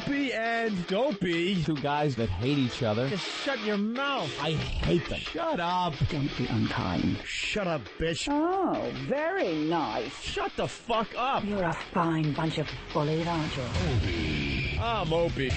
Opie and Dopey. Two guys that hate each other. Just shut your mouth. I hate them. Shut up. Don't be unkind. Shut up, bitch. Oh, very nice. Shut the fuck up. You're a fine bunch of bullies, aren't you? I'm Opie.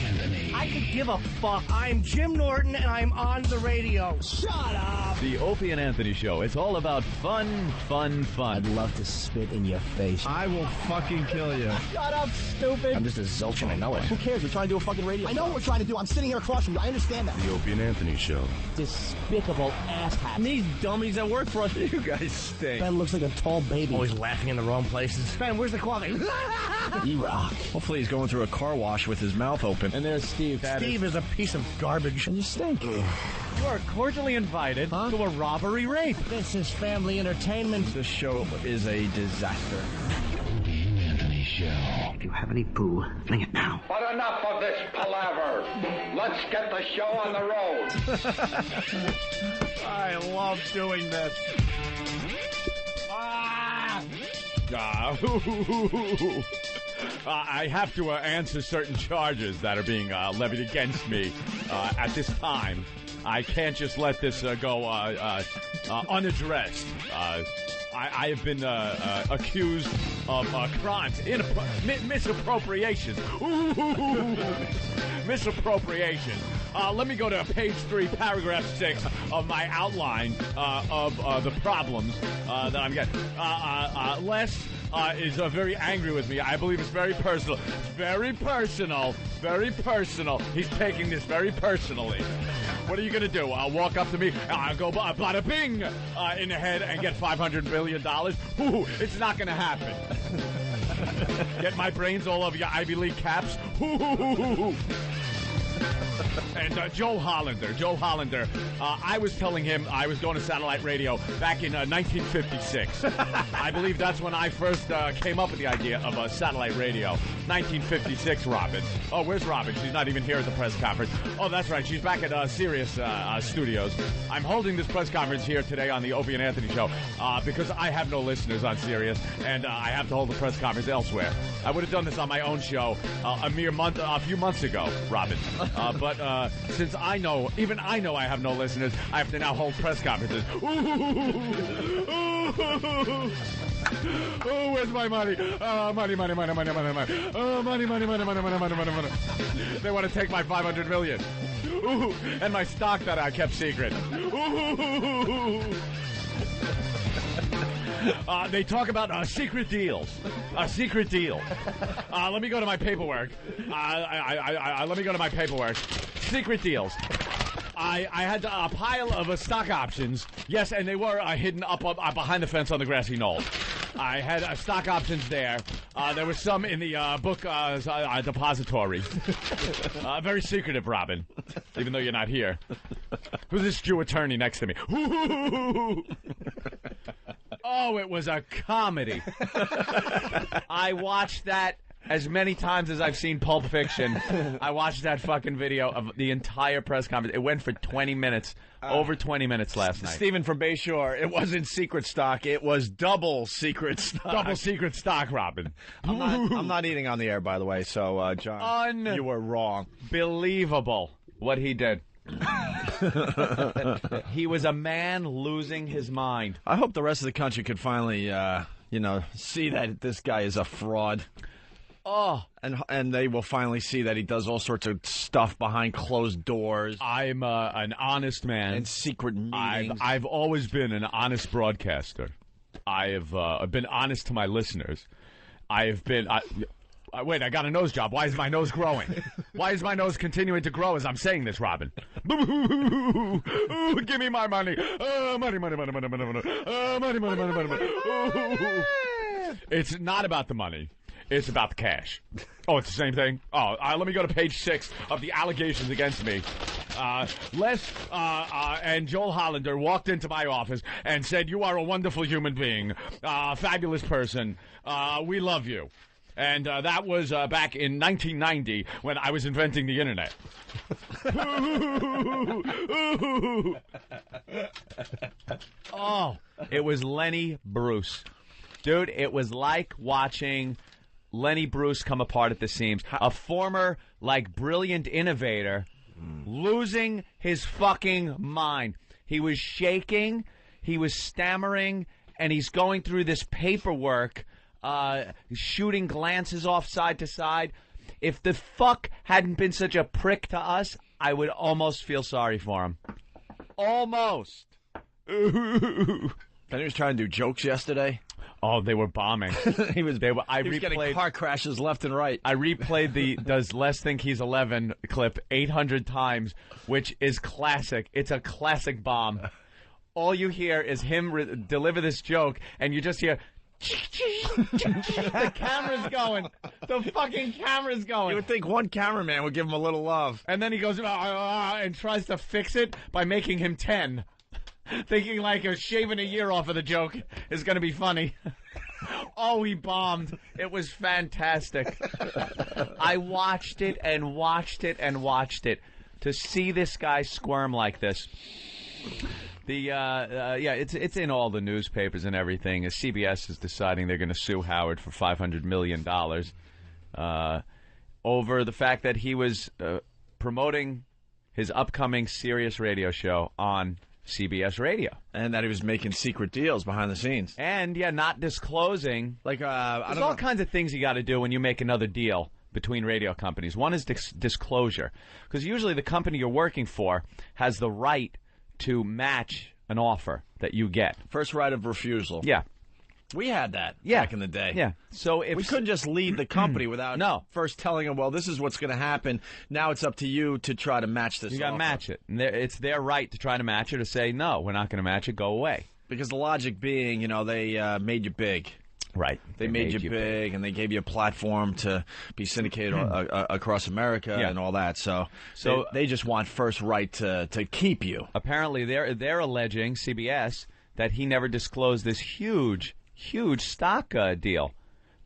I could give a fuck. I'm Jim Norton, and I'm on the radio. Shut up. The Opie and Anthony Show. It's all about fun, fun, fun. I'd love to spit in your face. I will fucking kill you. Shut up, stupid. I'm just a zilch and I know it. Who cares? We're trying to do a fucking radio I know what we're trying to do. I'm sitting here across from you. I understand that. The Opie and Anthony Show. Despicable asshats. These dummies that work for us. You guys stink. Ben looks like a tall baby. Always laughing in the wrong places. Ben, where's the coffee? You rock. Hopefully he's going through a car wash with his mouth open. And there's Steve. Steve is a piece of garbage. And you stink. You are cordially invited to a robbery rape. This is family entertainment. This show is a disaster. Opie and Anthony Show. If you have any poo, fling it now. But enough of this palaver. Let's get the show on the road. I love doing this. I have to answer certain charges that are being levied against me at this time. I can't just let this go unaddressed. I have been accused of crimes, misappropriation. Misappropriation. Let me go to page 3, paragraph 6 of my outline of the problems that I'm getting. Les is very angry with me. I believe it's very personal. It's very personal. Very personal. He's taking this very personally. What are you going to do? Walk up to me, go bada bing in the head and get $500 million? Ooh, it's not going to happen. Get my brains all over your Ivy League caps? Ooh. And Joe Hollander, I was telling him I was going to satellite radio back in 1956. I believe that's when I first came up with the idea of satellite radio. 1956, Robin. Oh, where's Robin? She's not even here at the press conference. Oh, that's right. She's back at Sirius Studios. I'm holding this press conference here today on the Opie and Anthony Show because I have no listeners on Sirius, and I have to hold the press conference elsewhere. I would have done this on my own show a few months ago, Robin. But since even I know I have no listeners, I have to now hold press conferences. Oh, where's my money? Money. Oh, money. They want to take my $500 million. Ooh, and my stock that I kept secret. Ooh. They talk about secret deals. Secret deal. Let me go to my paperwork. Let me go to my paperwork. Secret deals. I had a pile of stock options. Yes, and they were hidden up behind the fence on the grassy knoll. I had stock options there. There was some in the book depository. Very secretive, Robin. Even though you're not here. Who's this Jew attorney next to me? Oh, it was a comedy. I watched that as many times as I've seen Pulp Fiction. I watched that fucking video of the entire press conference. It went for 20 minutes, over 20 minutes last night. Stephen from Bayshore, it wasn't secret stock, it was double secret stock. Double secret stock, Robin. I'm not eating on the air, by the way, so, John, you were wrong. Unbelievable what he did. He was a man losing his mind. I hope the rest of the country could finally, see that this guy is a fraud. Oh, and they will finally see that he does all sorts of stuff behind closed doors. I'm an honest man. And secret meetings. I've always been an honest broadcaster. I have been honest to my listeners. I have been... wait, I got a nose job. Why is my nose growing? Why is my nose continuing to grow as I'm saying this, Robin? Ooh, give me my money. Money. Ooh. It's not about the money. It's about the cash. Oh, it's the same thing? Oh, let me go to page 6 of the allegations against me. Les and Joel Hollander walked into my office and said, "You are a wonderful human being, fabulous person. We love you." And that was back in 1990 when I was inventing the internet. Oh, it was Lenny Bruce. Dude, it was like watching Lenny Bruce come apart at the seams. A former like brilliant innovator, losing his fucking mind. He was shaking, he was stammering, and he's going through this paperwork, shooting glances off side to side. If the fuck hadn't been such a prick to us, I would almost feel sorry for him. Almost. And he was trying to do jokes yesterday. Oh, they were bombing. He was getting car crashes left and right. I replayed the "Does Les Think He's 11" clip 800 times, which is classic. It's a classic bomb. All you hear is him deliver this joke, and you just hear... the camera's going. The fucking camera's going. You would think one cameraman would give him a little love. And then he goes and tries to fix it by making him 10. Thinking like shaving a year off of the joke is going to be funny. Oh, he bombed. It was fantastic. I watched it and watched it and watched it. To see this guy squirm like this. It's in all the newspapers and everything. CBS is deciding they're going to sue Howard for $500 million over the fact that he was promoting his upcoming Sirius radio show on CBS Radio. And that he was making secret deals behind the scenes. And, not disclosing. Like, there's all kinds of things you got to do when you make another deal between radio companies. One is disclosure. Because usually the company you're working for has the right to match an offer that you get. First right of refusal. Yeah. We had that back in the day. Yeah. So if we couldn't just leave the company without first telling them, well, this is what's going to happen. Now it's up to you to try to match this. You got to match it. And it's their right to try to match it or say, no, we're not going to match it. Go away. Because the logic being, they made you big. Right. They made you big, and they gave you a platform to be syndicated across America and all that. So they just want first right to keep you. Apparently, they're alleging, CBS, that he never disclosed this huge stock deal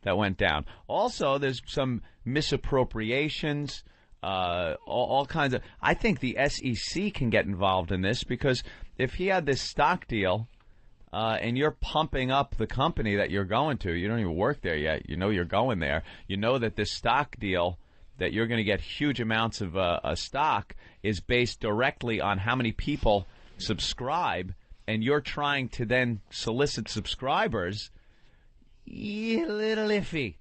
that went down. Also, there's some misappropriations, all kinds of... I think the SEC can get involved in this because if he had this stock deal... and you're pumping up the company that you're going to. You don't even work there yet. You know you're going there. You know that this stock deal, that you're going to get huge amounts of stock, is based directly on how many people subscribe, and you're trying to then solicit subscribers. A little iffy.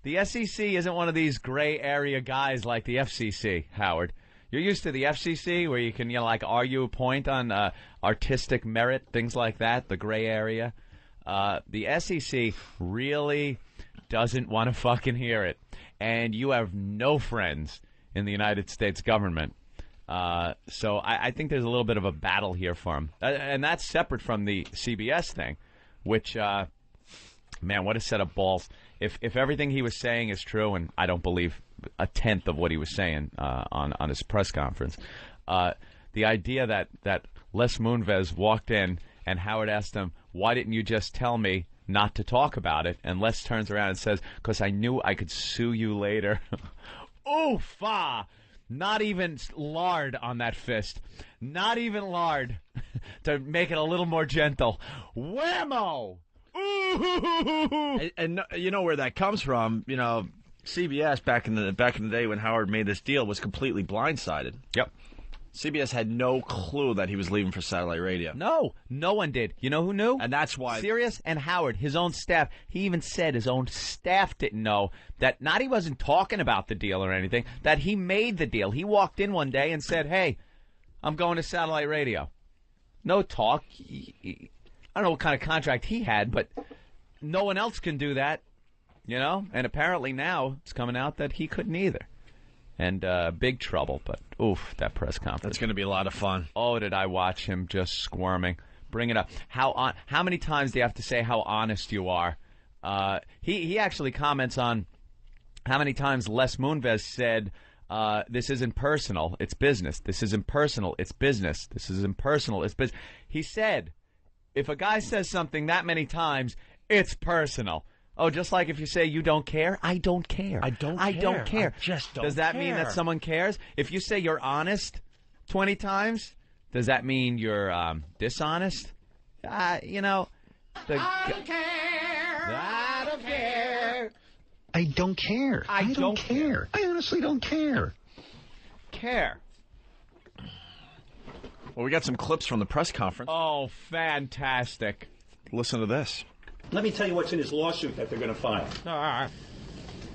The SEC isn't one of these gray area guys like the FCC, Howard. You're used to the FCC where you can, argue a point on artistic merit, things like that, the gray area. The SEC really doesn't want to fucking hear it. And you have no friends in the United States government. So I think there's a little bit of a battle here for him. And that's separate from the CBS thing, which, man, what a set of balls. If everything he was saying is true, and I don't believe a tenth of what he was saying on his press conference, the idea that Les Moonves walked in and Howard asked him, why didn't you just tell me not to talk about it? And Les turns around and says, because I knew I could sue you later. Oof! Not even lard on that fist. Not even lard to make it a little more gentle. Whammo! And you know where that comes from. CBS back in the day when Howard made this deal was completely blindsided. Yep. CBS had no clue that he was leaving for satellite radio. No one did. You know who knew? And that's why Sirius and Howard, his own staff. He even said his own staff didn't know that. Not he wasn't talking about the deal or anything. That he made the deal. He walked in one day and said, "Hey, I'm going to satellite radio." No talk. I don't know what kind of contract he had, but no one else can do that, And apparently now it's coming out that he couldn't either. And big trouble, but oof, that press conference. That's going to be a lot of fun. Oh, did I watch him just squirming. Bring it up. How many times do you have to say how honest you are? He actually comments on how many times Les Moonves said, this isn't personal, it's business. This isn't personal, it's business. This isn't personal, it's business. He said, if a guy says something that many times, it's personal. Oh, just like if you say you don't care, I don't care. I don't care. I just don't Does that care. mean that someone cares? If you say you're honest 20 times, does that mean you're dishonest? I don't care. I don't care. I don't care. I don't care. I honestly don't care. Care. Well, we got some clips from the press conference. Oh, fantastic. Listen to this. Let me tell you what's in this lawsuit that they're going to file.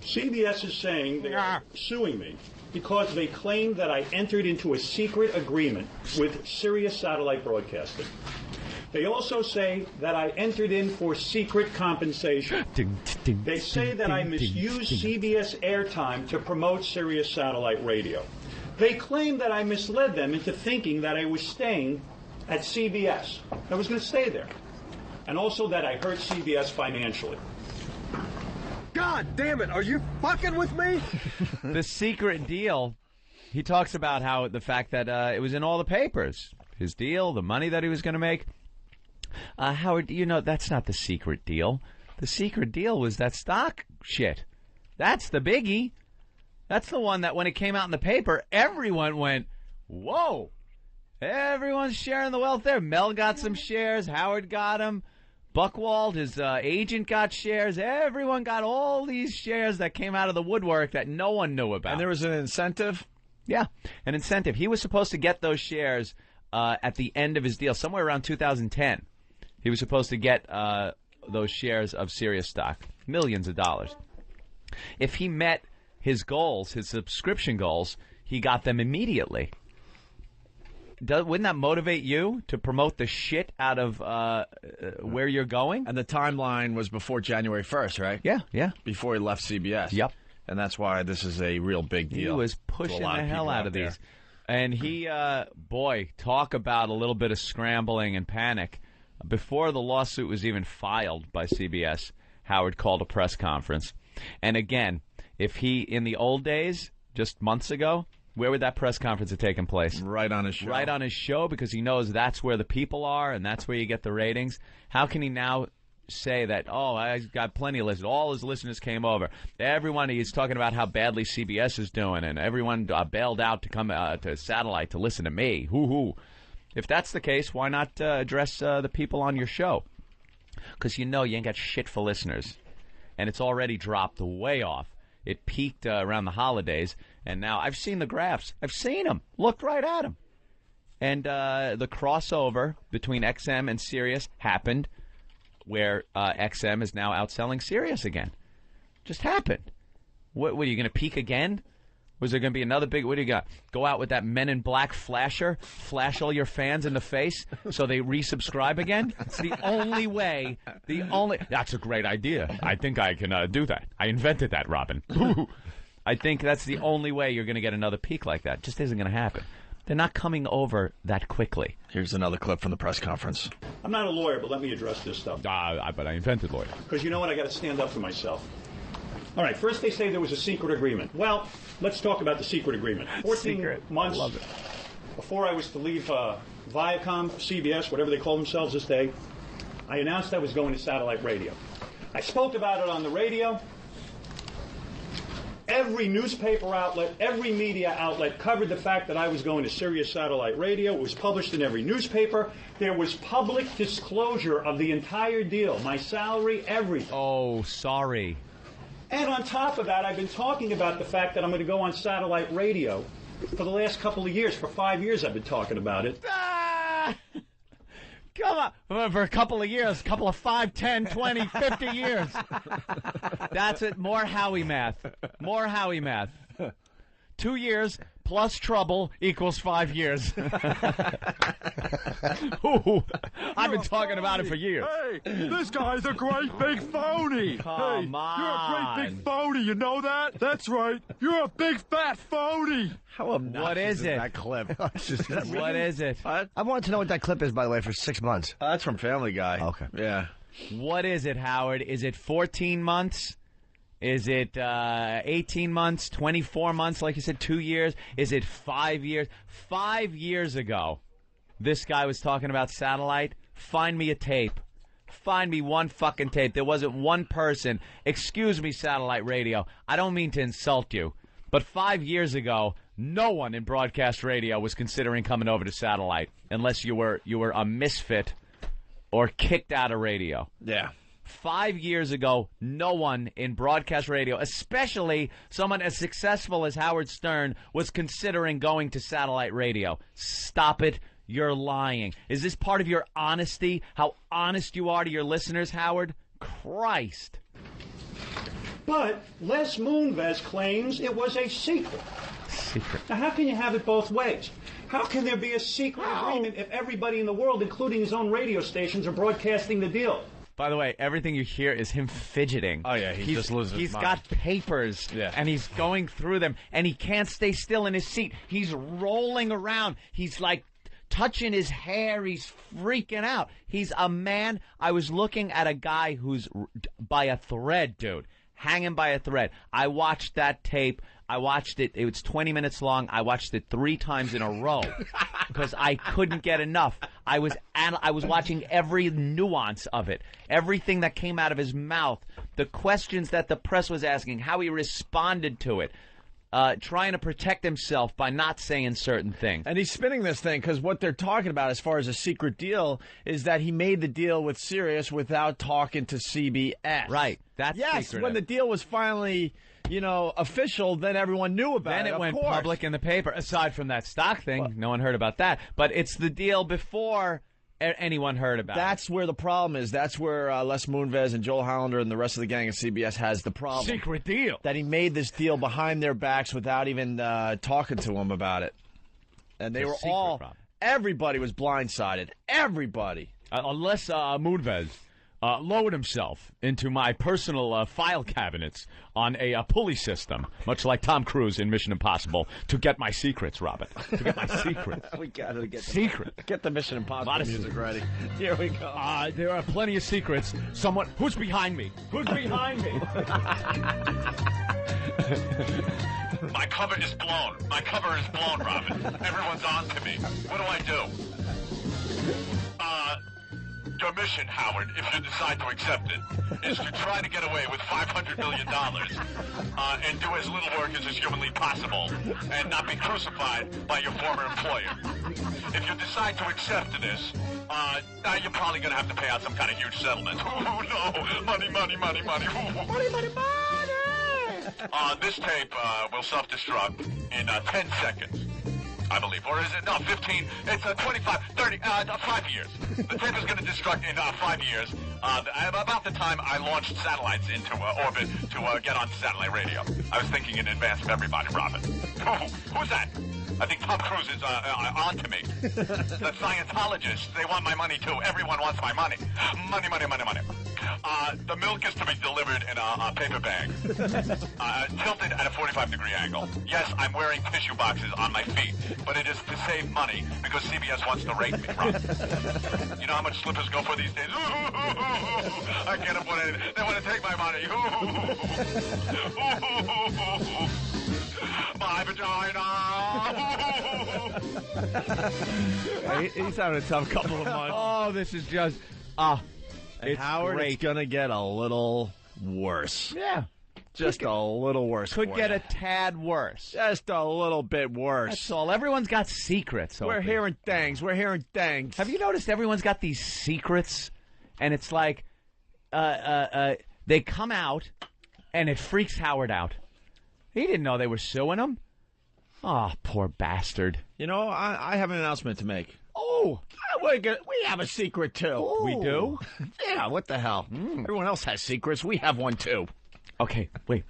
CBS is saying they are suing me because they claim that I entered into a secret agreement with Sirius Satellite Broadcasting. They also say that I entered in for secret compensation. They say that I misused CBS airtime to promote Sirius Satellite Radio. They claim that I misled them into thinking that I was staying at CBS. I was going to stay there. And also that I hurt CBS financially. God damn it, are you fucking with me? The secret deal, he talks about how the fact that it was in all the papers. His deal, the money that he was going to make. Howard, you know, that's not the secret deal. The secret deal was that stock shit. That's the biggie. That's the one that when it came out in the paper, everyone went, whoa. Everyone's sharing the wealth there. Mel got some shares. Howard got them. Buchwald, his agent, got shares. Everyone got all these shares that came out of the woodwork that no one knew about. And there was an incentive? Yeah, an incentive. He was supposed to get those shares at the end of his deal, somewhere around 2010. He was supposed to get those shares of Sirius stock, millions of dollars. If he met his goals, his subscription goals, he got them immediately. Wouldn't that motivate you to promote the shit out of where you're going? And the timeline was before January 1st, right? Yeah. Before he left CBS. Yep. And that's why this is a real big deal. He was pushing the hell out of these. And he, boy, talk about a little bit of scrambling and panic. Before the lawsuit was even filed by CBS, Howard called a press conference. And again, if he, in the old days, just months ago, where would that press conference have taken place? Right on his show. Right on his show, because he knows that's where the people are and that's where you get the ratings. How can he now say that, oh, I got plenty of listeners. All his listeners came over. Everyone, he's talking about how badly CBS is doing, and everyone bailed out to come to satellite to listen to me. Hoo-hoo. If that's the case, why not address the people on your show? Because you know you ain't got shit for listeners. And it's already dropped way off. It peaked around the holidays, and now I've seen the graphs. I've seen them. Looked right at them. And the crossover between XM and Sirius happened where XM is now outselling Sirius again. Just happened. What are you going to peak again? Was there going to be another big, what do you got? Go out with that Men in Black flasher, flash all your fans in the face so they resubscribe again? It's the only way, that's a great idea. I think I can do that. I invented that, Robin. I think that's the only way you're going to get another peak like that. It just isn't going to happen. They're not coming over that quickly. Here's another clip from the press conference. I'm not a lawyer, but let me address this stuff. But I invented lawyer. Because you know what? I got to stand up for myself. All right, first they say there was a secret agreement. Well, let's talk about the secret agreement. 14 months before I was to leave Viacom, CBS, whatever they call themselves this day, I announced I was going to satellite radio. I spoke about it on the radio. Every newspaper outlet, every media outlet covered the fact that I was going to Sirius Satellite Radio. It was published in every newspaper. There was public disclosure of the entire deal, my salary, everything. Oh, sorry. And on top of that, I've been talking about the fact that I'm going to go on satellite radio for the last couple of years. For 5 years, I've been talking about it. Come on. For a couple of years, a couple of 5, 10, 20, 50 years. That's it. More Howie math. 2 years plus trouble equals 5 years. Ooh, I've been talking about it for years. Hey, this guy's a great big phony. Come on. You're a great big phony, you know that? That's right. You're a big fat phony. How obnoxious What is it? That clip? What is it? I wanted to know what that clip is, by the way, for 6 months. That's from Family Guy. Okay. Yeah. What is it, Howard? Is it 14 months? Is it 18 months, 24 months, like you said, 2 years? Is it 5 years? 5 years ago, this guy was talking about satellite. Find me a tape. Find me one fucking tape. There wasn't one person. Excuse me, satellite radio. I don't mean to insult you, but 5 years ago, no one in broadcast radio was considering coming over to satellite unless you were a misfit or kicked out of radio. Yeah. 5 years ago, no one in broadcast radio, especially someone as successful as Howard Stern, was considering going to satellite radio. Stop it. You're lying. Is this part of your honesty? How honest you are to your listeners, Howard? Christ. But Les Moonves claims it was a secret. Secret. Now, how can you have it both ways? How can there be a secret agreement if everybody in the world, including his own radio stations, are broadcasting the deal? By the way, everything you hear is him fidgeting. Oh, yeah, he's just losing his mind. He's got papers, and he's going through them, and he can't stay still in his seat. He's rolling around. He's like touching his hair. He's freaking out. He's a man. I was looking at a guy who's by a thread, dude. Hanging by a thread. I watched that tape. I watched it. It was 20 minutes long. I watched it 3 times in a row because I couldn't get enough. I was watching every nuance of it, everything that came out of his mouth, the questions that the press was asking, how he responded to it. Trying to protect himself by not saying certain things. And he's spinning this thing because what they're talking about as far as a secret deal is that he made the deal with Sirius without talking to CBS. Right. That's yes, secretive. when the deal was finally, official, then everyone knew about it. Then it went course. public in the paper. Aside from that stock thing, no one heard about that. But it's the deal before anyone heard about it. That's where the problem is. That's where Les Moonves and Joel Hollander and the rest of the gang at CBS has the problem. Secret deal. That he made this deal behind their backs without even talking to them about it. And they were all, everybody was blindsided. Everybody. Unless Moonves lowered himself into my personal file cabinets on a pulley system, much like Tom Cruise in Mission Impossible, to get my secrets, Robert. To get my secrets. We got to get Get the Mission Impossible music ready. Here we go. There are plenty of secrets. Someone who's behind me? Who's behind me? My cover is blown. My cover is blown, Robin. Everyone's on to me. What do I do? Your mission, Howard, if you decide to accept it, is to try to get away with $500 million and do as little work as is humanly possible and not be crucified by your former employer. If you decide to accept this, now you're probably going to have to pay out some kind of huge settlement. Oh, no. Money, money, money, money. Money, money, money! This tape will self-destruct in 10 seconds. I believe. Or is it? No, 15. It's 25, 30, 5 years. The tape is going to destruct in 5 years. About the time I launched satellites into orbit to get on satellite radio. I was thinking in advance of everybody, Robin. Who's that? I think Tom Cruise is on to me. The Scientologists, they want my money too. Everyone wants my money. Money, money, money, money. The milk is to be delivered in a paper bag, tilted at a 45-degree angle. Yes, I'm wearing tissue boxes on my feet, but it is to save money because CBS wants to rape me, Robin. You know how much slippers go for these days? I can't afford it. They want to take my money. My vagina. He's having a tough couple of months. Oh, this is just it's Howard, great. It's gonna get a little worse. Yeah. Just a little worse. Could get a tad worse. Just a little bit worse. That's all. Everyone's got secrets. We're hearing things. We're hearing things. Have you noticed everyone's got these secrets? And it's like they come out, and it freaks Howard out. He didn't know they were suing him. Oh, poor bastard. You know, I have an announcement to make. Oh, we have a secret, too. Ooh. We do? Yeah, what the hell? Everyone else has secrets. We have one, too. Okay, wait.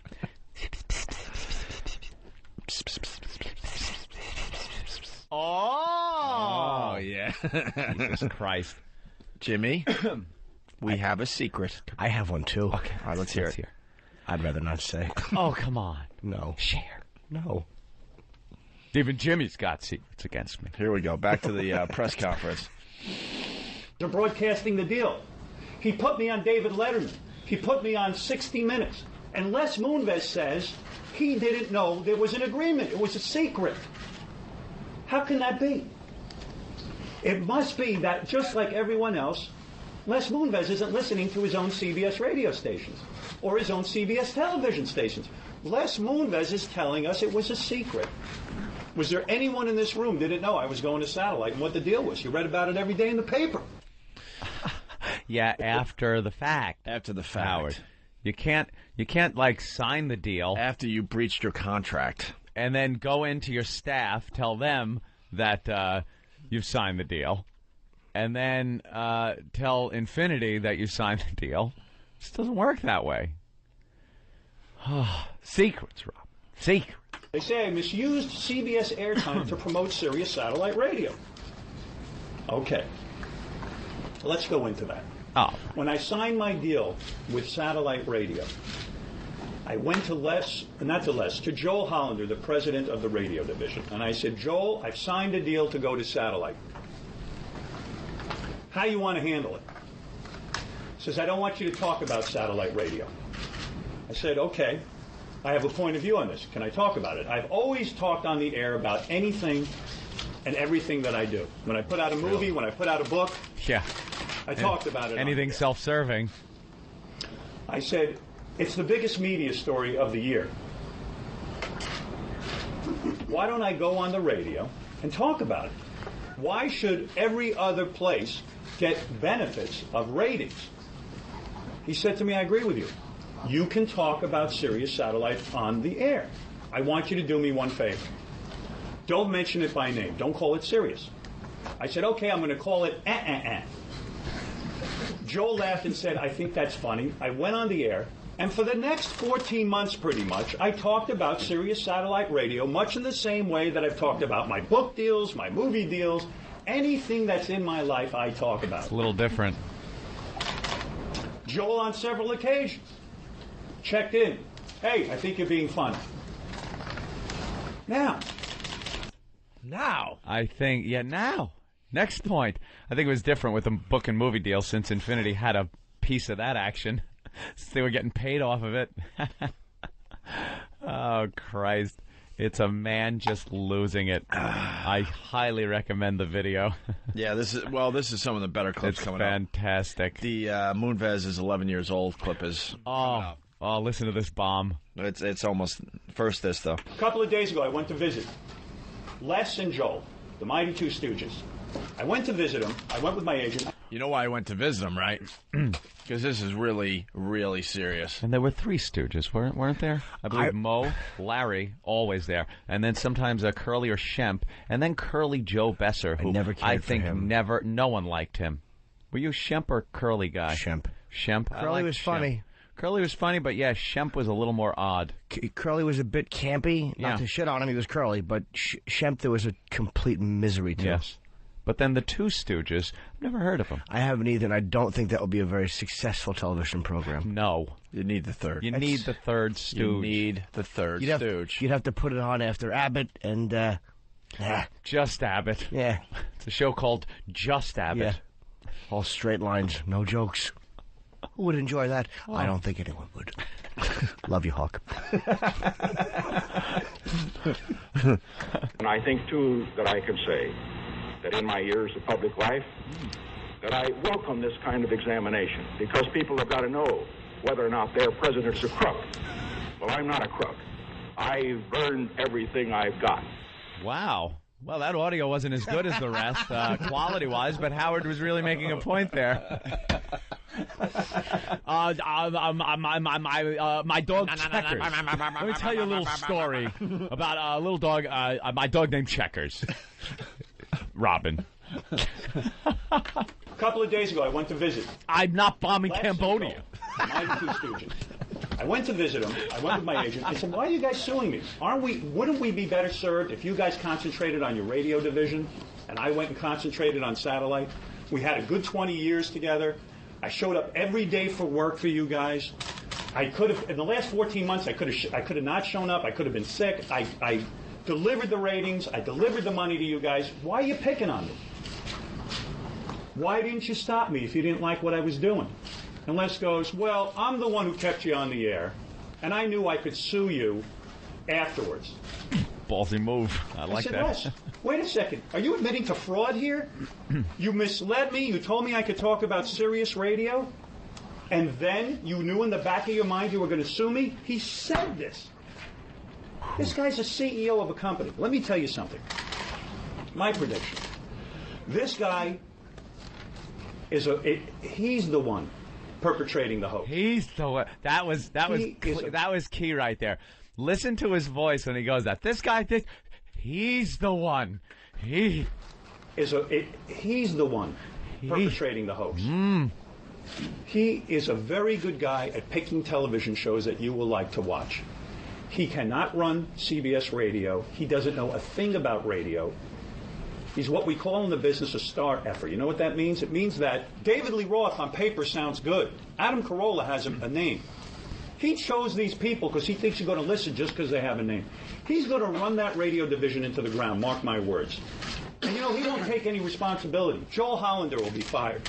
Oh, yeah. Jesus Christ. Jimmy, we have a secret. I have one, too. Okay, all right, let's hear it. I'd rather not say. Oh, come on. No. Share. No. Even Jimmy's got secrets against me. Here we go. Back to the press conference. They're broadcasting the deal. He put me on David Letterman. He put me on 60 Minutes. And Les Moonves says he didn't know there was an agreement. It was a secret. How can that be? It must be that, just like everyone else, Les Moonves isn't listening to his own CBS radio stations or his own CBS television stations. Les Moonves is telling us it was a secret. Was there anyone in this room that didn't know I was going to satellite and what the deal was? You read about it every day in the paper. Yeah, after the fact. After the fact. Howard. You can't like sign the deal after you breached your contract and then go into your staff, tell them that you've signed the deal, and then tell Infinity that you signed the deal. It just doesn't work that way. Secrets, Rob. Secrets. They say I misused CBS airtime to promote Sirius satellite radio. Okay. Let's go into that. Oh. When I signed my deal with satellite radio, I went to Joel Hollander, the president of the radio division, and I said, Joel, I've signed a deal to go to satellite. How do you want to handle it? He says, I don't want you to talk about satellite radio. I said, okay, I have a point of view on this. Can I talk about it? I've always talked on the air about anything and everything that I do. When I put out a movie, when I put out a book, I talked about it. Anything self-serving. I said, it's the biggest media story of the year. Why don't I go on the radio and talk about it? Why should every other place get benefits of ratings? He said to me, I agree with you. You can talk about Sirius Satellite on the air. I want you to do me one favor. Don't mention it by name. Don't call it Sirius. I said, okay, I'm going to call it Joel laughed and said, I think that's funny. I went on the air, and for the next 14 months pretty much, I talked about Sirius Satellite Radio much in the same way that I've talked about my book deals, my movie deals, anything that's in my life I talk about. It's a little different. Joel on several occasions checked in. Hey, I think you're being funny. Now. I think, now. Next point. I think it was different with the book and movie deal since Infinity had a piece of that action. Since they were getting paid off of it. Oh, Christ. It's a man just losing it. I highly recommend the video. Yeah, this is some of the better clips coming up. It's fantastic. The Moonves is 11 years old clip is listen to this bomb. It's almost first this, though. A couple of days ago, I went to visit Les and Joel, the Mighty Two Stooges. I went to visit them. I went with my agent. You know why I went to visit them, right? Because this is really, really serious. And there were three Stooges, weren't there? I believe Mo, Larry, always there. And then sometimes Curly or Shemp. And then Curly Joe Besser, who I think no one liked him. Were you Shemp or Curly guy? Shemp. Curly was funny. Curly was funny, but yeah, Shemp was a little more odd. Curly was a bit campy. Not to shit on him, he was Curly, but Shemp, there was a complete misery to. Yes. But then the Two Stooges, I've never heard of them. I haven't either, and I don't think that will be a very successful television program. No. You need the third. You need the third Stooge. You'd have to put it on after Abbott and, Just Abbott. Yeah. It's a show called Just Abbott. Yeah. All straight lines, no jokes. Who would enjoy that? Oh. I don't think anyone would. Love you, Hawk. And I think, too, that I can say that in my years of public life, that I welcome this kind of examination, because people have got to know whether or not their president's a crook. Well, I'm not a crook. I've earned everything I've got. Wow. Well, that audio wasn't as good as the rest, quality-wise, but Howard was really making a point there. My dog Checkers. Let me tell you a little story about a little dog, my dog named Checkers. Robin. A couple of days ago, I went to visit. I'm not bombing Cambodia. My Two Stooges. I went to visit him. I went with my agent. I said, why are you guys suing me? Wouldn't we be better served if you guys concentrated on your radio division and I went and concentrated on satellite? We had a good 20 years together. I showed up every day for work for you guys. I could have, in the last 14 months, I could have not shown up. I could have been sick. I delivered the ratings. I delivered the money to you guys. Why are you picking on me? Why didn't you stop me if you didn't like what I was doing? And Les goes, well, I'm the one who kept you on the air, and I knew I could sue you afterwards. Ballsy move. I said, that. Les, wait a second. Are you admitting to fraud here? You misled me. You told me I could talk about Sirius Radio, and then you knew in the back of your mind you were going to sue me? He said this. This guy's a CEO of a company. Let me tell you something. My prediction. This guy he's the one perpetrating the hoax. He's the one. That was key right there. Listen to his voice when he goes that. This guy thinks he's the one. He's the one perpetrating the hoax. He is a very good guy at picking television shows that you will like to watch. He cannot run CBS radio. He doesn't know a thing about radio. He's what we call in the business a star effer. You know what that means? It means that David Lee Roth on paper sounds good. Adam Carolla has a name. He chose these people because he thinks you're going to listen just because they have a name. He's going to run that radio division into the ground, mark my words. And he won't take any responsibility. Joel Hollander will be fired.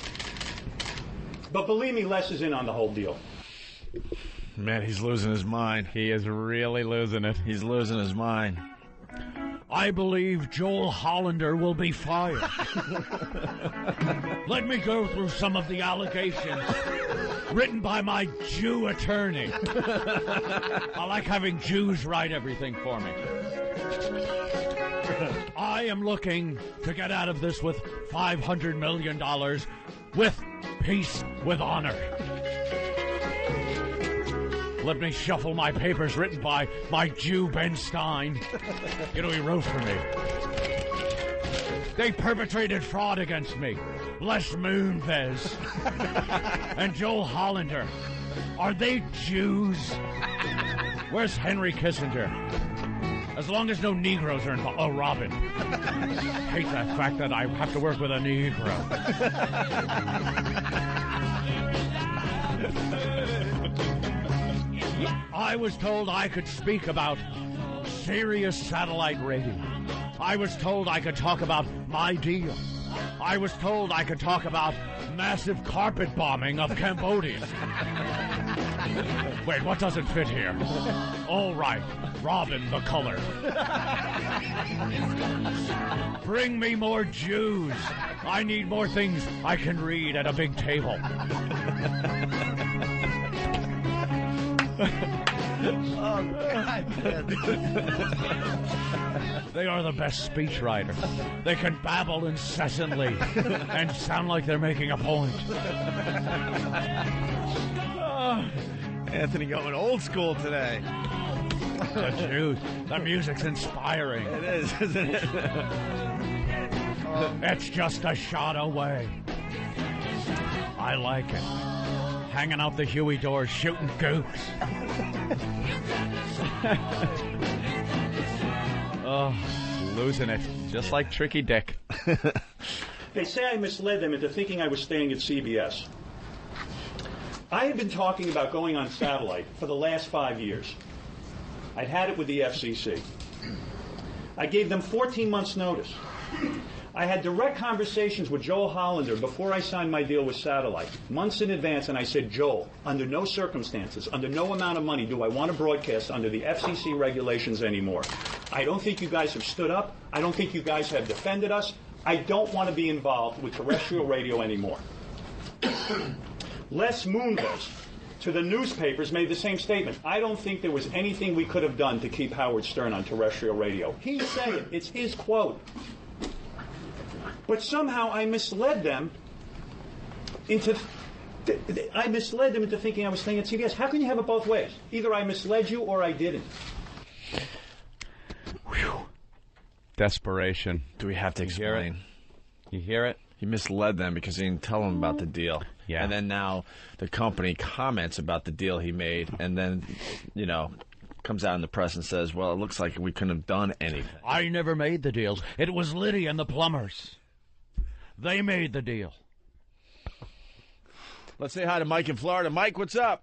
But believe me, Les is in on the whole deal. Man, he's losing his mind. He is really losing it. He's losing his mind. I believe Joel Hollander will be fired. Let me go through some of the allegations written by my Jew attorney. I like having Jews write everything for me. I am looking to get out of this with $500 million with peace, with honor. Let me shuffle my papers written by my Jew Ben Stein. You know, he wrote for me. They perpetrated fraud against me. Les Moonves and Joel Hollander. Are they Jews? Where's Henry Kissinger? As long as no Negroes are involved. Oh, Robin. I hate that fact that I have to work with a Negro. I was told I could speak about Sirius satellite radio. I was told I could talk about my deal. I was told I could talk about massive carpet bombing of Cambodia. Wait, what doesn't fit here? All right, Robin the color. Bring me more Jews. I need more things I can read at a big table. Oh, God. They are the best speechwriters. They can babble incessantly and sound like they're making a point. Oh, Anthony going old school today. The music's inspiring. It is, isn't it? It's just a shot away. I like it. Hanging out the Huey doors, shooting gooks. Oh, losing it. Just like Tricky Dick. They say I misled them into thinking I was staying at CBS. I had been talking about going on satellite for the last 5 years. I'd had it with the FCC. I gave them 14 months' notice. I had direct conversations with Joel Hollander before I signed my deal with Satellite, months in advance, and I said, Joel, under no circumstances, under no amount of money do I want to broadcast under the FCC regulations anymore. I don't think you guys have stood up. I don't think you guys have defended us. I don't want to be involved with terrestrial radio anymore. Les Moonves, to the newspapers, made the same statement. I don't think there was anything we could have done to keep Howard Stern on terrestrial radio. He said it. It's his quote. But somehow I misled them into thinking I was staying at CBS. How can you have it both ways? Either I misled you or I didn't. Whew. Desperation. Do we have to explain? You hear it? He misled them because he didn't tell them about the deal. Yeah. And then now the company comments about the deal he made, and then, comes out in the press and says, well, it looks like we couldn't have done anything. I never made the deals. It was Liddy and the plumbers. They made the deal. Let's say hi to Mike in Florida. Mike, what's up?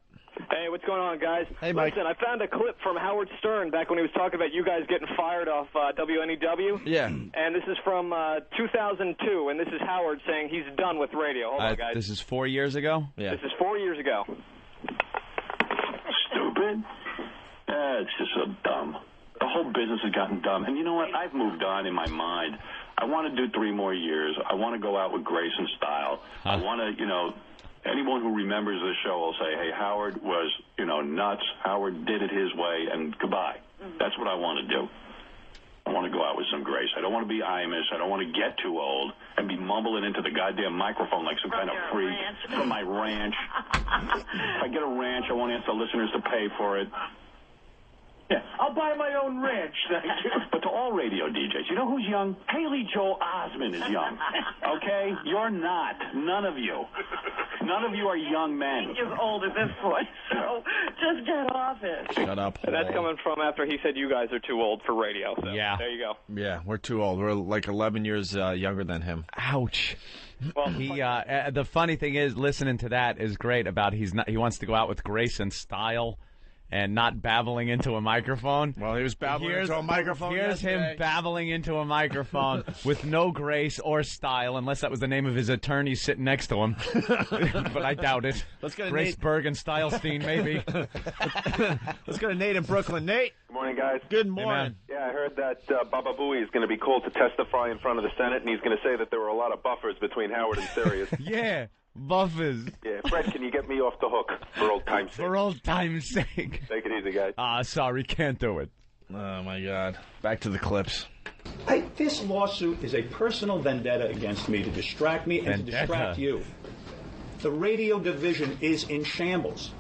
Hey, what's going on, guys? Hey, Mike. Listen, I found a clip from Howard Stern back when he was talking about you guys getting fired off WNEW. Yeah. And this is from 2002, and this is Howard saying he's done with radio. Hold on, guys. This is 4 years ago? Yeah. This is 4 years ago. Stupid? It's just so dumb. The whole business has gotten dumb. And you know what? I've moved on in my mind. I want to do 3 more years. I want to go out with grace and style. I want to, anyone who remembers this show will say, hey, Howard was, nuts. Howard did it his way, and goodbye. That's what I want to do. want to go out with some grace. I don't want to be Amish. I don't want to get too old and be mumbling into the goddamn microphone like some kind of freak from my ranch. If I get a ranch, I won't ask the listeners to pay for it. Yeah, I'll buy my own ranch, thank you. But to all radio DJs, you know who's young? Haley Joel Osment is young, okay? You're not. None of you. None of you are young men. You're old at this point, so just get off it. Shut up, And that's coming from after he said you guys are too old for radio. So Yeah. there you go. Yeah, we're too old. We're like 11 years younger than him. Ouch. Well, He the funny thing is, listening to that is great about he wants to go out with grace and style and not babbling into a microphone. Well, he was babbling into a microphone Here's yesterday. him babbling into a microphone with no grace or style, unless that was the name of his attorney sitting next to him. But I doubt it. Let's go to Grace Nate. Bergen Stylestein, maybe. Let's go to Nate in Brooklyn. Nate. Good morning, guys. Good morning. Yeah, I heard that Baba Booey is going to be called to testify in front of the Senate, and he's going to say that there were a lot of buffers between Howard and Sirius. Yeah, buffers. Yeah, Fred, can you get me off the hook for old time's sake? For old time's sake. Take it easy, guys. Sorry, can't do it. Oh, my God. Back to the clips. This lawsuit is a personal vendetta against me to distract me and to Vendetta. distract you. The radio division is in shambles.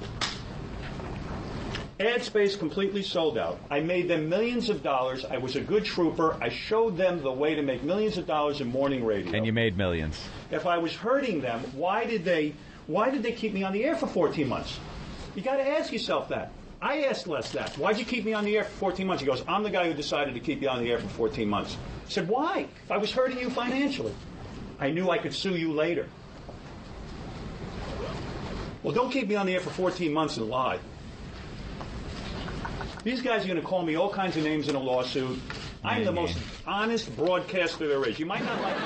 Ad space completely sold out. I made them millions of dollars. I was a good trooper. I showed them the way to make millions of dollars in morning radio. And you made millions. If I was hurting them, why did they keep me on the air for 14 months? You got to ask yourself that. I asked Les that. Why'd you keep me on the air for 14 months? He goes, I'm the guy who decided to keep you on the air for 14 months. I said, why? If I was hurting you financially. I knew I could sue you later. Well, don't keep me on the air for 14 months and lie. These guys are going to call me all kinds of names in a lawsuit. I'm the most honest broadcaster there is. You might not like me.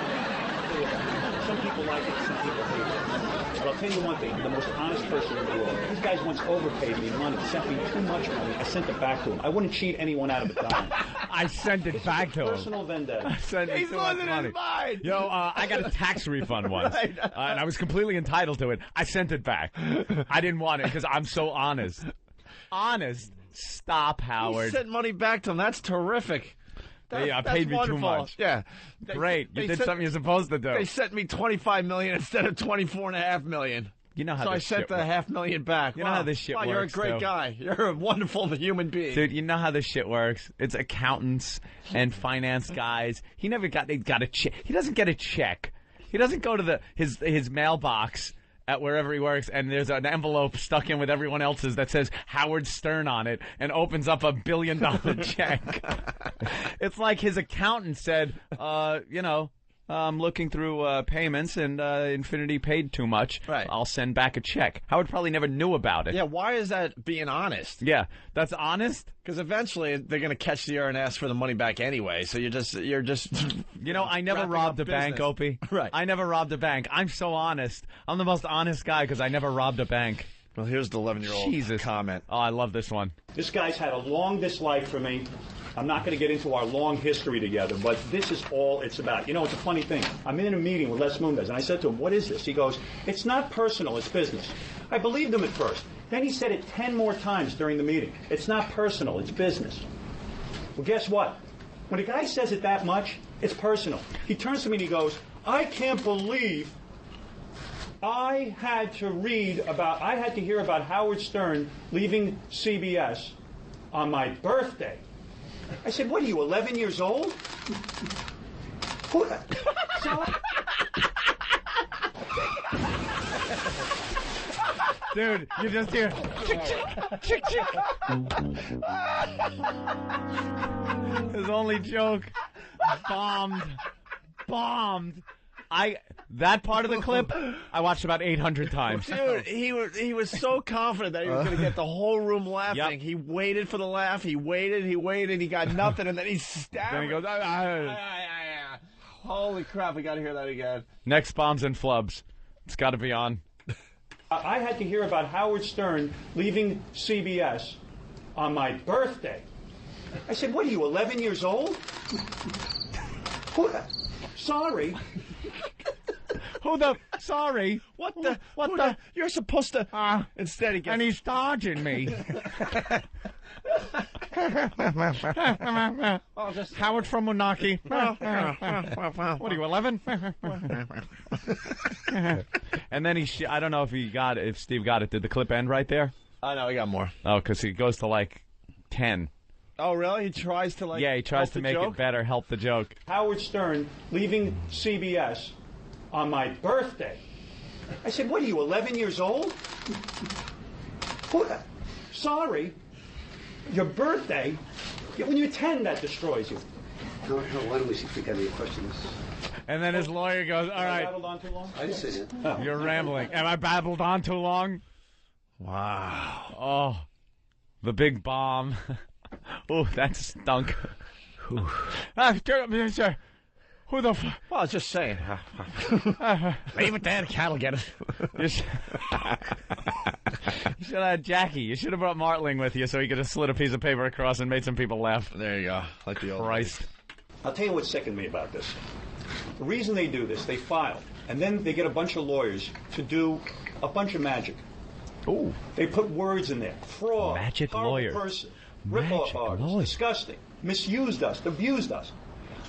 Some people like it, some people hate it. But I'll tell you one thing, I'm the most honest person in the world. These guys once overpaid me money, sent me too much money. I sent it back to them. I wouldn't cheat anyone out of a dime. I sent it back to him. Personal vendetta. He's losing his mind. Yo, I got a tax refund once, and I was completely entitled to it. I sent it back. I didn't want it because I'm so honest. Honest. Stop, Howard. You sent money back to him. That's terrific. They That's paid me wonderful. too much. Yeah. Great. You did something you're supposed to do. They sent me $25 million instead of $24.5 million. You know how so I this sent shit the works. $500,000 back. You know how this shit wow, works, You're a great too. guy. You're a wonderful human being. Dude, you know how this shit works. It's accountants and finance guys. He got a check. He doesn't get a check. He doesn't go to his mailbox at wherever he works, and there's an envelope stuck in with everyone else's that says Howard Stern on it, and opens up $1 billion check. It's like his accountant said, I'm looking through payments, and Infinity paid too much. Right. I'll send back a check. Howard probably never knew about it. Yeah, why is that being honest? Yeah, that's honest? Because eventually they're going to catch the air and ask for the money back anyway, so you're just You know, I never wrapping robbed a up bank, business. Opie. Right. I never robbed a bank. I'm so honest. I'm the most honest guy because I never robbed a bank. Well, here's the 11-year-old Jesus. comment. Oh, I love this one. This guy's had a long dislike for me. I'm not going to get into our long history together, but this is all it's about. You know, it's a funny thing. I'm in a meeting with Les Moonves, and I said to him, what is this? He goes, it's not personal, it's business. I believed him at first. Then he said it 10 more times during the meeting. It's not personal, it's business. Well, guess what? When a guy says it that much, it's personal. He turns to me and he goes, I can't believe I had to hear about Howard Stern leaving CBS on my birthday. I said, what are you, 11 years old? Dude, you just hear chick, chick, chick, chick. His only joke. Bombed. That part of the clip, I watched about 800 times. Dude, he was so confident that he was going to get the whole room laughing. Yep. He waited for the laugh. He waited. He got nothing, and then he stammered. Then he goes, Holy crap, we got to hear that again. Next Bombs and Flubs. It's got to be on. I had to hear about Howard Stern leaving CBS on my birthday. I said, what are you, 11 years old? Sorry. Sorry. What the? You're supposed to. Instead, he gets. And he's dodging me. Howard from Moonachie. What are you, 11? And then I don't know if Steve got it. Did the clip end right there? Oh, no, he got more. Oh, because he goes to like 10. Oh, really? He tries to Yeah, he tries to make it better, help the joke. Howard Stern leaving CBS on my birthday. I said, what are you, 11 years old? Sorry, your birthday, when you're 10, that destroys you. No, why don't we see if we got any questions? And then his lawyer goes, all right. I babbled on too long? I didn't say that. Oh. You're rambling. Am I babbled on too long? Wow. Oh, the big bomb. Oh, that stunk. Who the fuck? Well, I was just saying. Leave it there, the cat will get it. You should have had Jackie. You should have brought Martling with you so he could have slid a piece of paper across and made some people laugh. There you go. Like the old Christ. I'll tell you what sickened me about this. The reason they do this, they file, and then they get a bunch of lawyers to do a bunch of magic. Ooh. They put words in there. Fraud. Magic horrible lawyer. Person. Rip-off artist. Disgusting. Misused us. Abused us.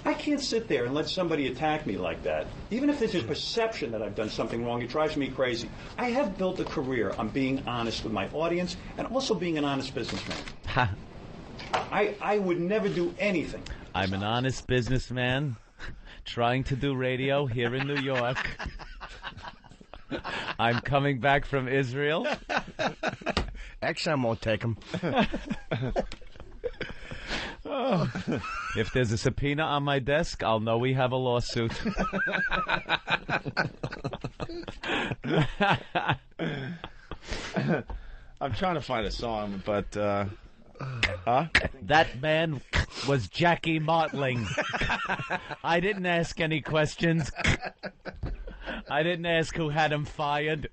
I can't sit there and let somebody attack me like that. Even if there's a perception that I've done something wrong, it drives me crazy. I have built a career on being honest with my audience and also being an honest businessman. I would never do anything. I'm an honest businessman trying to do radio here in New York. I'm coming back from Israel. XM won't take him. Oh. If there's a subpoena on my desk, I'll know we have a lawsuit. I'm trying to find a song, but that man was Jackie Martling. I didn't ask any questions. I didn't ask who had him fired.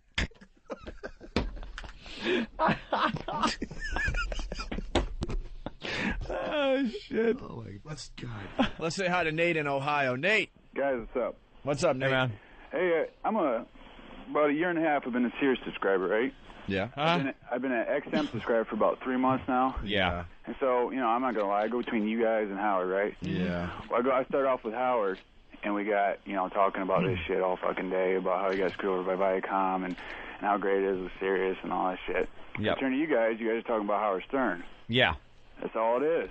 Oh, shit. Oh, my God. Let's say hi to Nate in Ohio. Nate. Guys, what's up? What's up, Nate? Hey, man. Hey, about a year and a half, I've been a Sirius subscriber, right? Yeah. I've been an XM subscriber for about 3 months now. Yeah. And so, I'm not going to lie, I go between you guys and Howard, right? Yeah. Well, I start off with Howard, and we got, talking about this shit all fucking day, about how you guys screwed over by Viacom and how great it is with Sirius and all that shit. Yep. I turn to you guys are talking about Howard Stern. Yeah. That's all it is.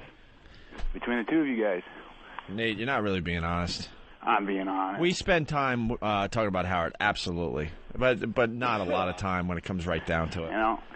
Between the two of you guys. Nate, you're not really being honest. I'm being honest. We spend time talking about Howard, absolutely, but not a lot of time when it comes right down to it.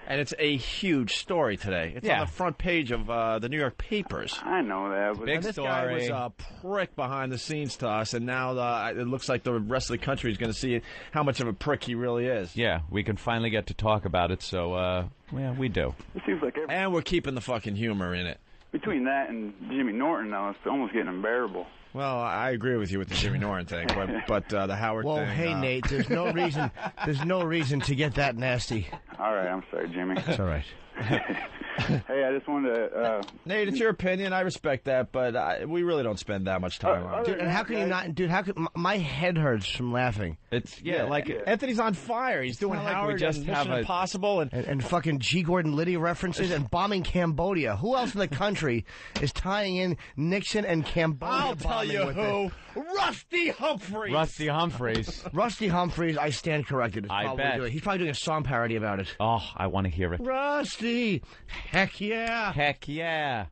And it's a huge story today. It's on the front page of the New York papers. I know that. But this guy was a prick behind the scenes to us, and now it looks like the rest of the country is going to see how much of a prick he really is. Yeah, we can finally get to talk about it, so, yeah, we do. It seems like and we're keeping the fucking humor in it. Between that and Jimmy Norton, though, it's almost getting unbearable. Well, I agree with you with the Jimmy Norton thing, but the Howard thing. Well, hey, Nate, there's no reason. There's no reason to get that nasty. All right, I'm sorry, Jimmy. It's all right. Hey, I just wanted to... Nate, it's your opinion. I respect that, but we really don't spend that much time on it. Dude, and how can you not... Dude, how can... My head hurts from laughing. It's, Anthony's on fire. He's doing Howard just and Mission Impossible. And fucking G. Gordon Liddy references and bombing Cambodia. Who else in the country is tying in Nixon and Cambodia? I'll tell you who. Rusty Humphreys. Rusty Humphreys. Rusty Humphreys, I stand corrected. I bet. He's probably doing a song parody about it. Oh, I want to hear it. Rusty. Heck yeah. Heck yeah.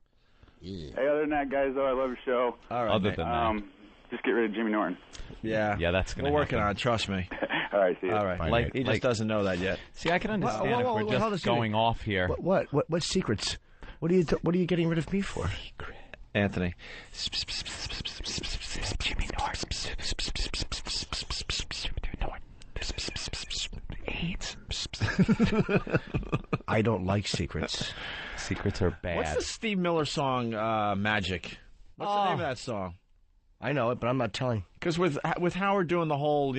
Hey, other than that, guys, though, I love your show. All right, other than that. Just get rid of Jimmy Norton. Yeah. Yeah, that's going to We're working on it, trust me. All right, see you. All right. He just doesn't know that yet. See, I can understand if we're just going off here. What secrets? What are you getting rid of me for? Anthony. Jimmy Norton. AIDS. I don't like secrets. Secrets are bad. What's the Steve Miller song, Magic? What's the name of that song? I know it, but I'm not telling. Because with Howard doing the whole,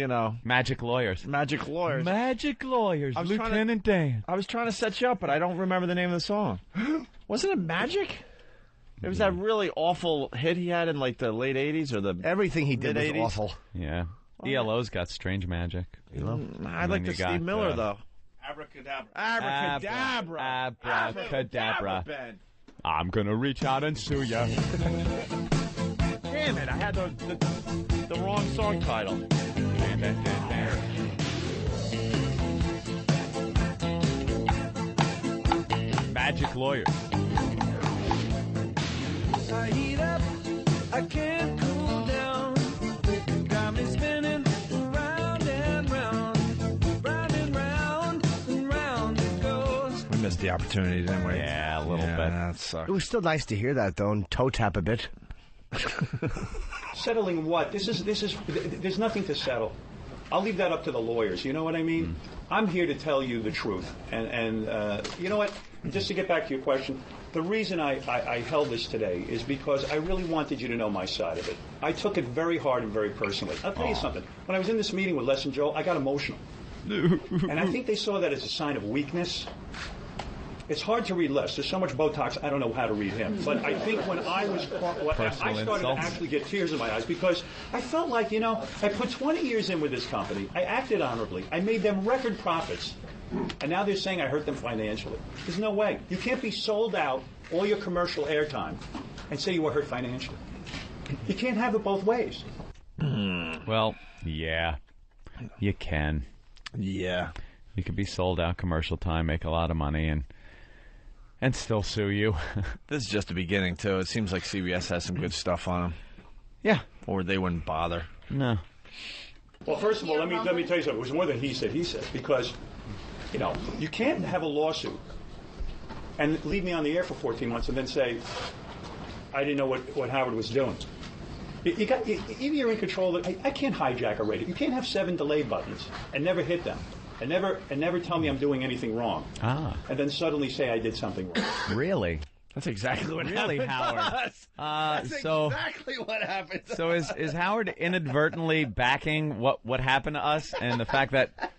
Magic Lawyers. Magic Lawyers. Magic Lawyers, Lieutenant Dan. I was trying to set you up, but I don't remember the name of the song. Wasn't it Magic? It was that really awful hit he had in, like, the late 80s or the Everything he did was mid-80s? awful. Yeah. ELO's got strange magic. I like the Steve Miller, though. Abracadabra. Abracadabra. Abracadabra. Ben. I'm gonna reach out and sue ya. Damn it! I had the wrong song title. Magic Lawyer. I heat up, I can't cool down. Got me spinning round and round, round and round, and round it goes. We missed the opportunity, didn't we? Yeah, a little bit. That sucked. It was still nice to hear that, though, and toe tap a bit. Settling what? There's nothing to settle. I'll leave that up to the lawyers. You know what I mean? I'm here to tell you the truth. And you know what? Just to get back to your question, the reason I held this today is because I really wanted you to know my side of it. I took it very hard and very personally. I'll tell you something. When I was in this meeting with Les and Joel, I got emotional. And I think they saw that as a sign of weakness. It's hard to read Les. There's so much Botox, I don't know how to read him. But I think when I started to actually get tears in my eyes because I felt like, I put 20 years in with this company. I acted honorably. I made them record profits. And now they're saying I hurt them financially. There's no way. You can't be sold out all your commercial airtime and say you were hurt financially. You can't have it both ways. Well, yeah. You can. Yeah. You could be sold out commercial time, make a lot of money, and still sue you. This is just the beginning, too. It seems like CBS has some good stuff on them. Yeah. Or they wouldn't bother. No. Well, first of all, let me tell you something. It was more than he said, because, you can't have a lawsuit and leave me on the air for 14 months and then say, I didn't know what Howard was doing. Either you're in control of it. I can't hijack a radio. You can't have 7 delay buttons and never hit them. And never tell me I'm doing anything wrong. And then suddenly say I did something wrong. Really? That's exactly what happened. Howard. That's exactly what happened. So is Howard inadvertently backing what happened to us and the fact that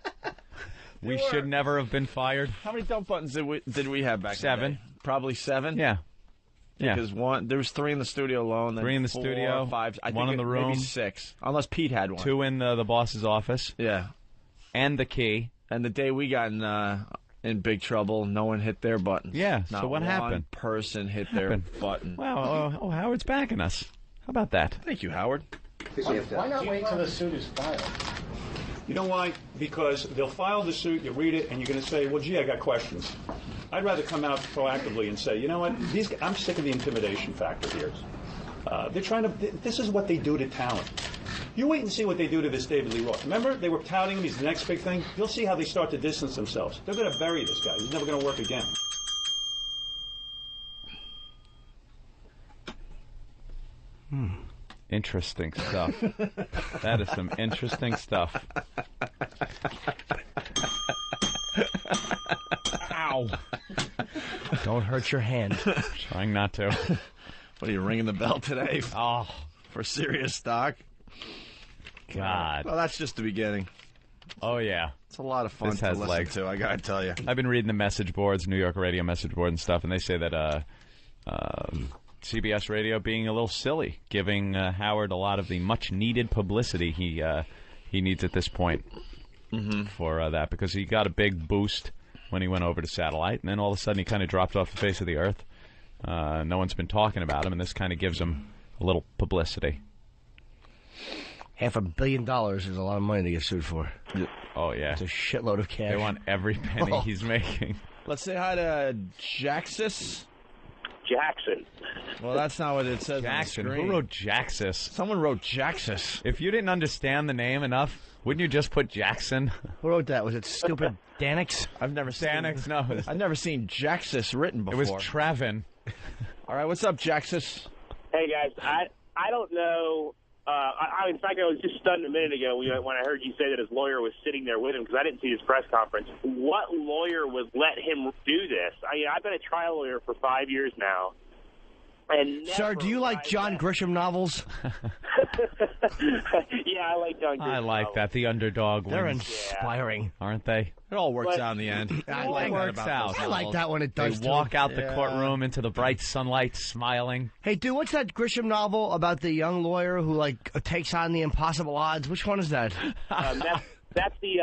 we should never have been fired? How many dump buttons did we have back 7. then? Probably 7? Yeah. Because there was 3 in the studio alone. Then 3 in the 4, studio, 5. I 1 think in the room. Maybe 6. Unless Pete had one. 2 in the boss's office. Yeah. And the key. And the day we got in big trouble, no one hit their buttons. Yeah, Not so what happened? One person hit their button. Wow, Howard's backing us. How about that? Thank you, Howard. Why not wait till the suit is filed? You know why? Because they'll file the suit, you read it, and you're going to say, well, gee, I got questions. I'd rather come out proactively and say, you know what, I'm sick of the intimidation factor here. They're trying to, this is what they do to talent. You wait and see what they do to this David Lee Roth. Remember, they were touting him, he's the next big thing. You'll see how they start to distance themselves. They're going to bury this guy. He's never going to work again. Interesting stuff. That is some interesting stuff. Ow. Don't hurt your hand. Trying not to. What are you ringing the bell today? Oh. For serious stock? God. Well, that's just the beginning. Oh, yeah. It's a lot of fun to listen to, I gotta tell you. I've been reading the message boards, New York radio message board and stuff, and they say that CBS Radio being a little silly, giving Howard a lot of the much-needed publicity he needs at this point for that, because he got a big boost when he went over to satellite, and then all of a sudden he kind of dropped off the face of the earth. No one's been talking about him, and this kind of gives him a little publicity. $500 million is a lot of money to get sued for. Oh, yeah. It's a shitload of cash. They want every penny he's making. Let's say hi to Jaxis. Jackson. Well, that's not what it says Jackson. on the screen. Who wrote Jaxis? Someone wrote Jaxis. If you didn't understand the name enough, wouldn't you just put Jackson? Who wrote that? Was it stupid Danix? I've never seen Danix, no. I've never seen Jaxis written before. It was Travin. All right, what's up, Jaxis? Hey, guys. I don't know. In fact, I was just stunned a minute ago when I heard you say that his lawyer was sitting there with him, because I didn't see his press conference. What lawyer would let him do this? I've been a trial lawyer for 5 years now. And sir, do you like John Grisham novels? Yeah, I like John Grisham I like novels. that. The underdog They're wins. inspiring. Aren't they? It all works out in the end. It all works out. I like that when it does, They walk too. out the courtroom into the bright sunlight smiling. Hey, dude, what's that Grisham novel about the young lawyer who, takes on the impossible odds? Which one is that? That's the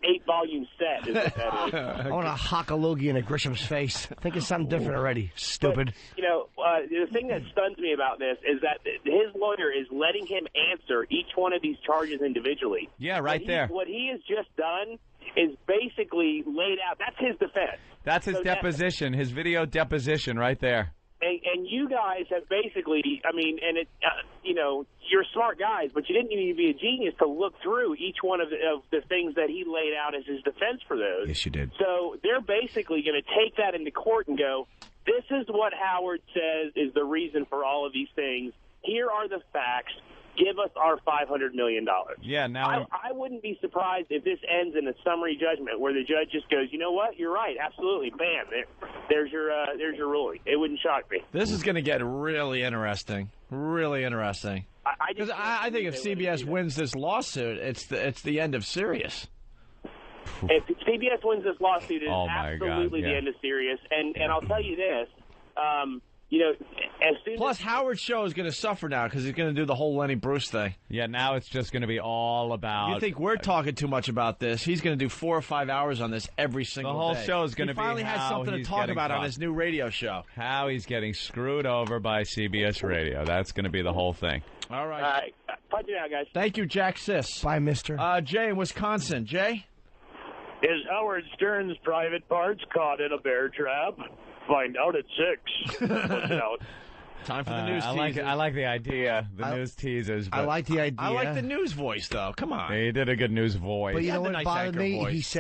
8-volume set. Is what that is. I want a hock a loogie in a Grisham's face. Think of something different already. Stupid. But, the thing that stuns me about this is that his lawyer is letting him answer each one of these charges individually. Yeah, right there. What he has just done is basically laid out. That's his defense. That's his deposition, his video deposition right there. And you guys have basically, I mean, and you're smart guys, but you didn't need to be a genius to look through each one of the things that he laid out as his defense for those. Yes, you did. So they're basically going to take that into court and go, this is what Howard says is the reason for all of these things. Here are the facts. Give us our $500 million. Yeah, now I wouldn't be surprised if this ends in a summary judgment where the judge just goes, you know what, you're right, absolutely, bam, there's your ruling. It wouldn't shock me. This is going to get really interesting. Really interesting. Because I think if CBS wins this lawsuit, it's the end of Sirius. If CBS wins this lawsuit, it's absolutely the end of Sirius. And I'll tell you this. As soon Plus, Howard's show is going to suffer now because he's going to do the whole Lenny Bruce thing. Yeah, now it's just going to be all about... You think we're talking too much about this? He's going to do 4 or 5 hours on this every single day. The whole show is going to be He finally has something to talk about on his new radio show. How he's getting screwed over by CBS Radio. That's going to be the whole thing. All right. All right. Punch it out, guys. Thank you, Jack Sis. Bye, mister. Jay in Wisconsin. Jay? Is Howard Stern's private parts caught in a bear trap? Find out at 6. Watch out. Time for the news teasers. I like the idea, news teasers. I like the idea. I like the news voice, though. Come on. He did a good news voice. But you know what bothered me? voice.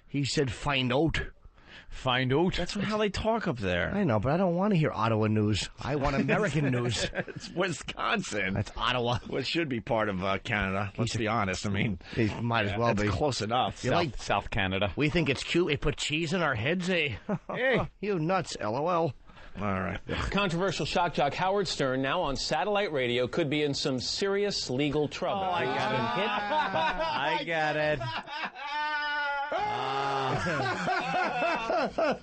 He said, find out. Find out? That's how they talk up there. I know, but I don't want to hear Ottawa news. I want American news. It's Wisconsin. That's Ottawa. Well, it should be part of Canada. Let's be honest. I mean, it might as well be. It's close enough. South Canada. We think it's cute. They put cheese in our heads, eh? Hey, you nuts, LOL. All right. Controversial shock jock Howard Stern, now on satellite radio, could be in some serious legal trouble. Oh, I got it. I get it.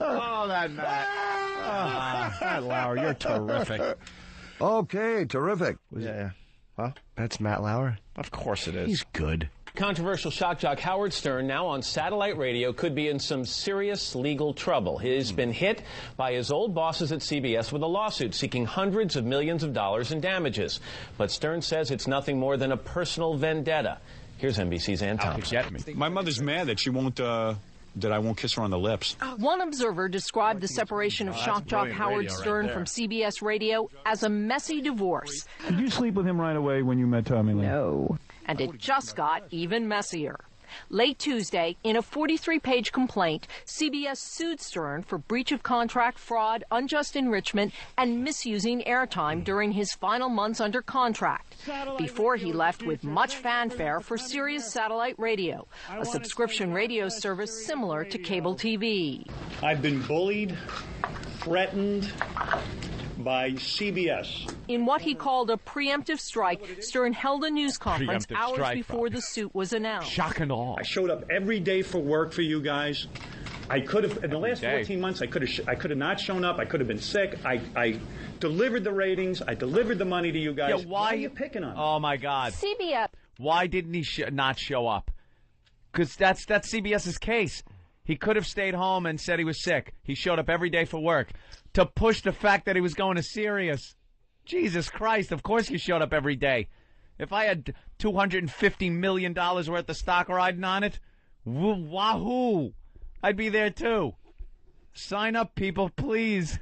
Oh, that Matt. Matt Lauer, you're terrific. Okay, terrific. Yeah. Huh? That's Matt Lauer? Of course it is. He's good. Controversial shock jock Howard Stern, now on satellite radio, could be in some serious legal trouble. He's been hit by his old bosses at CBS with a lawsuit seeking hundreds of millions of dollars in damages. But Stern says it's nothing more than a personal vendetta. Here's NBC's Ann Thompson. My mother's mad that she won't, that I won't kiss her on the lips. One observer described the separation of shock jock Howard Stern from CBS Radio as a messy divorce. Did you sleep with him right away when you met Tommy Lee? No. And it just got even messier. Late Tuesday, in a 43-page complaint, CBS sued Stern for breach of contract, fraud, unjust enrichment, and misusing airtime during his final months under contract, before he left with much fanfare for Sirius Satellite Radio, a subscription radio service similar to cable TV. I've been bullied, threatened by CBS. In what he called a preemptive strike, Stern held a news conference hours before the suit was announced. Shock and awe. I showed up every day for work for you guys. I could have, in the last 14 months, I could have not shown up. I could have been sick. I delivered the ratings. I delivered the money to you guys. Yeah, why are you picking on me? Oh, my God. CBS. Why didn't he not show up? Because that's CBS's case. He could have stayed home and said he was sick. He showed up every day for work to push the fact that he was going to Sirius. Jesus Christ, of course he showed up every day. If I had $250 million worth of stock riding on it, wahoo, I'd be there too. Sign up, people, please.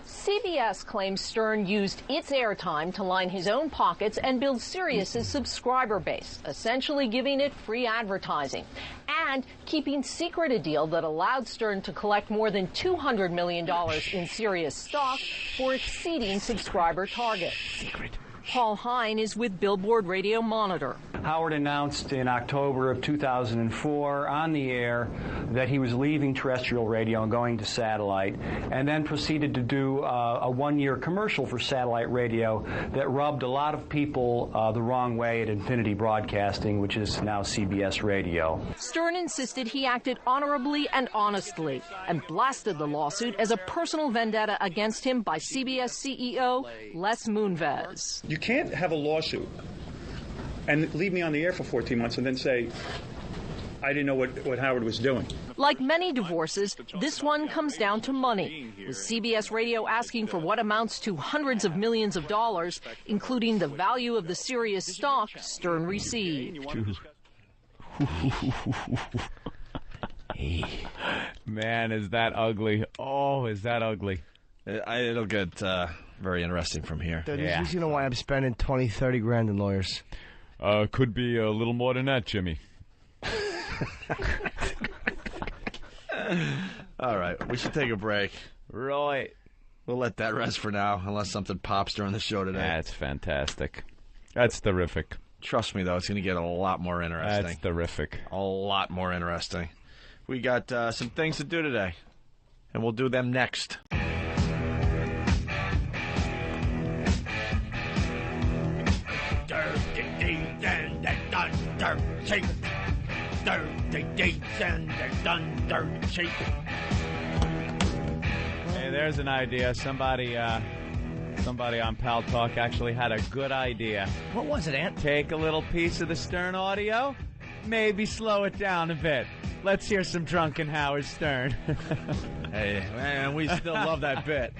CBS claims Stern used its airtime to line his own pockets and build Sirius's subscriber base, essentially giving it free advertising and keeping secret a deal that allowed Stern to collect more than $200 million in Sirius stock for exceeding subscriber targets. Paul Hine is with Billboard Radio Monitor. Howard announced in October of 2004 on the air that he was leaving terrestrial radio and going to satellite, and then proceeded to do a one-year commercial for satellite radio that rubbed a lot of people the wrong way at Infinity Broadcasting, which is now CBS Radio. Stern insisted he acted honorably and honestly and blasted the lawsuit as a personal vendetta against him by CBS CEO Les Moonves. You can't have a lawsuit and leave me on the air for 14 months and then say, I didn't know what Howard was doing. Like many divorces, this one comes down to money, with CBS Radio asking for what amounts to hundreds of millions of dollars, including the value of the Sirius stock Stern received. Man, is that ugly. Oh, is that ugly. It'll get very interesting from here. Yeah. You know why I'm spending 20, 30 grand in lawyers? Could be a little more than that, Jimmy. All right, we should take a break. Right. We'll let that rest for now, unless something pops during the show today. That's fantastic. That's terrific. Trust me, though, it's going to get a lot more interesting. That's terrific. A lot more interesting. We got some things to do today, and we'll do them next. Dirty deeds and they're done dirt cheap. Dirty deeds and they're done dirt cheap. Hey, there's an idea. Somebody on Pal Talk actually had a good idea. What was it, Ant? Take a little piece of the Stern audio, maybe slow it down a bit. Let's hear some drunken Howard Stern. Hey, man, we still love that bit.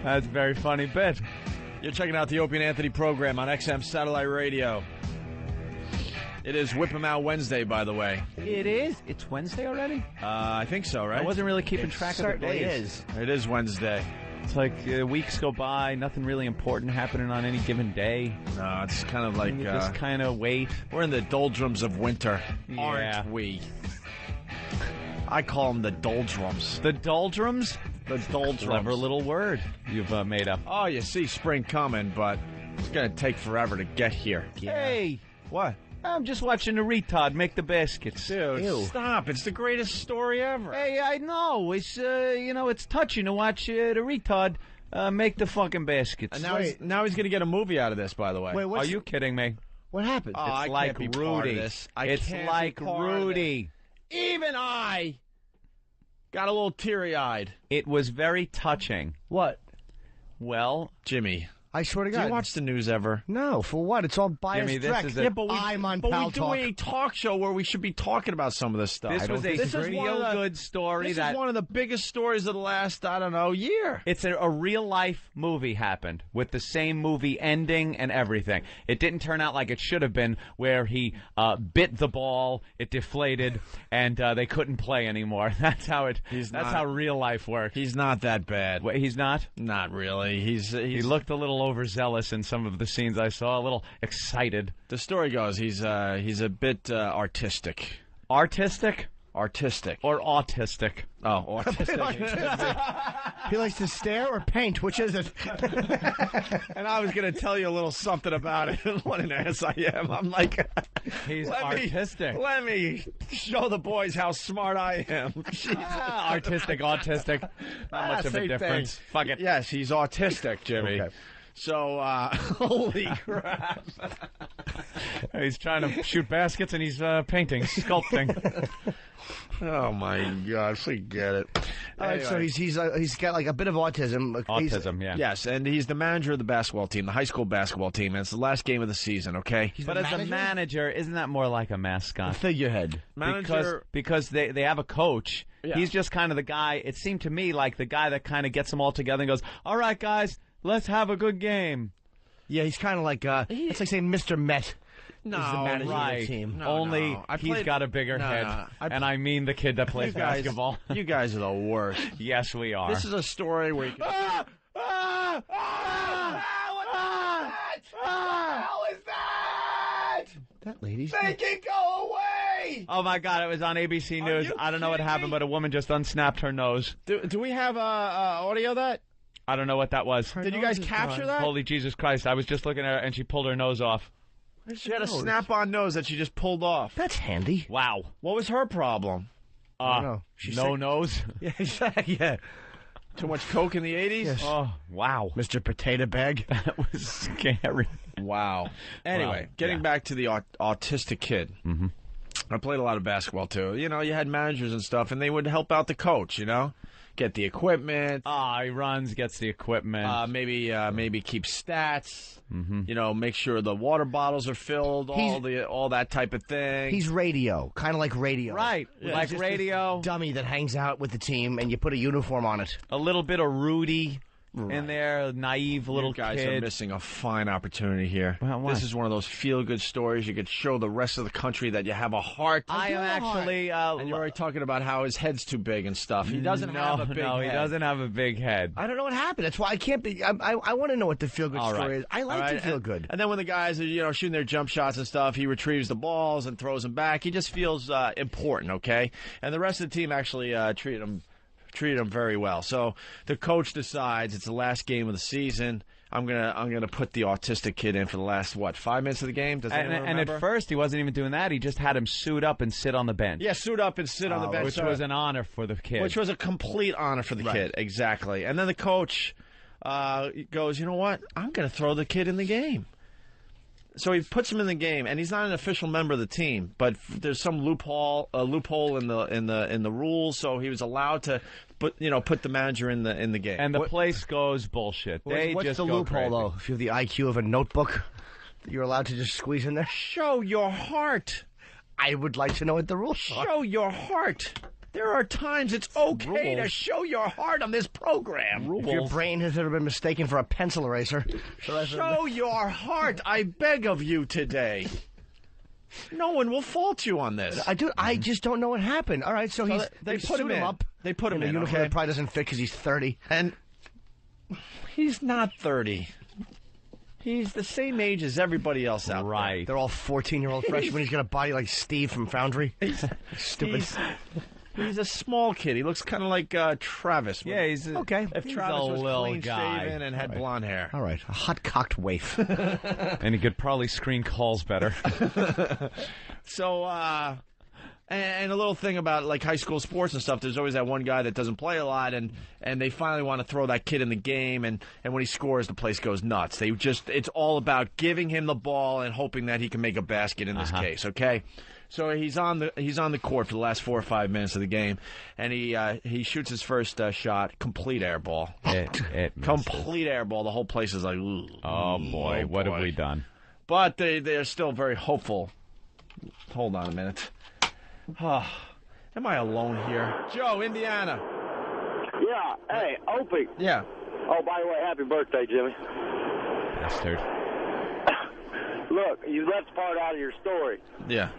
That's a very funny bit. You're checking out the Opie and Anthony program on XM Satellite Radio. It is Whip 'em Out Wednesday, by the way. It is? It's Wednesday already? I think so, right? I wasn't really keeping track of the days. It is Wednesday. It's like weeks go by, nothing really important happening on any given day. No, it's kind of like... You just kind of wait. We're in the doldrums of winter, aren't we? I call them the doldrums. The doldrums? The doldrums. Clever little word you've made up. Oh, you see spring coming, but it's going to take forever to get here. Yeah. Hey! What? I'm just watching the retard make the baskets. Dude, stop. It's the greatest story ever. Hey, I know. It's, it's touching to watch the retard make the fucking baskets. And now he's going to get a movie out of this, by the way. Are you kidding me? What happened? Oh, It's I like can't be Rudy. part of this. It's like Rudy. Even I got a little teary-eyed. It was very touching. What? Well, Jimmy, I swear to God. do you watch the news ever? No, for what? It's all biased Jimmy, this direct. is a- Yeah, but I'm on we Pal do Talk. a talk show where we should be talking about some of this stuff. this was a This is one of the- feel-good story This that... is one of the biggest stories of the last, I don't know, year. It's a real-life movie happened with the same movie ending and everything. It didn't turn out like it should have been, where he bit the ball, it deflated, and they couldn't play anymore. That's how how real life works. He's not that bad. Wait, he's not? Not really. He looked a little overzealous in some of the scenes I saw, a little excited. The story goes he's a bit artistic. Artistic? Artistic. Or autistic? Oh, autistic. He likes to stare or paint. Which is it? And I was going to tell you a little something about it. What an ass I am. I'm like... He's artistic. Let me show the boys how smart I am. Artistic, autistic. Not much of a difference. Fuck it. Yes, he's autistic, Jimmy. Okay. So, holy crap. He's trying to shoot baskets and he's painting, sculpting. Oh, my God. Forget it. All right, so he's got like a bit of autism. Autism, yeah. Yes, and he's the manager of the basketball team, the high school basketball team, and it's the last game of the season, okay? But as a manager, isn't that more like a mascot? Figurehead. Because they have a coach. Yeah. He's just kind of the guy, it seemed to me like the guy that kind of gets them all together and goes, all right, guys, let's have a good game. Yeah, he's kind of like, it's like saying Mr. Met. No, is the manager right. of the team. No, Only no. he's got a bigger head. And I mean the kid that plays basketball. You guys are the worst. Yes, we are. This is a story where you can... What the hell is that? That lady's... Make it go away! Oh, my God, it was on ABC News. I don't know what happened, but a woman just unsnapped her nose. Do we have audio of that? I don't know what that was. Did you guys capture that? Holy Jesus Christ. I was just looking at her, and she pulled her nose off. She had a snap-on nose that she just pulled off. That's handy. Wow. What was her problem? No nose? Yeah. Too much coke in the 80s? Yes. Oh, wow. Mr. Potato Bag. That was scary. Wow. Anyway, getting back to the autistic kid. Mm-hmm. I played a lot of basketball, too. You know, you had managers and stuff, and they would help out the coach, you know? Get the equipment. He runs, gets the equipment. Maybe keep stats. Mm-hmm. You know, make sure the water bottles are filled, all that type of thing. He's radio, kind of like radio. Right, Yeah. like radio. Dummy that hangs out with the team, and you put a uniform on it. A little bit of Rudy in there, naive little you guys kid. are missing a fine opportunity here. What? This is one of those feel-good stories. You could show the rest of the country that you have a heart. I am actually... and you're already talking about how his head's too big and stuff. He doesn't have a big head. No, he doesn't have a big head. I don't know what happened. That's why I can't be... I want to know what the feel-good All story right. is. I like to feel good. And then when the guys are, shooting their jump shots and stuff, he retrieves the balls and throws them back. He just feels important, okay? And the rest of the team actually treated him very well. So the coach decides it's the last game of the season. I'm gonna put the autistic kid in for the last 5 minutes of the game. Does anyone remember? And at first he wasn't even doing that. He just had him suit up and sit on the bench. Yeah, suit up and sit on the bench, which was an honor for the kid. Which was a complete honor for the kid, exactly. And then the coach goes, you know what? I'm gonna throw the kid in the game. So he puts him in the game, and he's not an official member of the team, but there's some loophole in the rules, so he was allowed to put the manager in the game. And the place goes bullshit. What's the loophole, though? If you have the IQ of a notebook, you're allowed to just squeeze in there? Show your heart. I would like to know what the rules are. Show your heart. There are times it's okay to show your heart on this program. If your brain has ever been mistaken for a pencil eraser. Show your heart, I beg of you today. No one will fault you on this. I just don't know what happened. All right, so they put him in. Up. They put him in a uniform that probably doesn't fit because he's 30. And he's not 30. He's the same age as everybody else out there. They're all 14-year-old freshmen. He's got a body like Steve from Foundry. Stupid. He's a small kid. He looks kind of like Travis. Yeah, he's okay. If he's Travis a was little clean-shaven and had blonde hair. All right, a hot-cocked waif. And he could probably screen calls better. So, and a little thing about like high school sports and stuff, there's always that one guy that doesn't play a lot, and they finally want to throw that kid in the game, and when he scores, the place goes nuts. It's all about giving him the ball and hoping that he can make a basket in this case, okay? So he's on the court for the last 4 or 5 minutes of the game, and he shoots his first shot, complete air ball. Complete air ball. The whole place is like, ooh, oh boy, what have we done? But they're still very hopeful. Hold on a minute. Am I alone here? Joe, Indiana. Yeah. Hey, Opie. Yeah. Oh, by the way, happy birthday, Jimmy. Bastard. Look, you left part out of your story. Yeah.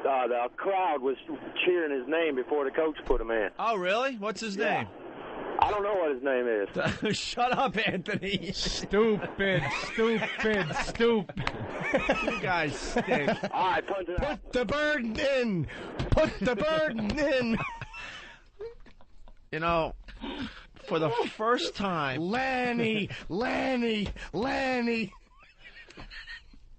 The crowd was cheering his name before the coach put him in. Oh, really? What's his name? I don't know what his name is. Shut up, Anthony. Stupid. You guys stink. All right, punch it out. Put the burden in. Put the burden in. You know, for the first time... Lanny.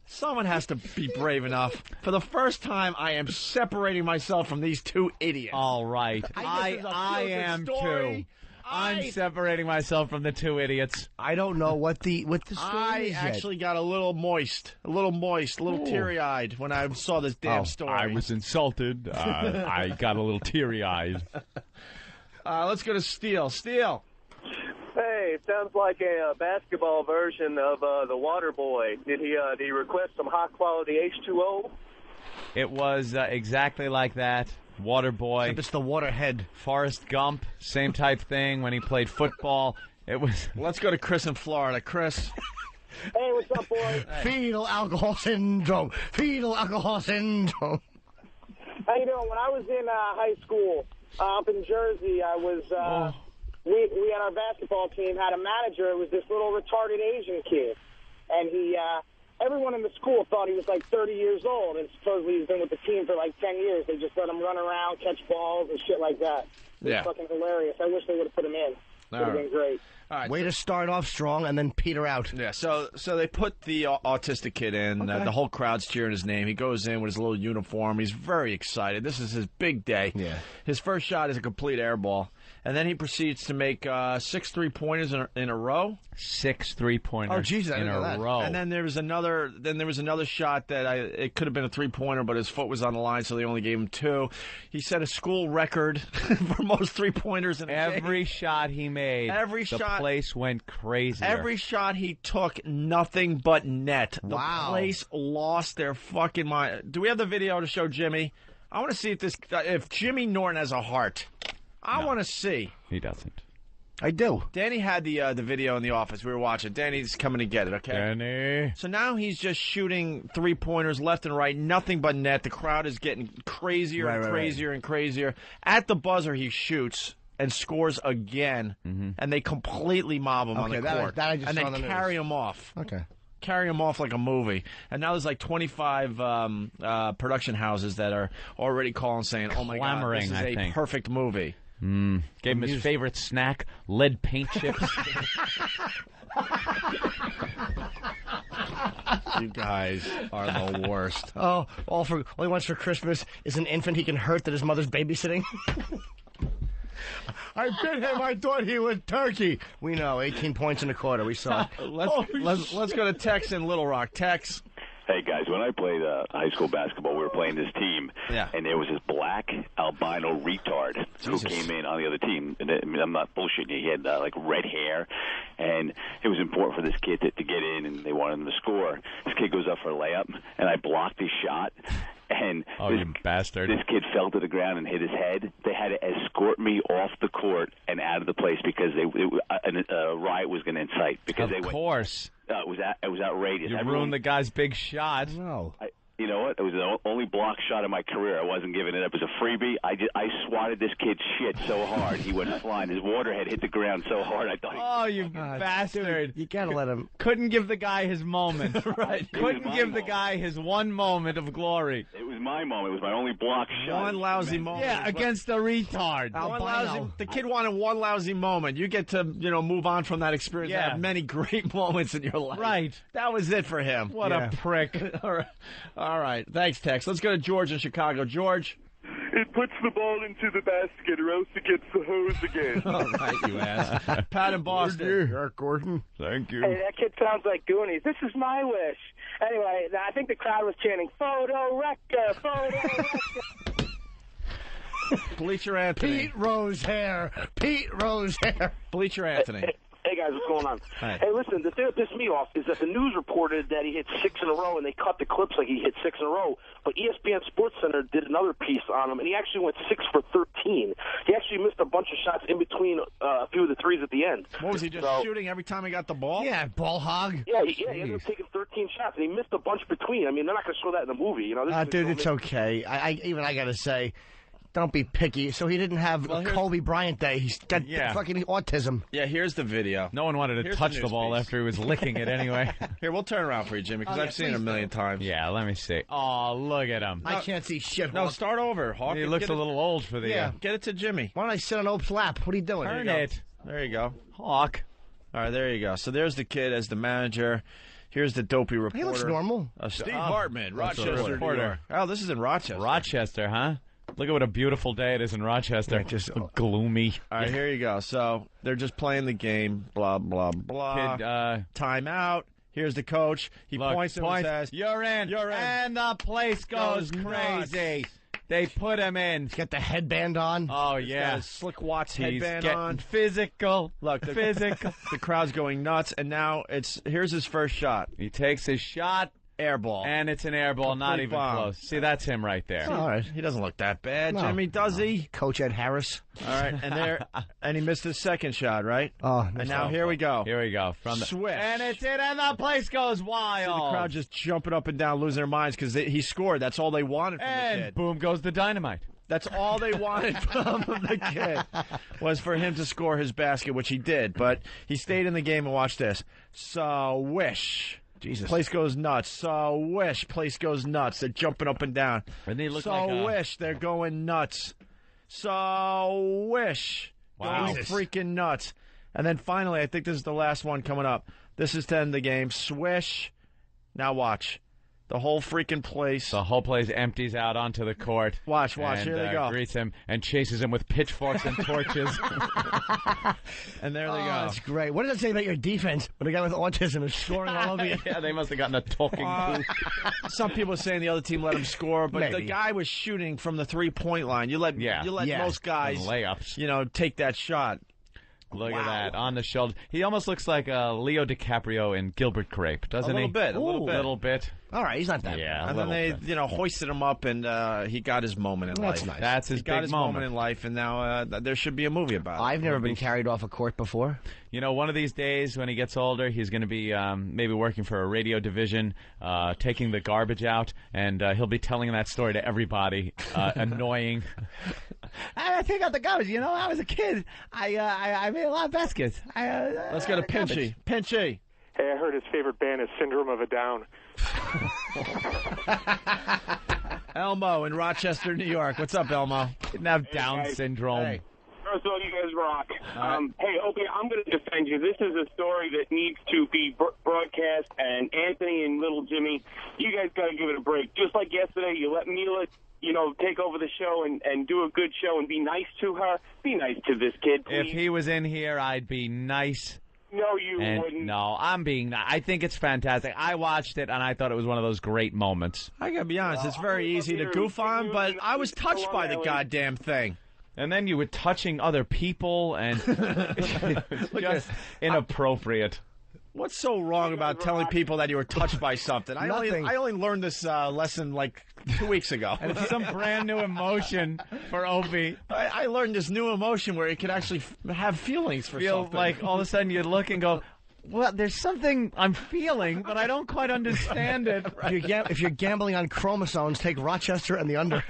Someone has to be brave enough. For the first time, I am separating myself from these two idiots. All right. I am too. I'm separating myself from the two idiots. I don't know what the story is I actually got a little moist, a little teary-eyed when I saw this damn story. I was insulted. I got a little teary-eyed. Let's go to Steele. Steele. Hey, it sounds like a basketball version of the Water Boy. Did he request some high-quality H2O? It was exactly like that. Water Boy. Except it's the Waterhead. Forrest Gump, same type thing when he played football. It was. Let's go to Chris in Florida. Chris. Hey, what's up, boy? Hey. Fetal alcohol syndrome. Fetal alcohol syndrome. How you doing? When I was in high school up in Jersey, I was. We had our basketball team had a manager. It was this little retarded Asian kid, and he. Everyone in the school thought he was like 30 years old, and supposedly he's been with the team for like 10 years. They just let him run around, catch balls, and shit like that. It was fucking hilarious. I wish they would have put him in. Would have been great. Way to start off strong and then peter out. Yeah, so they put the autistic kid in. Okay. The whole crowd's cheering his name. He goes in with his little uniform. He's very excited. This is his big day. Yeah. His first shot is a complete air ball. And then he proceeds to make 6 3-pointers in a row. 6 3-pointers Oh, Jesus, I in didn't know that. a row. And then there was another shot that it could have been a 3-pointer, but his foot was on the line, so they only gave him 2. He set a school record for most 3-pointers in a game. Every shot he made, the place went crazy. Every shot he took, nothing but net. The Wow. place lost their fucking mind. Do we have the video to show Jimmy? I want to see if Jimmy Norton has a heart. I want to see. He doesn't. I do. Danny had the video in the office. We were watching. Danny's coming to get it, okay? Danny. So now he's just shooting 3-pointers left and right, nothing but net. The crowd is getting crazier and crazier and crazier. At the buzzer, he shoots and scores again, and they completely mob him on the court. That I just and saw then on the carry news. him off. Okay. Carry him off like a movie. And now there's like 25 production houses that are already calling saying, oh, my God, this is a perfect movie. Gave him his favorite snack, lead paint chips. You guys are the worst. Oh, all he wants for Christmas is an infant he can hurt that his mother's babysitting. I bit him. I thought he was turkey. We know. 18 points in a quarter. We saw it. Let's go to Tex in Little Rock. Tex. Hey, guys, when I played high school basketball, we were playing this team, and there was this black albino retard who came in on the other team. And I'm not bullshitting you. He had, like, red hair, and it was important for this kid to get in, and they wanted him to score. This kid goes up for a layup, and I blocked his shot. And you bastard. This kid fell to the ground and hit his head. They had to escort me off the court and out of the place because a riot was going to incite. Because of course. It was outrageous. You ruined the guy's big shot. No. You know what? It was the only block shot of my career. I wasn't giving it up as a freebie. I swatted this kid's shit so hard he went flying. His waterhead hit the ground so hard I thought. Oh, you bastard! You gotta let him. Couldn't give the guy his moment. Right? Couldn't give the guy his one moment of glory. It was my moment. It was my only block shot. One lousy moment. Yeah, against a retard. The kid wanted one lousy moment. You get to move on from that experience and have many great moments in your life. Right. That was it for him. What a prick. All right. Thanks, Tex. Let's go to George in Chicago. George. It puts the ball into the basket or else it gets the hose again. All right, you ass. Pat in Boston. Eric Gordon. Thank you. Hey, that kid sounds like Goonies. This is my wish. Anyway, I think the crowd was chanting, Photo Wrecker, Photo Wrecker. Bleacher Anthony. Pete Rose hair. Pete Rose hair. Bleacher Anthony. Hey, guys, what's going on? Hi. Hey, listen, the thing that pissed me off is that the news reported that he hit 6 in a row, and they cut the clips like he hit 6 in a row. But ESPN SportsCenter did another piece on him, and he actually went 6 for 13. He actually missed a bunch of shots in between a few of the threes at the end. What was he, just shooting every time he got the ball? Yeah, ball hog. Yeah, he ended up taking 13 shots, and he missed a bunch between. I mean, they're not going to show that in the movie. You know, Dude, it's okay. I got to say, don't be picky. So he didn't have Kobe Bryant Day. He's got fucking autism. Yeah, here's the video. No one wanted to touch the ball after he was licking it anyway. Here, we'll turn around for you, Jimmy, because I've seen it a million times. Yeah, let me see. Oh, look at him. I can't see shit. No, start over, Hawk. He looks a little old for the... Yeah, get it to Jimmy. Why don't I sit on Ope's lap? What are you doing? Turn it. There you go. Hawk. All right, there you go. So there's the kid as the manager. Here's the dopey reporter. He looks normal. Steve Hartman, Rochester reporter. Oh, this is in Rochester. Rochester, huh? Look at what a beautiful day it is in Rochester. Yeah, just gloomy. All right, here you go. So they're just playing the game. Blah, blah, blah. Kid, timeout. Here's the coach. He points and says, You're in. And the place goes crazy. They put him in. He's got the headband on. Oh, He's yeah. got his Slick Watts headband getting on. Physical. Look, physical. The crowd's going nuts, and now here's his first shot. He takes his shot. Air ball. And it's an air ball, not even close. See, that's him right there. All right. He doesn't look that bad, Jimmy, does he? Coach Ed Harris. All right, and he missed his second shot, right? Oh, and now here we go. Here we go. From the Swish. And it's it, and the place goes wild. See the crowd just jumping up and down, losing their minds because he scored. That's all they wanted from the kid. And boom goes the dynamite. That's all they wanted from the kid was for him to score his basket, which he did. But he stayed in the game and watch this. Swish. Jesus. Place goes nuts. Swish. Place goes nuts. They're jumping up and down. And they look like Swish. They're going nuts. Swish. Wow. Going freaking nuts. And then finally, I think this is the last one coming up. This is to end the game. Swish. Now watch. The whole freaking place. The whole place empties out onto the court. Watch. And, Here they go. Greets him and chases him with pitchforks and torches. And there they go. That's great. What does it say about your defense when a guy with autism is scoring all over you? Yeah, they must have gotten a talking to. Some people are saying the other team let him score, but Maybe. the guy was shooting from the 3-point line. You let most guys, layups. take that shot. Look at that, on the shoulder. He almost looks like Leo DiCaprio in Gilbert Grape, doesn't he? A little bit. All right, he's not that bad. And then they, hoisted him up, and he got his moment in life. That's nice. That's his he got big his moment. moment in life, and now there should be a movie about it. I've never been carried off a court before. One of these days when he gets older, he's going to be maybe working for a radio division, taking the garbage out, and he'll be telling that story to everybody. Annoying. I take out the garbage. I was a kid. I made a lot of baskets. Let's go to Pinchy. Pinchy. Hey, I heard his favorite band is Syndrome of a Down. Elmo in Rochester, New York. What's up, Elmo? Didn't have Down syndrome. Hey. First of all, you guys rock. Hey, Opie, I'm going to defend you. This is a story that needs to be broadcast, and Anthony and Little Jimmy, you guys got to give it a break. Just like yesterday, you let Mila, take over the show and do a good show and be nice to her. Be nice to this kid, please. If he was in here, I'd be nice. No, you wouldn't. No, I'm being nice. I think it's fantastic. I watched it, and I thought it was one of those great moments. I got to be honest, it's very easy to goof on, but I was touched by the goddamn thing. And then you were touching other people, and it's just inappropriate. What's so wrong about telling people that you were touched by something? I only learned this lesson like 2 weeks ago. And it's some brand new emotion for Opie. I learned this new emotion where you can actually have feelings for something. Like all of a sudden you look and go, well, there's something I'm feeling, but I don't quite understand it. If you're gambling on chromosomes, take Rochester and the under.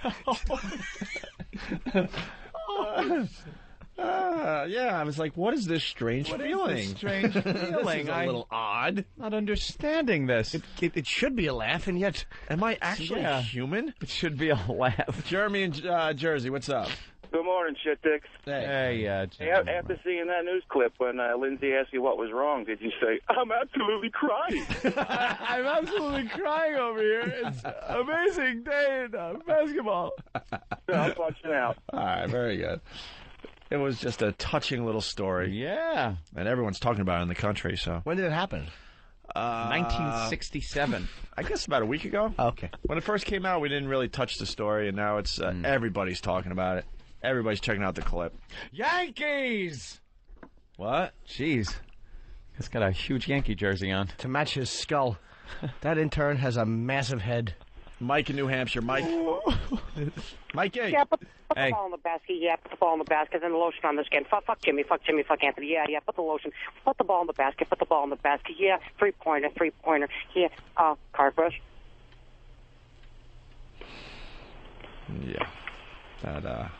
Yeah, I was like, what is this strange feeling? This strange feeling? This is a little odd. Not understanding this. It should be a laugh, and yet... Am I actually human? It should be a laugh. Jeremy in Jersey, what's up? Good morning, shit dicks. Hey, after seeing that news clip when Lindsay asked you what was wrong, did you say, I'm absolutely crying? I'm absolutely crying over here. It's an amazing day in basketball. I'll watch it out. All right, very good. It was just a touching little story. Yeah. And everyone's talking about it in the country, so. When did it happen? 1967. I guess about a week ago. Oh, okay. When it first came out, we didn't really touch the story, and now it's everybody's talking about it. Everybody's checking out the clip. Yankees! What? Jeez. He's got a huge Yankee jersey on. To match his skull. That intern has a massive head. Mike in New Hampshire. Mike. Mikey. Yeah, put the ball in the basket. Yeah, put the ball in the basket. Then the lotion on the skin. Fuck Jimmy. Fuck Anthony. Yeah. Put the lotion. Put the ball in the basket. Put the ball in the basket. Yeah. 3-pointer. Yeah. Card brush. Yeah. That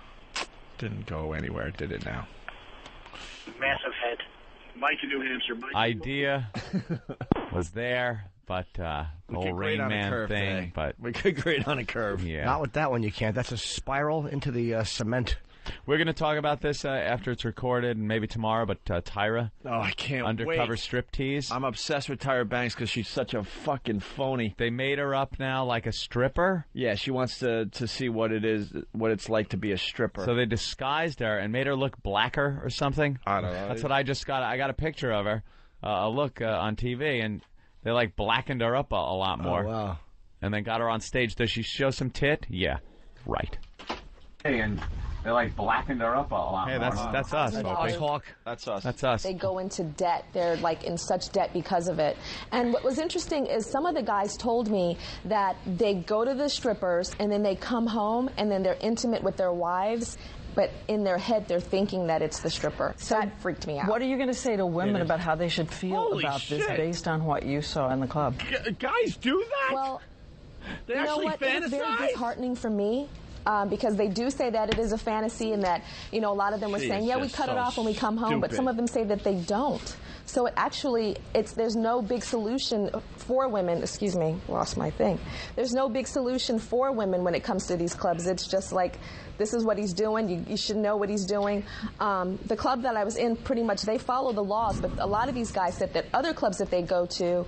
didn't go anywhere, did it now? Massive head. Mike in New Hampshire. Mike. Idea was there. But the whole Rain Man thing. But we could grade on a curve. Yeah. Not with that one, you can't. That's a spiral into the cement. We're going to talk about this after it's recorded, and maybe tomorrow. But Tyra, I can't undercover wait. Striptease. I'm obsessed with Tyra Banks because she's such a fucking phony. They made her up now like a stripper. Yeah, she wants to see what it's like to be a stripper. So they disguised her and made her look blacker or something. I don't know. That's what I just got. I got a picture of her, a look on TV, and they blackened her up a lot more. Oh, wow. And then got her on stage. Does she show some tit? Yeah, right. Hey, and they blackened her up a lot more. Hey, that's us. That's us. That's us. They go into debt. They're in such debt because of it. And what was interesting is some of the guys told me that they go to the strippers and then they come home and then they're intimate with their wives. But in their head, they're thinking that it's the stripper. So that freaked me out. What are you going to say to women about how they should feel Holy about shit. this based on what you saw in the club? Guys do that? Well, they you know actually what? fantasize? It's very disheartening for me. Because they do say that it is a fantasy and that, a lot of them were saying, yeah, we cut it off when we come home, but some of them say that they don't. So there's no big solution for women. Excuse me, lost my thing. There's no big solution for women when it comes to these clubs. It's just like, this is what he's doing. You should know what he's doing. The club that I was in, pretty much, they follow the laws, but a lot of these guys said that other clubs that they go to,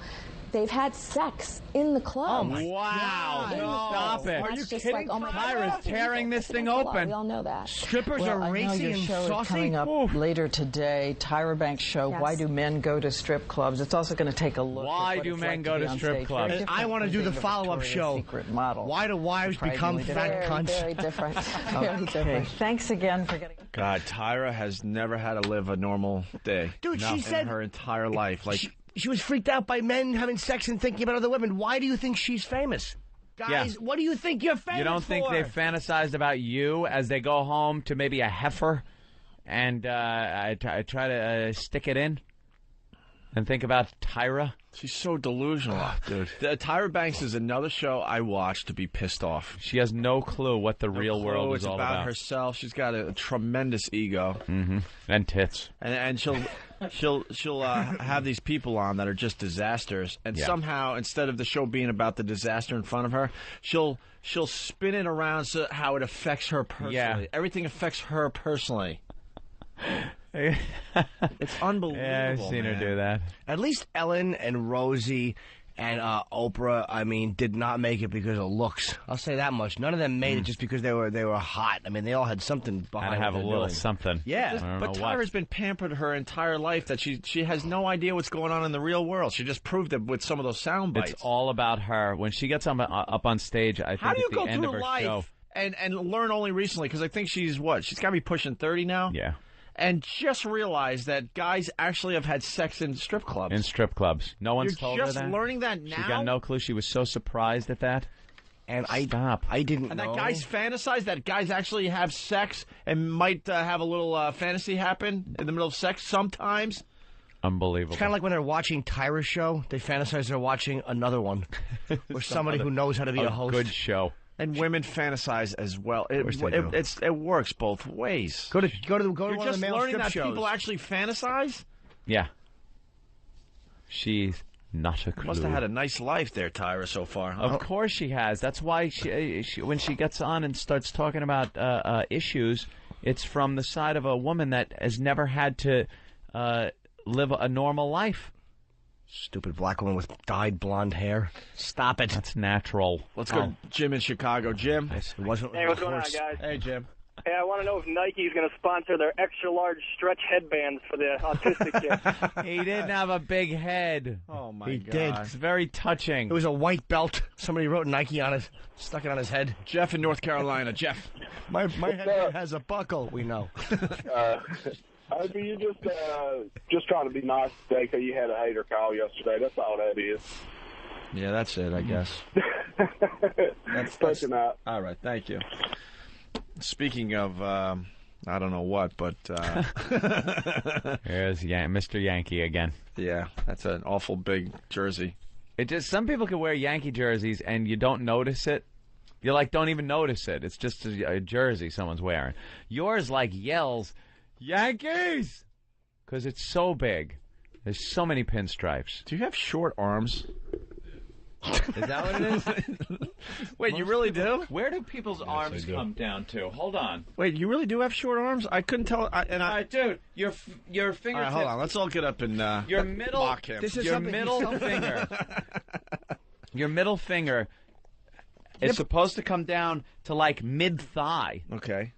they've had sex in the club. Oh, wow. Stop it. Are you kidding? Like, oh my Tyra's tearing this thing open. We all know that. Strippers Well, are I know racy your and show saucy. is coming up later today. Tyra Banks' show, Yes. Why Do Men Go to Strip Clubs? It's also going to take a look Why at what do it's men like go be to on strip stage. clubs? Very And I different want to from do the being a follow-up Victoria's show. Secret model. Why do wives become fat cunts? Very different. Very Okay, different. thanks again for getting... God, Tyra has never had to live a normal day. Dude, she in said her entire life. Like, she was freaked out by men having sex and thinking about other women. Why do you think she's famous? Guys, what do you think you're famous You don't think for? they fantasized about you as they go home to maybe a heifer and I try to stick it in and think about Tyra? she's so delusional, dude. Tyra Banks is another show I watch to be pissed off. She has no clue what the real world is It's all about about. herself. She's got a tremendous ego. Mm-hmm. And tits. And she'll have these people on that are just disasters, and somehow instead of the show being about the disaster in front of her, she'll spin it around so how it affects her personally. Yeah. Everything affects her personally. It's unbelievable. Yeah, I've seen her do that. At least Ellen and Rosie and Oprah, I mean, did not make it because of looks. I'll say that much. None of them made it just because they were hot. I mean, they all had something behind. Had to have a what they're little doing. something. Yeah, But Tyra's been pampered her entire life that she has no idea what's going on in the real world. She just proved it with some of those sound bites. It's all about her. When she gets up on stage, I think How do you at the go end of through her life show. and learn only recently, because I think she's got to be pushing 30 now? Yeah. And just realize that guys actually have had sex in strip clubs. In strip clubs. No one's You're told her just that. learning that now? She got no clue. She was so surprised at that. And I didn't And know. that guys fantasize, that guys actually have sex and might have a little fantasy happen in the middle of sex sometimes. Unbelievable. It's kind of like when they're watching Tyra's show, they fantasize they're watching another one. Or somebody who knows how to be a host. Good show. And women fantasize as well. It works both ways. Go to You're one of just the male learning strip that shows. people actually fantasize? Yeah. She's not a clue. Must have had a nice life there, Tyra, so far. Huh? Of course she has. That's why she when she gets on and starts talking about issues, it's from the side of a woman that has never had to live a normal life. Stupid black woman with dyed blonde hair. Stop it. That's natural. Let's go, Jim in Chicago. Jim? It wasn't Hey, what's going on, guys? Hey, Jim. Hey, I want to know if Nike's going to sponsor their extra-large stretch headbands for the autistic kids. He didn't have a big head. Oh, my He God. did. It's very touching. It was a white belt. Somebody wrote Nike on it, stuck it on his head. Jeff in North Carolina. Jeff. My head has a buckle. We know. Opie, you just trying to be nice today because you had a hater call yesterday. That's all that is. Yeah, that's it, I guess. That's out. All right, thank you. Speaking of, I don't know what, but... Here's Mr. Yankee again. Yeah, that's an awful big jersey. It just some people can wear Yankee jerseys and you don't notice it. You don't even notice it. It's just a jersey someone's wearing. Yours yells, Yankees! Because it's so big. There's so many pinstripes. Do you have short arms? Is that what it is? Wait, you really do? Where do people's arms come down to? Hold on. Wait, you really do have short arms? I couldn't tell. Dude, your fingertip. All right, hold on. Let's all get up and your middle. mock him. Your middle finger. Your middle finger is supposed to come down to mid thigh. Okay.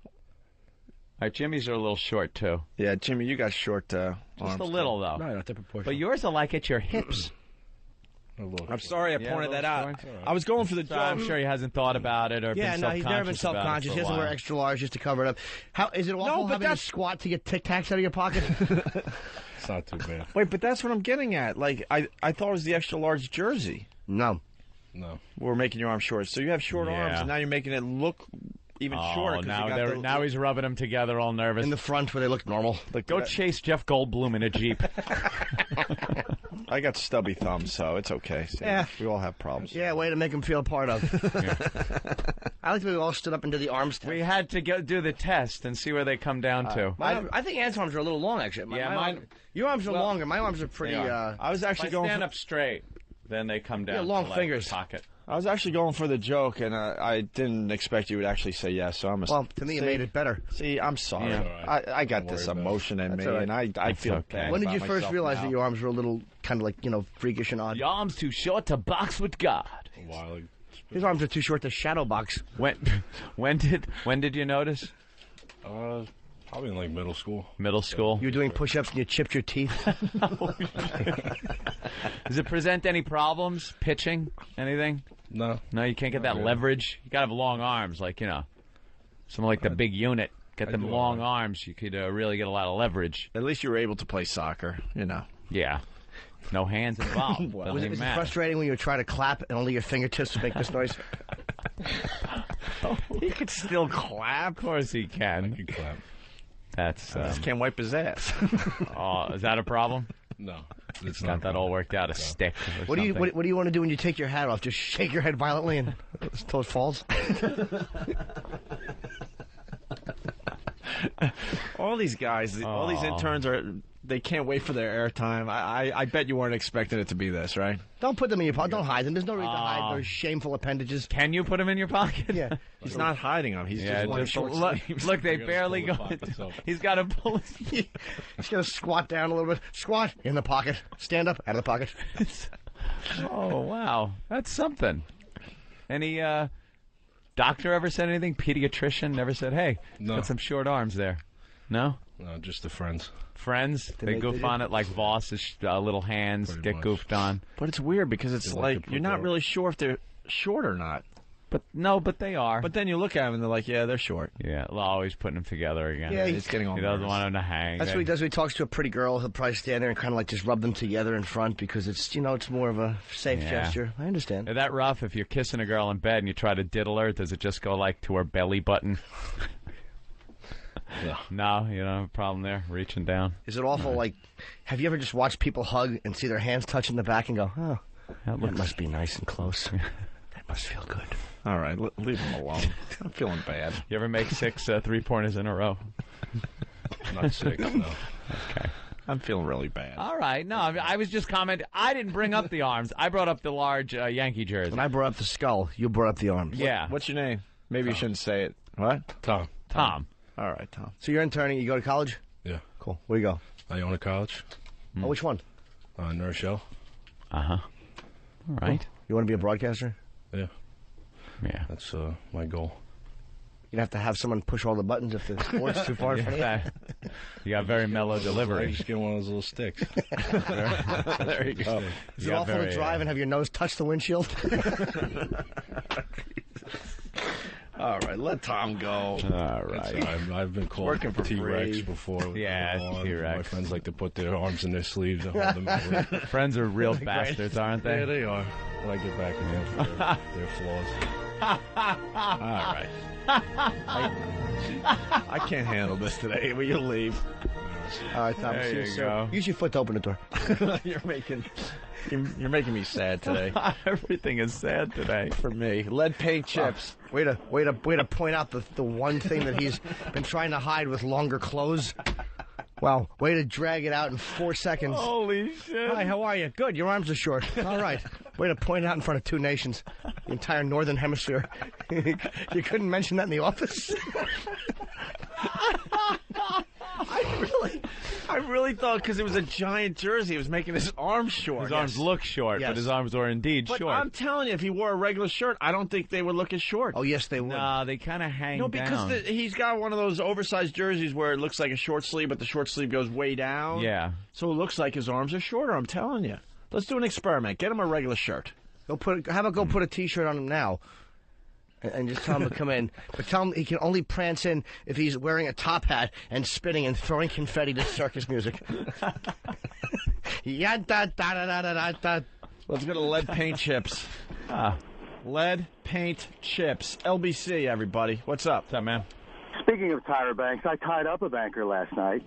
All right, Jimmy's are a little short too. Yeah, Jimmy, you got short arms. Just a little though. No, not the proportion. But yours are at your hips. I'm sorry I pointed that out. I was going for the joke. I'm sure he hasn't thought about it or been Yeah, no, self-conscious. he's never been self-conscious. He doesn't wear extra large just to cover it up. How is it awful having to squat to get Tic Tacs out of your pocket? It's not too bad. Wait, but that's what I'm getting at. I thought it was the extra large jersey. No. We're making your arms short. So you have short arms, and now you're making it look even shorter. 'cause you got now he's rubbing them together all nervous. In the front where they look normal. Go chase Jeff Goldblum in a Jeep. I got stubby thumbs, so it's okay. See, Yeah. we all have problems. Yeah, way to make him feel part of. I like that we all stood up and did the arms test. We had to do the test and see where they come down to. I think Ant's arms are a little long, actually. Mine. Your arms are longer. My arms are pretty. I was actually If I going stand for, up straight, then they come down. Yeah, long to, like, fingers. Pocket. I was actually going for the joke, and I didn't expect you would actually say yes. So I'm. Well, to me, it made it better. See, I'm sorry. Yeah. I got this emotion in me, all right. and I feel okay. bad. When did about you first myself realize now. that your arms were a little kind of like, freakish and odd? Your arms too short to box with God. His arms are too short to shadow box. When did you notice? Probably in like middle school. Middle school. You were doing push-ups and you chipped your teeth. Does it present any problems? Pitching? Anything? No. No, you can't get that leverage. You gotta have long arms, like someone like the big unit. Get them long arms. You could really get a lot of leverage. At least you were able to play soccer. Yeah. No hands involved. Was it frustrating when you were trying to clap and only your fingertips would make this noise? He could still clap. Of course he can. I can clap. That's. I just can't wipe his ass. Oh, is that a problem? No. It's got that all worked out. A stick. Or What do you something. what do you want to do when you take your hat off? Just shake your head violently until it falls? All these guys, all these interns they can't wait for their airtime. I bet you weren't expecting it to be this, right? Don't put them in your pocket. Don't hide them. There's no reason to hide those shameful appendages. Can you put them in your pocket? Yeah. He's not hiding them. He's just wearing short sleeves. Look, they barely go. He's got to pull. He's gonna squat down a little bit. Squat in the pocket. Stand up out of the pocket. Oh wow, that's something. Any doctor ever said anything? Pediatrician never said, "Hey, got some short arms there." No. No, just the friends. Friends, they goof on it like Voss's little hands Pretty get much. goofed on. But it's weird because it's They like like to put you're not that- really sure if they're short or not. But they are. But then you look at them and they're like, yeah, they're short. Yeah, always putting them together again. Yeah, He's getting all He doesn't nervous. want them to hang. That's what he does when he talks to a pretty girl. He'll probably stand there and kind of like just rub them together in front because it's it's more of a safe Yeah. gesture. I understand. Is that rough? If you're kissing a girl in bed and you try to diddle her, does it just go like to her belly button? No, you don't have a problem there, reaching down. Is it awful? Like, have you ever just watched people hug and see their hands touching the back and go, oh, that must be nice and close. That must feel good. All right, leave him alone. I'm feeling bad. You ever make 6 3-pointers in a row? Not 6, no. Okay. I'm feeling really bad. All right. No, I was just commenting. I didn't bring up the arms. I brought up the large Yankee jersey. When I brought up the skull, you brought up the arms. Yeah. What's your name? Maybe you shouldn't say it. What? Tom. Tom. All right, Tom. So you're interning. You go to college? Yeah. Cool. Where you go? Iona College. Oh, which one? New Rochelle. Uh-huh. All right. Cool. You want to be a broadcaster? Yeah. Yeah. That's my goal. You'd have to have someone push all the buttons if the sport's too far from you. You got very mellow I delivery. just get one of those little sticks. There you go. Is it awful to drive and have your nose touch the windshield? All right, let Tom go. All right. I've been called working for T-Rex free. before. Yeah, T-Rex. My friends like to put their arms in their sleeves and hold them over. Friends are real bastards, aren't they? Yeah, they are. When I get back in there for their flaws. All right. I can't handle this today. Will you leave? All right, Tom. There see you soon. go. Use your foot to open the door. You're making me sad today. Everything is sad today. For me, lead paint chips. Way to point out the one thing that he's been trying to hide with longer clothes. Wow, way to drag it out in 4 seconds. Holy shit. Hi, how are you? Good, your arms are short. All right. Way to point it out in front of 2 nations. The entire northern hemisphere. You couldn't mention that in the office? I really thought because it was a giant jersey, it was making his arms short. His arms look short, Yes. but his arms are indeed But short. I'm telling you, if he wore a regular shirt, I don't think they would look as short. Oh, yes, they would. No, they kind of hang No, because down. he's got one of those oversized jerseys where it looks like a short sleeve, but the short sleeve goes way down. Yeah. So it looks like his arms are shorter, I'm telling you. Let's do an experiment. Get him a regular shirt. How about go put a T-shirt on him now? And just tell him to come in. But tell him he can only prance in if he's wearing a top hat and spinning and throwing confetti to circus music. Yeah, da da da da da da. Let's go to lead paint chips. Lead paint chips. LBC, everybody. What's up? What's up, man? Speaking of Tyra Banks, I tied up a banker last night.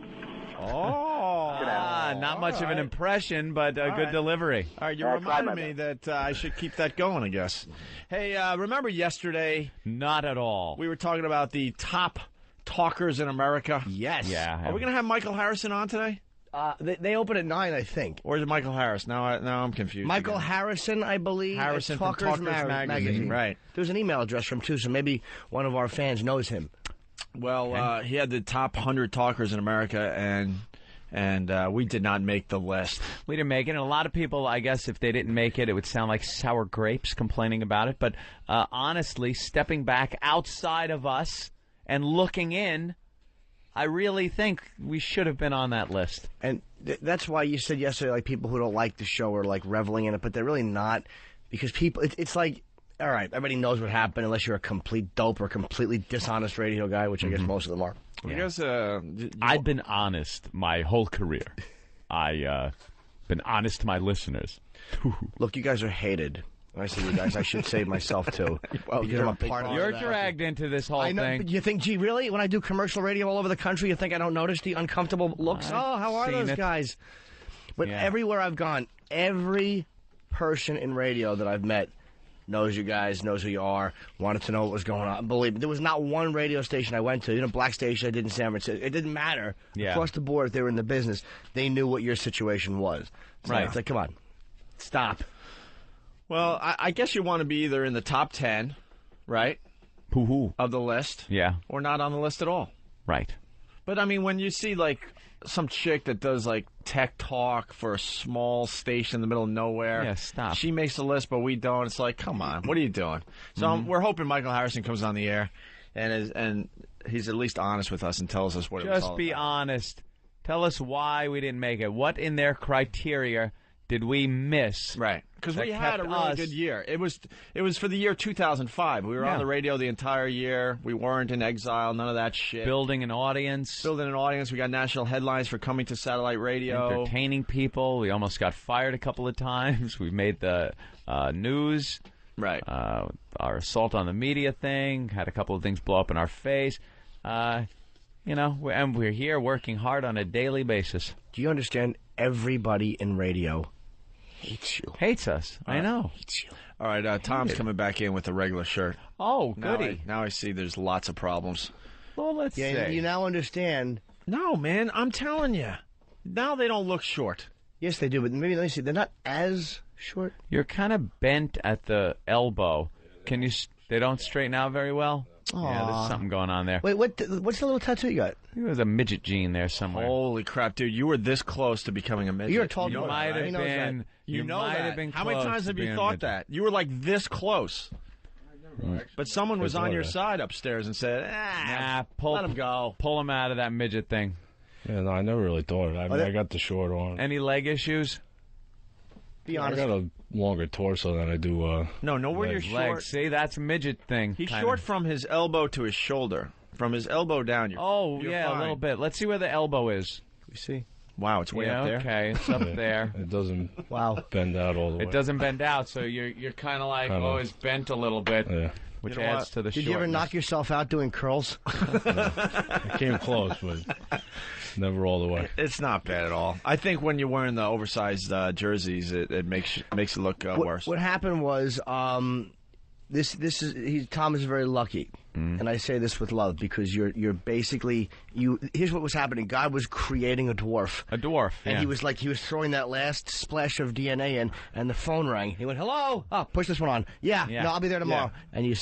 Not much of an impression, but a good delivery. All right, you reminded me that I should keep that going, I guess. Hey, remember yesterday? Not at all. We were talking about the top talkers in America. Yes. Yeah. Are we going to have Michael Harrison on today? They open at 9, I think. Or is it Michael Harris? Now I'm confused. Michael again. Harrison, I believe. Harrison from Talkers Talkers Magazine. Right. There's an email address from him, too, so maybe one of our fans knows him. Well, he had the top 100 talkers in America, and we did not make the list. We didn't make it, and a lot of people, I guess, if they didn't make it, it would sound like sour grapes complaining about it. But honestly, stepping back outside of us and looking in, I really think we should have been on that list. And that's why you said yesterday, like, people who don't like the show are, like, reveling in it, but they're really not, because people, it's like, all right, everybody knows what happened unless you're a complete dope or completely dishonest radio guy, which I guess most of them are. I guess I've been honest my whole career. I've been honest to my listeners. Look, you guys are hated. When I say you guys, I should say myself, too. Well, because I'm a part of You're that. dragged into this whole I know, thing. but you think, gee, really? When I do commercial radio all over the country, you think I don't notice the uncomfortable looks? How are those guys? But everywhere I've gone, every person in radio that I've met knows you guys, knows who you are, wanted to know what was going on. Believe me, there was not one radio station I went to, black station I did in San Francisco. It didn't matter. Yeah. Across the board, if they were in the business, they knew what your situation was. So Right. It's like, come on, stop. Well, I guess you want to be either in the top 10, right, of the list, Yeah. or not on the list at all. Right. But, I mean, when you see, like, some chick that does, like, tech talk for a small station in the middle of nowhere. Yeah, stop. She makes the list, but we don't. It's like, come on, what are you doing? So we're hoping Michael Harrison comes on the air, and he's at least honest with us and tells us what it was all Just be about. honest. Tell us why we didn't make it. What in their criteria did we miss? Right. Because that we had a kept really us- good year. It was for the year 2005. We were Yeah. on the radio the entire year. We weren't in exile. None of that shit. Building an audience. Building an audience. We got national headlines for coming to satellite radio. Entertaining people. We almost got fired a couple of times. We made the news. Right. Our assault on the media thing. Had a couple of things blow up in our face. And we're here working hard on a daily basis. Do you understand? Everybody in radio hates you. Hates us. I know. Hates you. All right, Tom's coming back in with a regular shirt. Oh, goody. Now I see there's lots of problems. Well, let's see. You now understand. No, man, I'm telling you. Now they don't look short. Yes, they do, but maybe let me see. They're not as short. You're kind of bent at the elbow. Can you? They don't straighten out very well. Yeah, there's something going on there. Wait, what's the little tattoo you got? There's a midget gene there somewhere. Holy crap, dude! You were this close to becoming a midget. You're a tall You boy, might right? have been. You know might that. have been How many close times to have you being a thought midget. that? You were like this close. But someone was I on thought your that. side upstairs and said, let him go. Pull him out of that midget thing. Yeah, no, I never really thought it. I mean, I got the short arm. Any leg issues? Be I honest. got a longer torso than I do. No, where you're legs. short. Legs. See, that's a midget thing. He's kinda. short from his elbow to his shoulder. From his elbow down, you're Yeah, fine. a little bit. Let's see where the elbow is. We see. Wow, it's way Yeah, up there. okay, it's up there. It doesn't Wow. bend out all the way. It doesn't bend out, so you're kind of like always bent a little bit, Yeah. which You know adds what? to the Did you ever shortness. knock yourself out doing curls? I came close, but never all the way. It's not bad at all. I think when you're wearing the oversized jerseys, it makes it look worse. What happened was, Tom is very lucky, and I say this with love because you're basically Here's what was happening: God was creating a dwarf. A dwarf, and yeah. he was throwing that last splash of DNA in, and the phone rang. He went, "Hello, push this one on. Yeah, Yeah. no, I'll be there tomorrow." Yeah. And you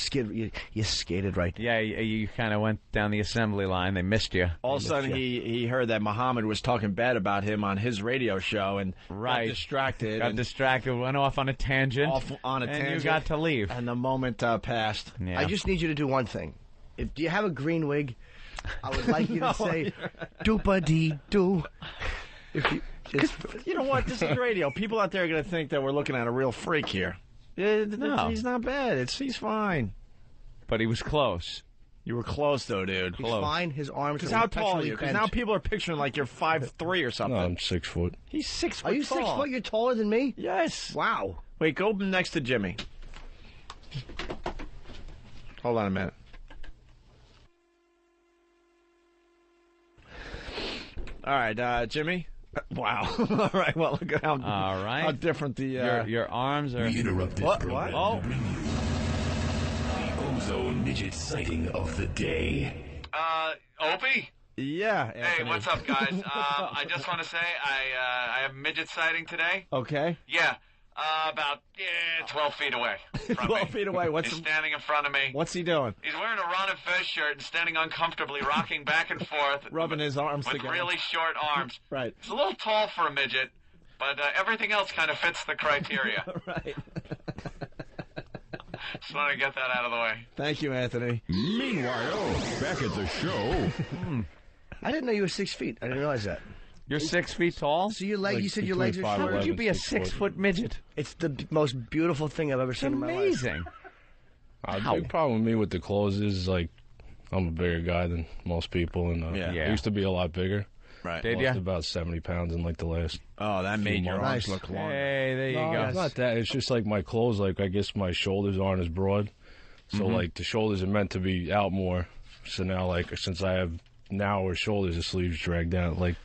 skated right. Yeah, you kind of went down the assembly line. They missed you. All of a sudden, he heard that Muhammad was talking bad about him on his radio show, and got distracted. Got and distracted, went off on a tangent. and and you got to leave. And the moment passed. Yeah. I just need you to do one thing. Do you have a green wig? I would like you to say "doopa-dee-doo." You know what? This is radio. People out there are going to think that we're looking at a real freak here. No. He's not bad. He's fine. But he was close. You were close, though, dude. He's fine. His arms. Because are how tall are perpetually you? Because bent. now people are picturing like you're 5'3" or something. No, I'm 6 foot. He's 6 foot Are you tall. 6 foot? You're taller than me. Yes. Wow. Wait, go next to Jimmy. Hold on a minute. All right, Jimmy. Wow. All right. Well, look at how different the your arms are. We interrupt this program Oh. to bring you the ozone midget sighting of the day. Opie? Yeah. Hey, Anthony. what's up, guys? I just want to say I have midget sighting today. Okay. Yeah, about 12 feet away from 12 feet away. He's standing in front of me. What's he doing? He's wearing a Ron and Fez shirt and standing uncomfortably, rocking back and forth. Rubbing his arms with together. really short arms. Right. He's a little tall for a midget, but everything else kind of fits the criteria. Right. Just want to get that out of the way. Thank you, Anthony. Meanwhile, back at the show. I didn't know you were 6 feet. I didn't realize that. You're 6 feet tall? So your leg, you said your legs are short. How would you be a 6 foot midget? It's the most beautiful thing I've ever seen in my life. Amazing. The big problem with me with the clothes is, like, I'm a bigger guy than most people, and I used to be a lot bigger. Right. I lost about 70 pounds in, like, the last that made your arms months. look longer. Hey, there you go. It's not that. It's just, like, my clothes, like, I guess my shoulders aren't as broad. So, like, the shoulders are meant to be out more. So now, like, since I have narrower shoulders, the sleeves drag down, like,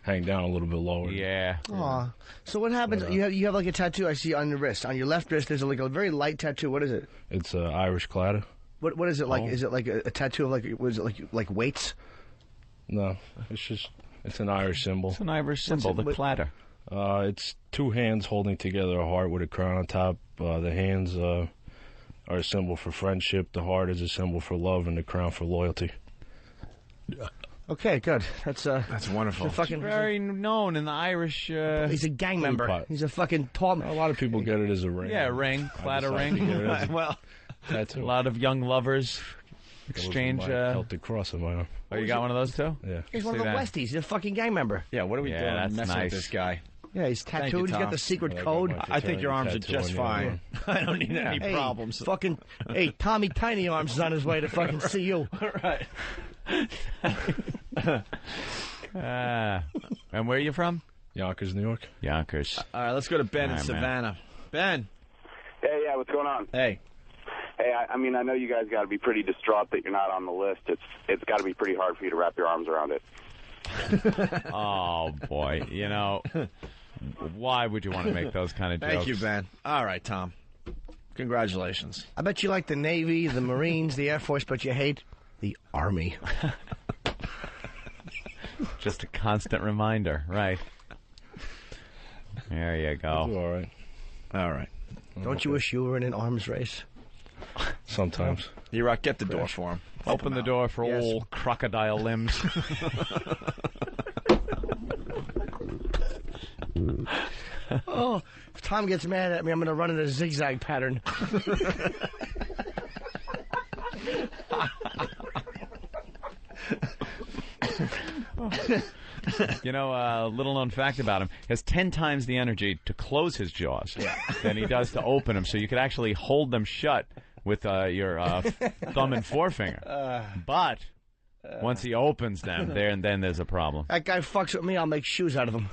hang down a little bit lower. Yeah. Aw. So what happens? You have like a tattoo I see on your wrist. On your left wrist, there's like a very light tattoo. What is it? It's Irish clatter. What is it like? Is it like a tattoo of like was it like weights? No, it's an Irish symbol. It's an Irish symbol, the clatter. It's two hands holding together a heart with a crown on top. The hands are a symbol for friendship. The heart is a symbol for love, and the crown for loyalty. Okay, good. That's wonderful. Fucking very known in the Irish. He's a gang member. He's a fucking tall. A lot of people get it as a ring. Yeah, ring, clatter ring. Well, tattoo. A lot of young lovers exchange. Celtic cross on my arm. Oh, you got one of those too? Yeah. He's one of the Westies. He's a fucking gang member. Yeah. What are we doing? that's Messing nice. with this guy. Yeah, he's Thank tattooed. you, He's got Tom. the secret code. I think your arms are just fine. I don't need any Hey, problems. Fucking, hey, Tommy Tiny Arms is on his way to fucking see you. All right. And where are you from? Yonkers, New York. Yonkers. All right, let's go to Ben in All right, man. Savannah. Ben. Hey, yeah, what's going on? Hey. Hey, I mean, I know you guys got to be pretty distraught that you're not on the list. It's got to be pretty hard for you to wrap your arms around it. Oh boy, you know, why would you want to make those kind of jokes? Thank you, Ben. All right, Tom. Congratulations. I bet you like the Navy, the Marines, the Air Force, but you hate the Army. Just a constant reminder, right? There you go. All right. All right. Don't you wish you were in an arms race? Sometimes. You rock. Get the door for him. Open the door for old crocodile limbs. Oh, if Tom gets mad at me, I'm going to run in a zigzag pattern. You know, a little-known fact about him, he has 10 times the energy to close his jaws than he does to open them, so you could actually hold them shut with your thumb and forefinger. But once he opens them, then there's a problem. That guy fucks with me, I'll make shoes out of him.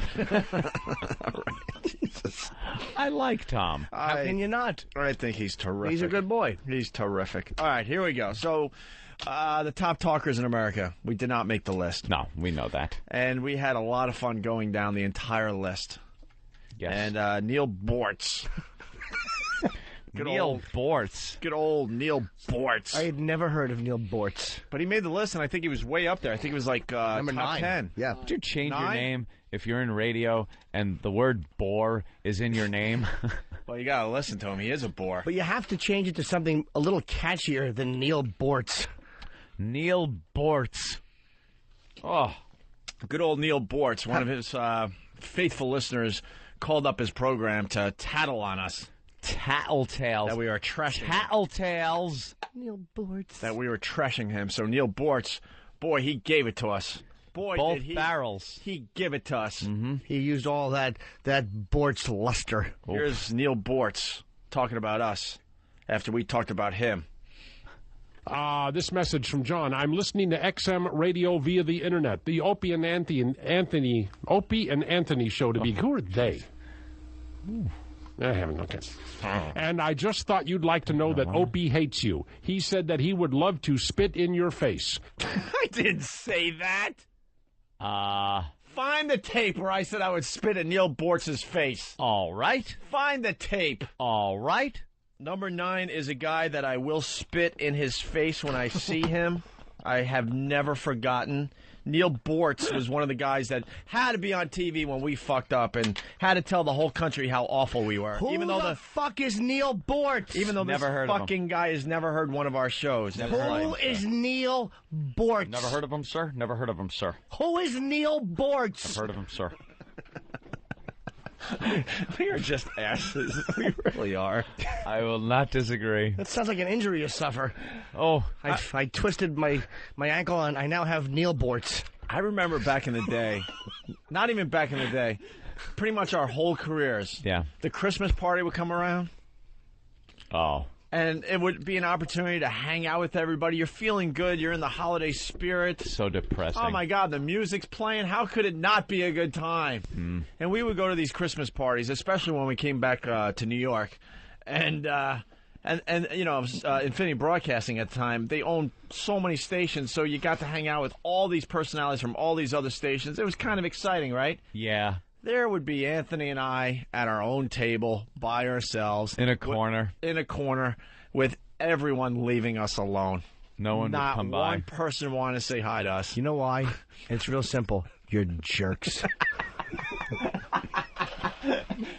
I like Tom. How can you not? I think he's terrific. He's a good boy. He's terrific. All right, here we go. So, the top talkers in America, we did not make the list. No, we know that. And we had a lot of fun going down the entire list. Yes. And Neil Bortz. Neil Bortz. Good old Neil Bortz. I had never heard of Neil Bortz. But he made the list, and I think he was way up there. I think it was like Number top 9. 10. Yeah. Would you change your 9? name if you're in radio and the word bore is in your name? Well, you got to listen to him. He is a bore. But you have to change it to something a little catchier than Neil Bortz. Neil Bortz. Oh. Good old Neil Bortz, one of his faithful listeners, called up his program to tattle on us. Tattletales. That we are trashing. Tattletales. Neil Bortz. That we were trashing him. So Neil Bortz, boy, he gave it to us. Boy, Both did he, barrels. He give it to us. Mm-hmm. He used all that Bortz luster. Here's Neil Bortz talking about us after we talked about him. This message from John. I'm listening to XM radio via the internet. The Opie and Anthony show to be. Who are they? I haven't. Okay. And I just thought you'd like to know that Opie hates you. He said that he would love to spit in your face. I didn't say that. Find the tape where I said I would spit in Neil Bortz's face. All right. Find the tape. All right. Number 9 is a guy that I will spit in his face when I see him. I have never forgotten. Neil Bortz was one of the guys that had to be on TV when we fucked up and had to tell the whole country how awful we were. Who the fuck is Neil Bortz? Even though Never this heard of him. fucking guy has never heard one of our shows. Who is Neil Bortz? Never heard of him, sir? Never heard of him, sir. Who is Neil Bortz? I've heard of him, sir. We are just asses. We really are. I will not disagree. That sounds like an injury you suffer. Oh, I twisted my ankle and I now have Neil Bortz. I remember back in the day, not even back in the day, pretty much our whole careers. Yeah. The Christmas party would come around. Oh. And it would be an opportunity to hang out with everybody. You're feeling good. You're in the holiday spirit. So depressing. Oh, my God. The music's playing. How could it not be a good time? And we would go to these Christmas parties, especially when we came back to New York. And you know, Infinity Broadcasting at the time, they owned so many stations, so you got to hang out with all these personalities from all these other stations. It was kind of exciting, right? Yeah. There would be Anthony and I at our own table by ourselves. In a corner. In a corner with everyone leaving us alone. No one would come by. Not one person wanted to say hi to us. You know why? It's real simple. You're jerks.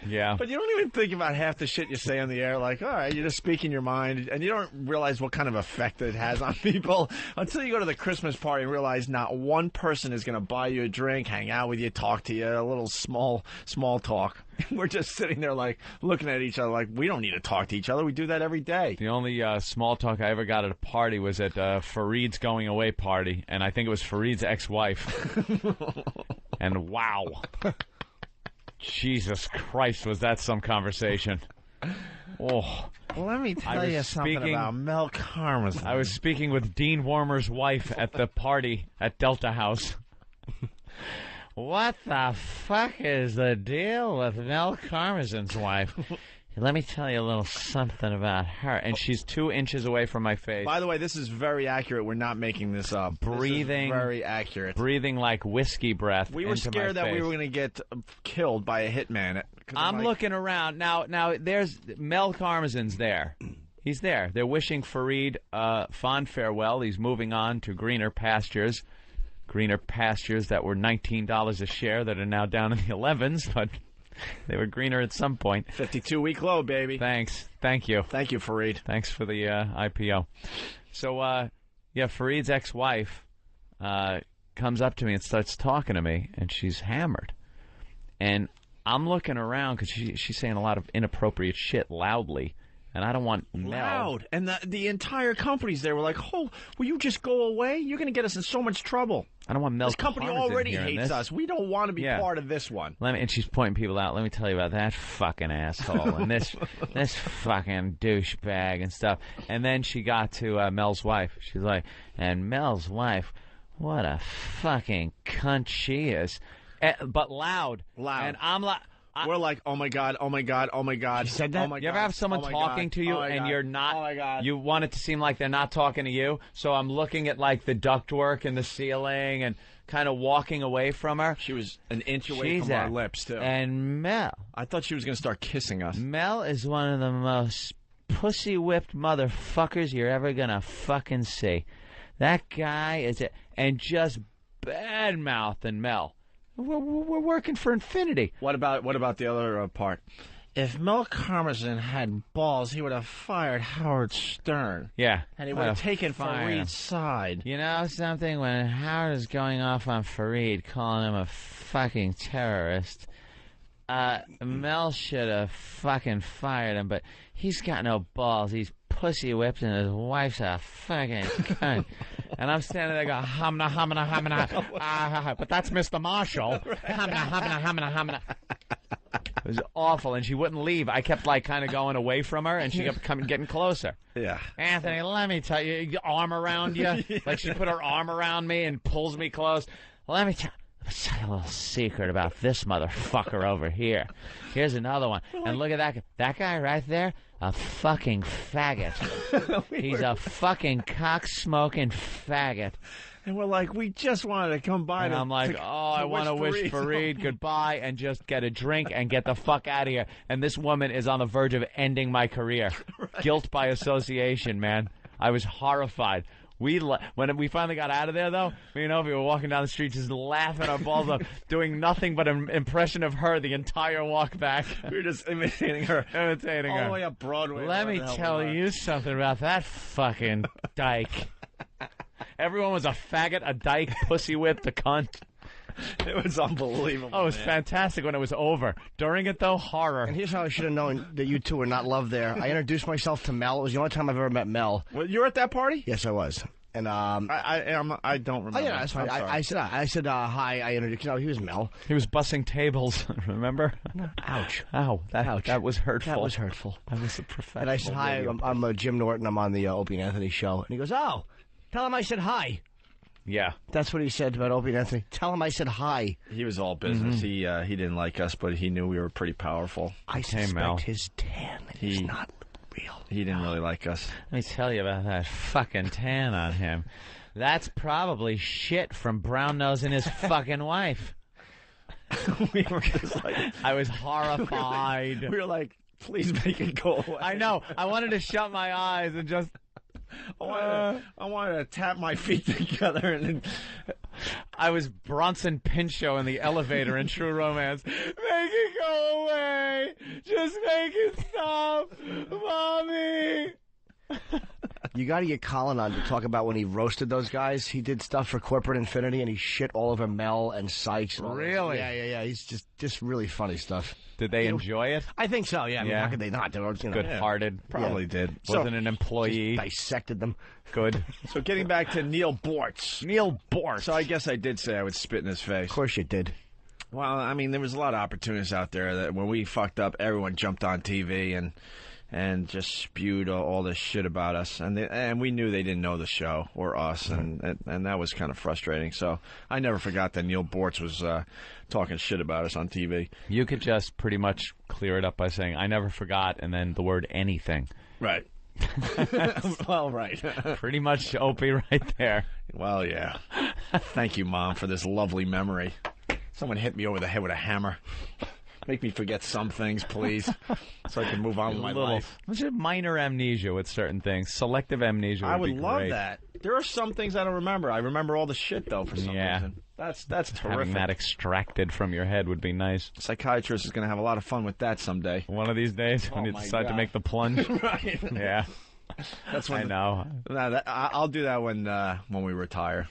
Yeah. But you don't even think about half the shit you say on the air. Like, all right, you're just speaking your mind, and you don't realize what kind of effect it has on people until you go to the Christmas party and realize not one person is going to buy you a drink, hang out with you, talk to you, a little small talk. We're just sitting there, like, looking at each other like, we don't need to talk to each other. We do that every day. The only small talk I ever got at a party was at Fareed's going away party, and I think it was Fareed's ex-wife. And wow. Jesus Christ, was that some conversation. Oh. Let me tell you something about Mel Karmazin. I was speaking with Dean Warmer's wife at the party at Delta House. What the fuck is the deal with Mel Karmazin's wife? Let me tell you a little something about her. And she's 2 inches away from my face. By the way, this is very accurate. We're not making this up. Breathing. This is very accurate. Breathing like whiskey breath. We were scared that we were going to get killed by a hitman. I'm looking around. Now, there's Mel Karmazin's there. He's there. They're wishing Fareed fond farewell. He's moving on to greener pastures. Greener pastures that were $19 a share that are now down in the 11s, but they were greener at some point. 52-week low, baby. Thanks. Thank you. Thank you, Fareed. Thanks for the IPO. So, yeah, Fareed's ex-wife comes up to me and starts talking to me, and she's hammered. And I'm looking around because she's saying a lot of inappropriate shit loudly. And I don't want Mel. Loud. And the entire company's there. We're like, oh, will you just go away? You're going to get us in so much trouble. I don't want Mel. This company already hates us. We don't want to be part of this one. And she's pointing people out. Let me tell you about that fucking asshole and this fucking douchebag and stuff. And then she got to Mel's wife. She's like, and Mel's wife, what a fucking cunt she is. But loud. And I'm like... We're like, oh my God, oh my God, oh my God. You said that? Oh my you ever have someone talking to you and you're not, oh my God. You want it to seem like they're not talking to you? So I'm looking at like the ductwork in the ceiling and kind of walking away from her. She was an inch away from our lips, too. And Mel. I thought she was going to start kissing us. Mel is one of the most pussy-whipped motherfuckers you're ever going to fucking see. That guy is and just bad-mouthing Mel. We're working for infinity. What about the other part? If Mel Karmazin had balls, he would have fired Howard Stern. Yeah. And he would have taken Fareed's side. You know something? When Howard is going off on Fareed, calling him a fucking terrorist, Mel should have fucking fired him, but he's got no balls. He's pussy whipped and his wife's a fucking cunt. And I'm standing there going, hamna, hamna, hamna, but that's Mr. Marshall. Hamna, hamna, hamna, hamna. It was awful, and she wouldn't leave. I kept, like, kind of going away from her, and she kept getting closer. Yeah. Anthony, let me tell you, arm around you. Yeah. Like, she put her arm around me and pulls me close. Let me tell you a little secret about this motherfucker over here. Here's another one. And look at that guy right there. a fucking faggot. He's a fucking cock-smoking faggot. And we're like, we just wanted to come by. And I'm like, I want to wish Fareed goodbye and just get a drink and get the fuck out of here. And this woman is on the verge of ending my career. Right. Guilt by association, man. I was horrified. When we finally got out of there, though, me and Opie were walking down the street just laughing our balls up, doing nothing but an impression of her the entire walk back. We were just imitating her. All the way up Broadway. Let me tell you something about that fucking dyke. Everyone was a faggot, a dyke, pussy whipped, a cunt. It was unbelievable. Oh, it was fantastic when it was over. During it, though, horror. And here's how I should have known that you two were not loved there. I introduced myself to Mel. It was the only time I've ever met Mel. Well, you were at that party? Yes, I was. And I don't remember. Oh, yeah, that's fine. I said hi. I introduced. He was Mel. He was bussing tables. Remember? No. Ouch. Ow. Ouch. That was hurtful. That was hurtful. I was a professional. And I said hi. I'm Jim Norton. I'm on the Opie and Anthony show. And he goes, "Oh, tell him I said hi." Yeah, that's what he said about Opie and Anthony. Tell him I said hi. He was all business. Mm-hmm. He didn't like us, but he knew we were pretty powerful. I suspect his tan is not real. He didn't really like us. Let me tell you about that fucking tan on him. That's probably shit from Brown Nosing his fucking wife. We were just like, I was horrified. We were like, please make it go away. I know. I wanted to shut my eyes and just. I wanted to tap my feet together and then I was Bronson Pinchot in the elevator in True Romance. Make it go away! Just make it stop! Mommy! You got to get Colin on to talk about when he roasted those guys. He did stuff for Corporate Infinity, and he shit all over Mel and Sykes. And really? Yeah. He's just really funny stuff. Did they enjoy it? I think so, yeah. I mean, how could they not? They were, good-hearted. Probably did. Wasn't an employee. Dissected them. Good. So getting back to Neil Bortz. Neil Bortz. So I guess I did say I would spit in his face. Of course you did. Well, I mean, there was a lot of opportunities out there that when we fucked up, everyone jumped on TV and just spewed all this shit about us, and we knew they didn't know the show or us, and that was kind of frustrating. So I never forgot that Neil Bortz was talking shit about us on TV. You could just pretty much clear it up by saying, I never forgot, and then the word anything. Right. Well, right. Pretty much Opie right there. Well, yeah. Thank you, Mom, for this lovely memory. Someone hit me over the head with a hammer. Make me forget some things, please, so I can move on with my life. What's your minor amnesia with certain things? Selective amnesia would be great. I would love that. There are some things I don't remember. I remember all the shit, though, for some reason. That's terrific. Having that extracted from your head would be nice. A psychiatrist is going to have a lot of fun with that someday. One of these days, when you decide to make the plunge. Right. Yeah. That's when I know. I'll do that when we retire.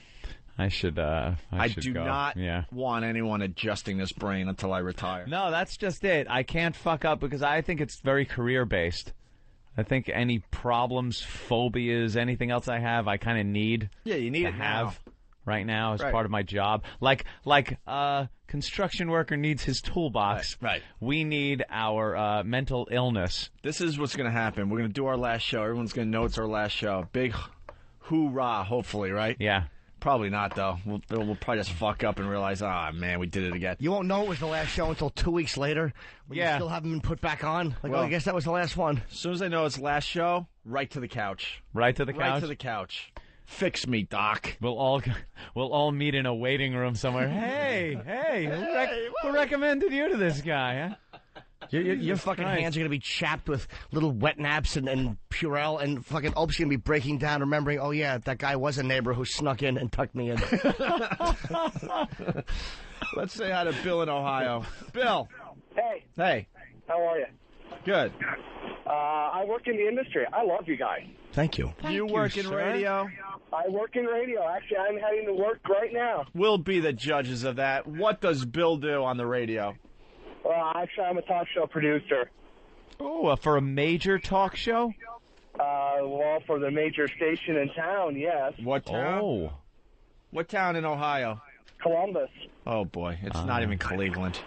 I should I do go. not want anyone adjusting this brain until I retire. No, that's just it. I can't fuck up because I think it's very career-based. I think any problems, phobias, anything else I have, I kind of need you need to have right now as part of my job. Like construction worker needs his toolbox. Right. We need our mental illness. This is what's going to happen. We're going to do our last show. Everyone's going to know it's our last show. Big hoorah, hopefully, right? Yeah. Probably not, though. We'll probably just fuck up and realize, man, we did it again. You won't know it was the last show until 2 weeks later when you still haven't been put back on. Like, I guess that was the last one. As soon as I know it's last show, right to the couch. Right to the couch? Right to the couch. Fix me, Doc. We'll all meet in a waiting room somewhere. Hey, who recommended you to this guy, huh? Your fucking hands are going to be chapped with little wet naps and Purell, and fucking Opie's going to be breaking down, remembering, oh, yeah, that guy was a neighbor who snuck in and tucked me in. Let's say hi to Bill in Ohio. Bill. Hey. Hey. How are you? Good. I work in the industry. I love you guys. Thank you. You work in radio? I work in radio. Actually, I'm heading to work right now. We'll be the judges of that. What does Bill do on the radio? Well, actually, I'm a talk show producer. Oh, for a major talk show? Well, for the major station in town, yes. What town? Oh. What town in Ohio? Columbus. Oh, boy. It's not even Cleveland.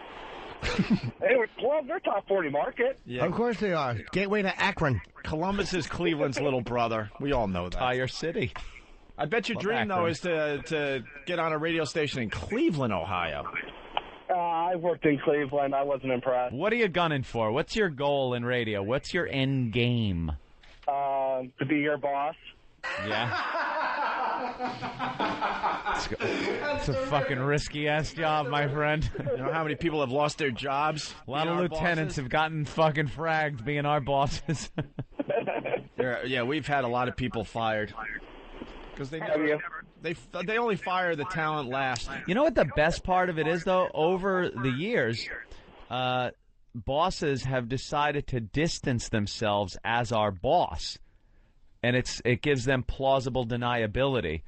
Anyway, Columbus, they're top 40 market. Yeah. Of course they are. Gateway to Akron. Columbus is Cleveland's little brother. We all know that. Tire City. I bet your dream, though, is to get on a radio station in Cleveland, Ohio. I worked in Cleveland. I wasn't impressed. What are you gunning for? What's your goal in radio? What's your end game? To be your boss. Yeah. It's a fucking risky-ass job, my friend. You know how many people have lost their jobs? A lot of lieutenants have gotten fucking fragged being our bosses. Yeah, we've had a lot of people fired. Because they only fire the talent last. You know what the best part of it is, though? Over the years, bosses have decided to distance themselves as our boss. And it gives them plausible deniability.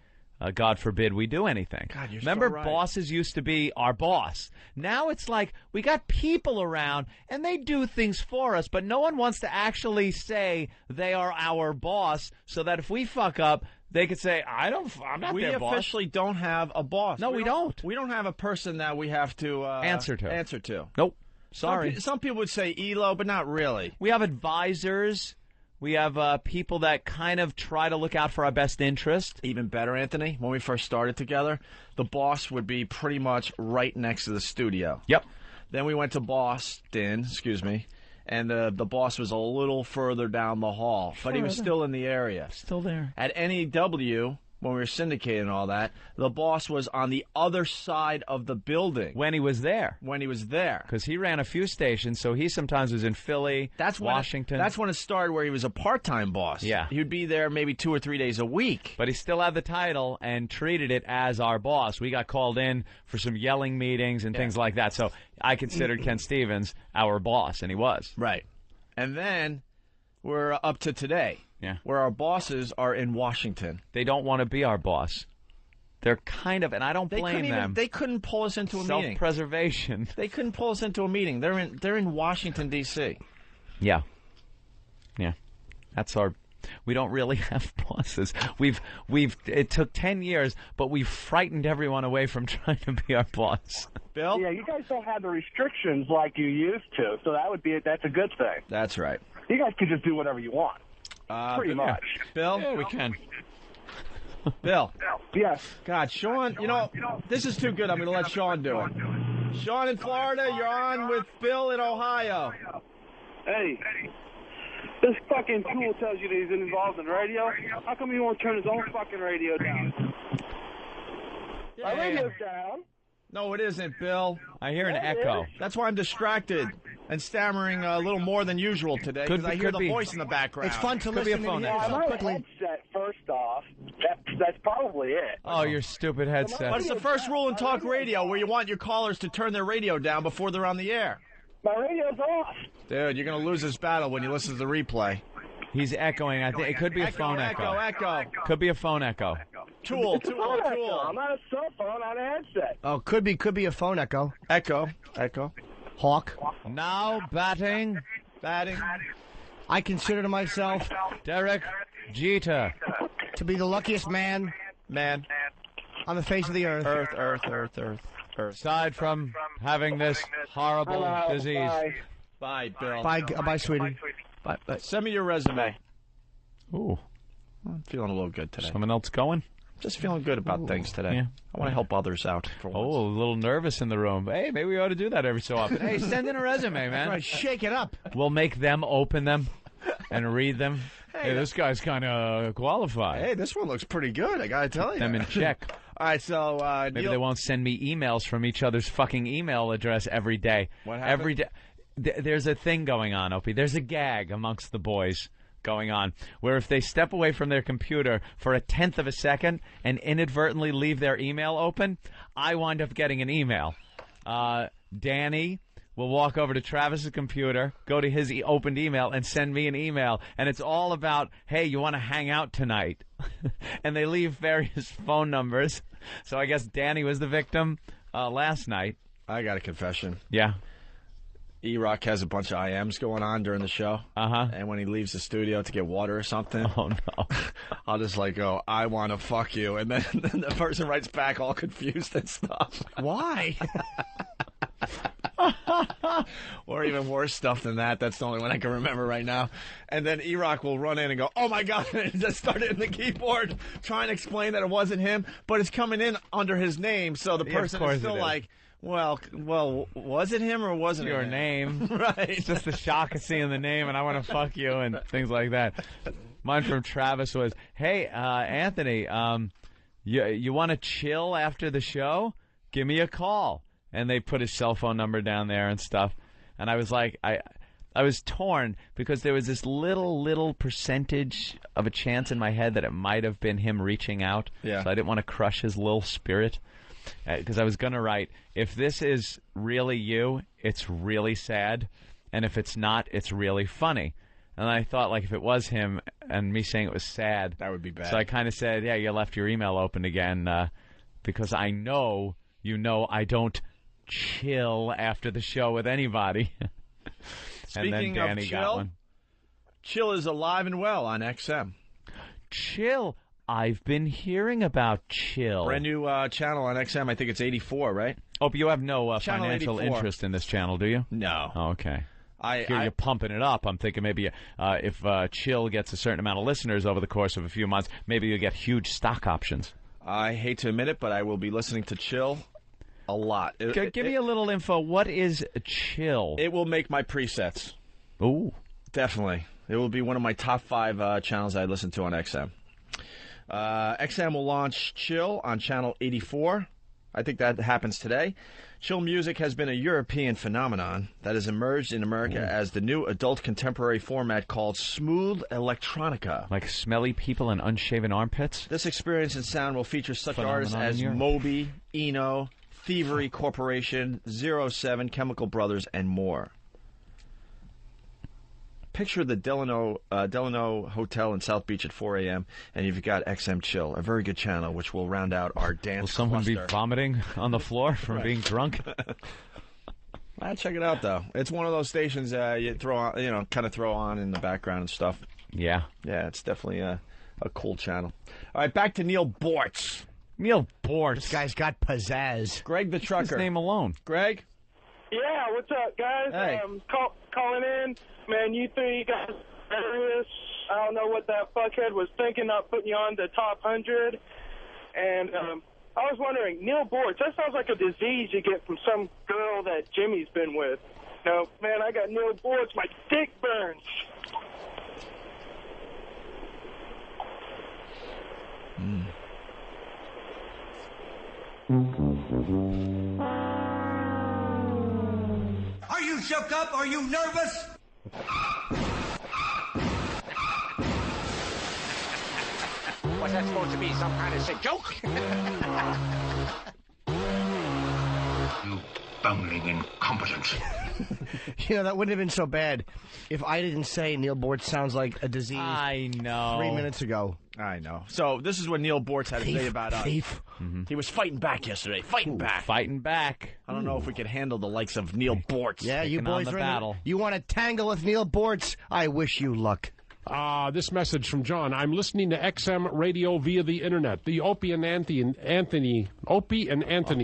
God forbid we do anything. God, you're Remember, so right. bosses used to be our boss. Now it's like we got people around, and they do things for us, but no one wants to actually say they are our boss, so that if we fuck up, they could say, I'm not their boss. We officially don't have a boss. No, we don't. We don't have a person that we have to answer to. Nope. Sorry. Some people would say ELO, but not really. We have advisors. We have people that kind of try to look out for our best interest. Even better, Anthony, when we first started together, the boss would be pretty much right next to the studio. Yep. Then we went to Boston, and the boss was a little further down the hall, but he was still in the area. Still there. At NEW, when we were syndicating all that, the boss was on the other side of the building. When he was there. Because he ran a few stations, so he sometimes was in Philly, Washington. That's when it started where he was a part-time boss. Yeah. He would be there maybe 2 or 3 days a week. But he still had the title and treated it as our boss. We got called in for some yelling meetings and things like that. So I considered Ken Stevens our boss, and he was. Right. And then we're up to today. Yeah. Where our bosses are in Washington. They don't want to be our boss. They're kind of, and I don't blame them. They couldn't pull us into a meeting. Self-preservation. They couldn't pull us into a meeting. They're in Washington, D.C. Yeah. Yeah. That's our... We don't really have bosses. It took 10 years, but we've frightened everyone away from trying to be our boss. Bill? Yeah, you guys don't have the restrictions like you used to, so that's a good thing. That's right. You guys can just do whatever you want. Pretty much. Bill? Yeah, we can. Bill? Yes. God, Sean, this is too good. I'm going to let Sean do it. Sean in Florida, you're on with Bill in Ohio. Hey, this fucking tool tells you that he's involved in radio. How come he won't turn his own fucking radio down? My radio's down. No, it isn't, Bill. I hear an echo. That's why I'm distracted and stammering a little more than usual today, because I hear the voice in the background. It's fun to listen to you so quickly. Headset, first off. That's probably it. Oh, your stupid headset. What's the first rule in talk radio where you want your callers to turn their radio down before they're on the air? My radio's off. Dude, you're going to lose this battle when you listen to the replay. He's echoing. I think it could be a phone echo. Echo. Could be a phone echo. Tool. I'm not a cell phone on a headset. Oh, could be a phone echo. Echo. Hawk. Now batting. I consider myself Derek Jeter to be the luckiest man on the face of the earth. Earth. Aside from having this horrible disease. Bye, Bill. Bye, sweetie. Bye. Send me your resume. Ooh. I'm feeling a little good today. Someone else going? Just feeling good about things today. Yeah. I want to help others out. For once. Oh, a little nervous in the room. Hey, maybe we ought to do that every so often. Hey, send in a resume, man. Right, shake it up. We'll make them open them and read them. Hey, this guy's kind of qualified. Hey, this one looks pretty good, I got to tell you. Them in check. All right, so maybe they won't send me emails from each other's fucking email address every day. What happened? Every day. There's a thing going on, Opie. There's a gag amongst the boys going on where if they step away from their computer for a tenth of a second and inadvertently leave their email open, I wind up getting an email. Danny will walk over to Travis's computer, go to his opened email, and send me an email. And it's all about, hey, you want to hang out tonight? And they leave various phone numbers. So I guess Danny was the victim last night. I got a confession. Yeah. E-Rock has a bunch of IMs going on during the show. Uh-huh. And when he leaves the studio to get water or something, oh no, I'll just go, I want to fuck you. And then the person writes back all confused and stuff. Why? Or even worse stuff than that. That's the only one I can remember right now. And then E-Rock will run in and go, "Oh my God," and just start hitting the keyboard, trying to explain that it wasn't him, but it's coming in under his name, so the person is still like, well, was it him or wasn't it your him? name? Right. It's just the shock of seeing the name, and I want to fuck you, and things like that. Mine from Travis was, "Hey, Anthony, you want to chill after the show? Give me a call." And they put his cell phone number down there and stuff. And I was like, I was torn because there was this little percentage of a chance in my head that it might have been him reaching out. Yeah. So I didn't want to crush his little spirit. Because I was going to write, if this is really you, it's really sad. And if it's not, it's really funny. And I thought, like, if it was him and me saying it was sad, that would be bad. So I kind of said, yeah, you left your email open again because I know I don't chill after the show with anybody. Speaking and then Danny of chill, got one. Chill is alive and well on XM. Chill. I've been hearing about Chill. Brand new channel on XM. I think it's 84, right? Oh, but you have no Channel financial 84. interest in this channel, do you? No. Oh, okay. You're pumping it up. I'm thinking maybe if Chill gets a certain amount of listeners over the course of a few months, maybe you'll get huge stock options. I hate to admit it, but I will be listening to Chill a lot. Give me a little info. What is Chill? It will make my presets. Ooh. Definitely. It will be one of my top 5 channels I listen to on XM. XM will launch Chill on channel 84. I think that happens today. Chill music has been a European phenomenon that has emerged in America as the new adult contemporary format called smooth electronica. Like smelly people and unshaven armpits? This experience in sound will feature such artists Phenomenon as in Europe. Moby, Eno, Thievery Corporation, 07, Chemical Brothers, and more. Picture the Delano Hotel in South Beach at 4 a.m., and you've got XM Chill, a very good channel, which will round out our dance Will someone cluster. be vomiting on the floor from being drunk? Check it out, though. It's one of those stations you throw on, kind of throw on in the background and stuff. Yeah. Yeah, it's definitely a cool channel. All right, back to Neil Bortz. Neil Bortz. This guy's got pizzazz. Greg the Trucker. His name alone. Greg? Yeah, what's up, guys? Hey. Calling in. Man, you three guys are hilarious. I don't know what that fuckhead was thinking, not putting you on the top 100. And I was wondering, Neil Bortz, that sounds like a disease you get from some girl that Jimmy's been with. No, man, I got Neil Bortz. My dick burns. Are you shook up? Are you nervous? Was that supposed to be some kind of sick joke? You bumbling incompetent. You know, that wouldn't have been so bad if I didn't say Neil Bortz sounds like a disease. I know. 3 minutes ago. I know. So this is what Neil Bortz had to say about us. He was fighting back yesterday. Fighting back. Fighting back. I don't know if we could handle the likes of Neil Bortz. Yeah, you boys the ready? battle. You want to tangle with Neil Bortz? I wish you luck. This message from John. I'm listening to XM radio via the internet. The Opie and Anthony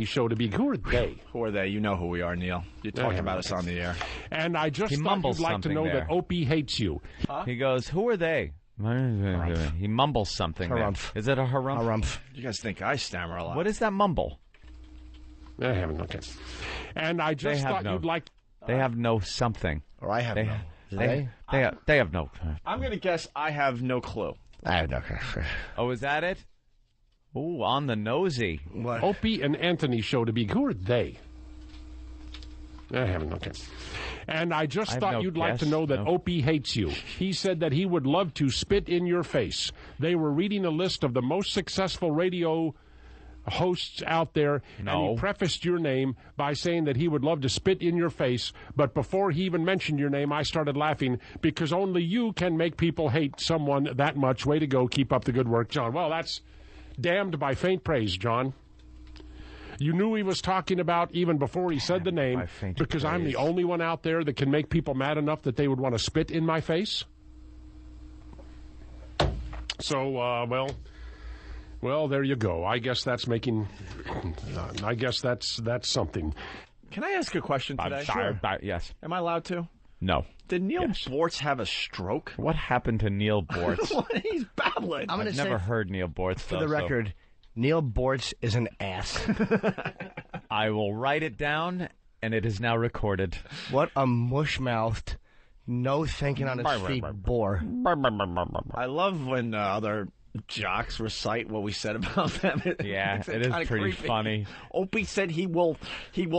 show to be. Who are they? Who are they? You know who we are, Neil. You talked about us on the air. And I just He thought mumbles you'd like to something know there. that Opie hates you. He goes, who are they? He mumbles something there. Harumph. Is it a harumph? Harumph. You guys think I stammer a lot. What is that mumble? I haven't. Okay. And I just thought you'd like. They have no something. Or I have no. They have no. I'm going to guess I have no clue. I have no. Oh, is that it? Ooh, on the nosy. What? Opie and Anthony show to be. Who are they? I haven't. Okay. And I just thought no you'd like to guess. know that No. Opie hates you. He said that he would love to spit in your face. They were reading a list of the most successful radio hosts out there, and he prefaced your name by saying that he would love to spit in your face, but before he even mentioned your name, I started laughing because only you can make people hate someone that much. Way to go. Keep up the good work, John. Well, that's damned by faint praise, John. You knew he was talking about even before he said the name, because I'm the only one out there that can make people mad enough that they would want to spit in my face. So, well, there you go. I guess that's making. I guess that's something. Can I ask a question today? Sure. Yes. Am I allowed to? No. Did Neil Bortz have a stroke? What happened to Neil Bortz? He's babbling. I'm gonna I've say, never heard Neil Bortz, for the record, Neil Bortz is an ass. I will write it down, and it is now recorded. What a mush-mouthed, no thinking on his feet bore. I love when other jocks recite what we said about them. Yeah, it is pretty funny. Opie said he will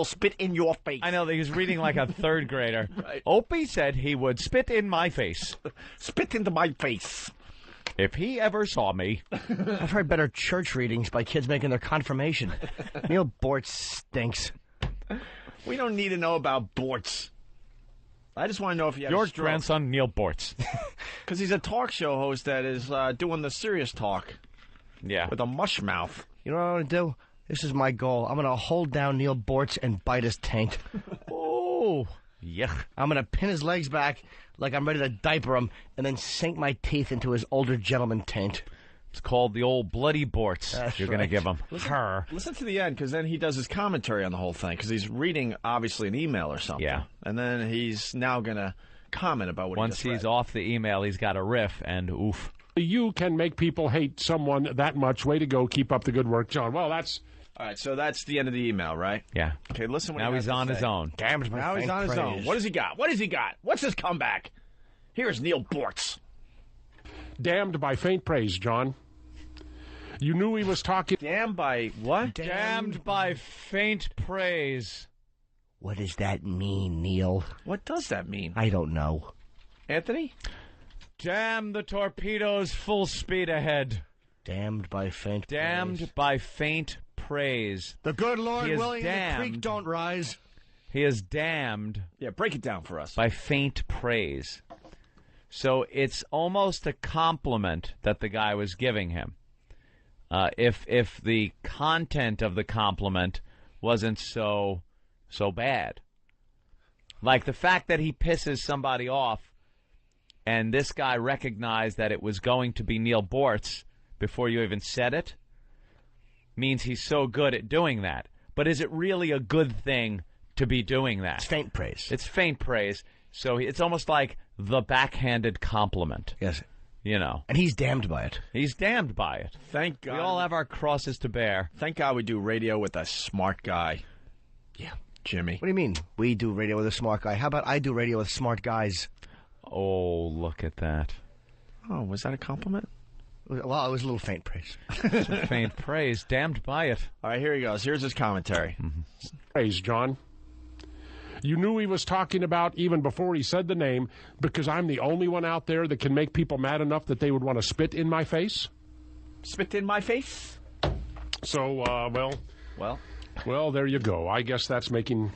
spit in your face. I know, he was reading like a third grader. Right. Opie said he would spit in my face. Spit into my face. If he ever saw me. I've heard better church readings by kids making their confirmation. Neil Bortz stinks. We don't need to know about Bortz. I just want to know if he had Your a stroke. grandson, Neil Bortz. Because he's a talk show host that is doing the serious talk. Yeah. With a mush mouth. You know what I'm going to do? This is my goal. I'm going to hold down Neil Bortz and bite his taint. Oh, yuck. I'm going to pin his legs back like I'm ready to diaper him and then sink my teeth into his older gentleman taint. It's called the old bloody Bortz. That's You're going to give him. Listen to the end, because then he does his commentary on the whole thing, because he's reading, obviously, an email or something. Yeah. And then he's now going to comment about what Once he he's just read. off the email, he's got a riff, and oof. You can make people hate someone that much. Way to go. Keep up the good work, John. Well, that's... All right, so that's the end of the email, right? Yeah. Okay, listen what Now he has he's to on say. his own. Damned Now he's on his own. What does he got? What has he got? What's his comeback? Here's Neil Bortz. Damned by faint praise, John. You knew he was talking... Damned by what? Damned by faint praise. What does that mean, Neil? What does that mean? I don't know. Anthony? Damn the torpedoes full speed ahead. Damned by faint Damned praise. by faint praise. The good Lord He is willing the damned. creek don't rise. He is damned Yeah, break it down for us. by faint praise. So it's almost a compliment that the guy was giving him. If the content of the compliment wasn't so bad. Like the fact that he pisses somebody off and this guy recognized that it was going to be Neil Bortz before you even said it means he's so good at doing that. But is it really a good thing to be doing that? It's faint praise. It's faint praise. So it's almost like the backhanded compliment. Yes. You know. And he's damned by it. He's damned by it. Thank God. We all have our crosses to bear. Thank God we do radio with a smart guy. Yeah. Jimmy. What do you mean? We do radio with a smart guy. How about I do radio with smart guys? Oh, look at that. Oh, was that a compliment? Well, it was a little faint praise. Faint praise. Damned by it. All right, here he goes. Here's his commentary. Praise, John. You knew he was talking about even before he said the name, because I'm the only one out there that can make people mad enough that they would want to spit in my face? Spit in my face? So, well, there you go. I guess that's making...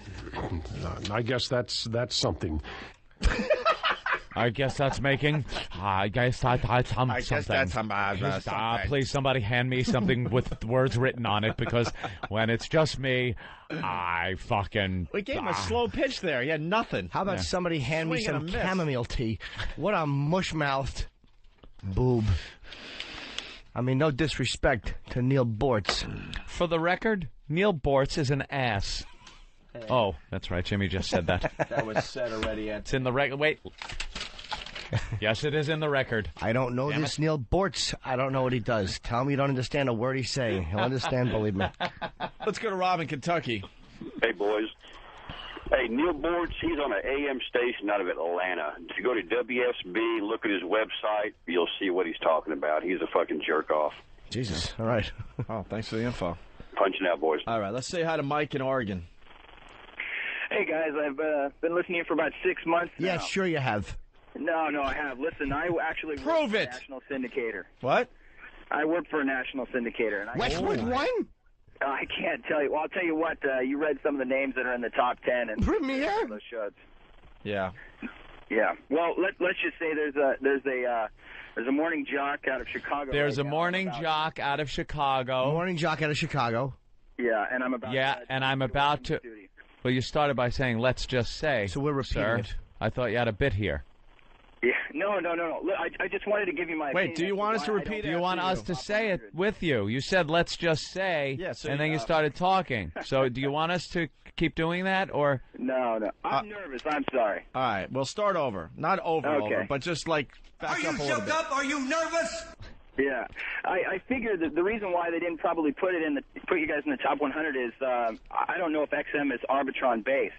I guess that's something. I guess that's making. I guess that's something. Please, somebody hand me something with words written on it, because when it's just me, I fucking. We gave him a slow pitch there. He had nothing. How about somebody hand me Swing and some a miss. chamomile tea? What a mush-mouthed boob. I mean, no disrespect to Neil Bortz. For the record, Neil Bortz is an ass. Oh, that's right. Jimmy just said that. That was said already. It's in the record. Wait. Yes, it is in the record. I don't know this Neil Bortz. I don't know what he does. Tell me you don't understand a word he's saying. He'll understand, believe me. Let's go to Rob in Kentucky. Hey, boys. Hey, Neil Bortz, he's on an AM station out of Atlanta. If you go to WSB, look at his website, you'll see what he's talking about. He's a fucking jerk-off. Jesus. All right. Oh, thanks for the info. Punching out, boys. All right, let's say hi to Mike in Oregon. Hey, guys, I've been listening to you for about 6 months now. Yeah, sure you have. No, I have. Listen, I actually work Prove for it. a national syndicator. What? I work for a national syndicator. And Westwood One? I can't tell you. Well, I'll tell you what. You read some of the names that are in the top 10 and Premier? those shows. Yeah. Yeah. Well, let's just say there's a morning jock out of Chicago. There's right a now. morning jock out of Chicago. Morning jock out of Chicago. Yeah, and I'm about. Yeah, and I'm about to. Well, you started by saying, "Let's just say." So we're repeating sir, it. I thought you had a bit here. Yeah, no. Look, I just wanted to give you my opinion. Wait, do you want us to repeat it? Do you want us to say it with you? You said, let's just say, and then you started talking. So do you want us to keep doing that, or? No. I'm nervous. I'm sorry. All right, we'll start over. Not over, but just like back up a little bit. Are you nervous? Yeah, I figure that the reason why they didn't probably put you guys in the top 100 is I don't know if XM is Arbitron based.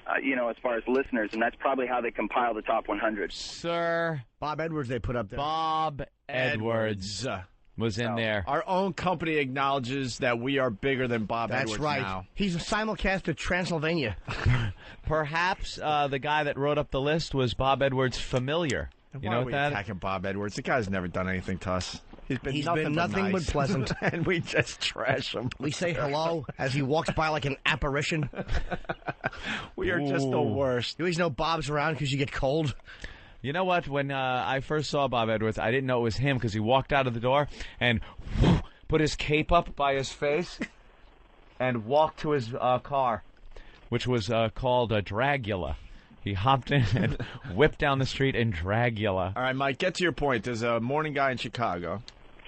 As far as listeners, and that's probably how they compile the top 100. Sir. Bob Edwards they put up there. Bob Edwards was in there. Our own company acknowledges that we are bigger than Bob That's Edwards right. now. He's simulcast to Transylvania. Perhaps the guy that wrote up the list was Bob Edwards' familiar. You know Why are what we that? attacking Bob Edwards? The guy's never done anything to us. He's been nothing nice. but pleasant. And we just trash him. We say hello as he walks by like an apparition. We are just the worst. You always know Bob's around because you get cold. You know what? When I first saw Bob Edwards, I didn't know it was him because he walked out of the door and put his cape up by his face and walked to his car, which was called a Dragula. He hopped in and whipped down the street in Dragula. All right, Mike, get to your point. There's a morning guy in Chicago.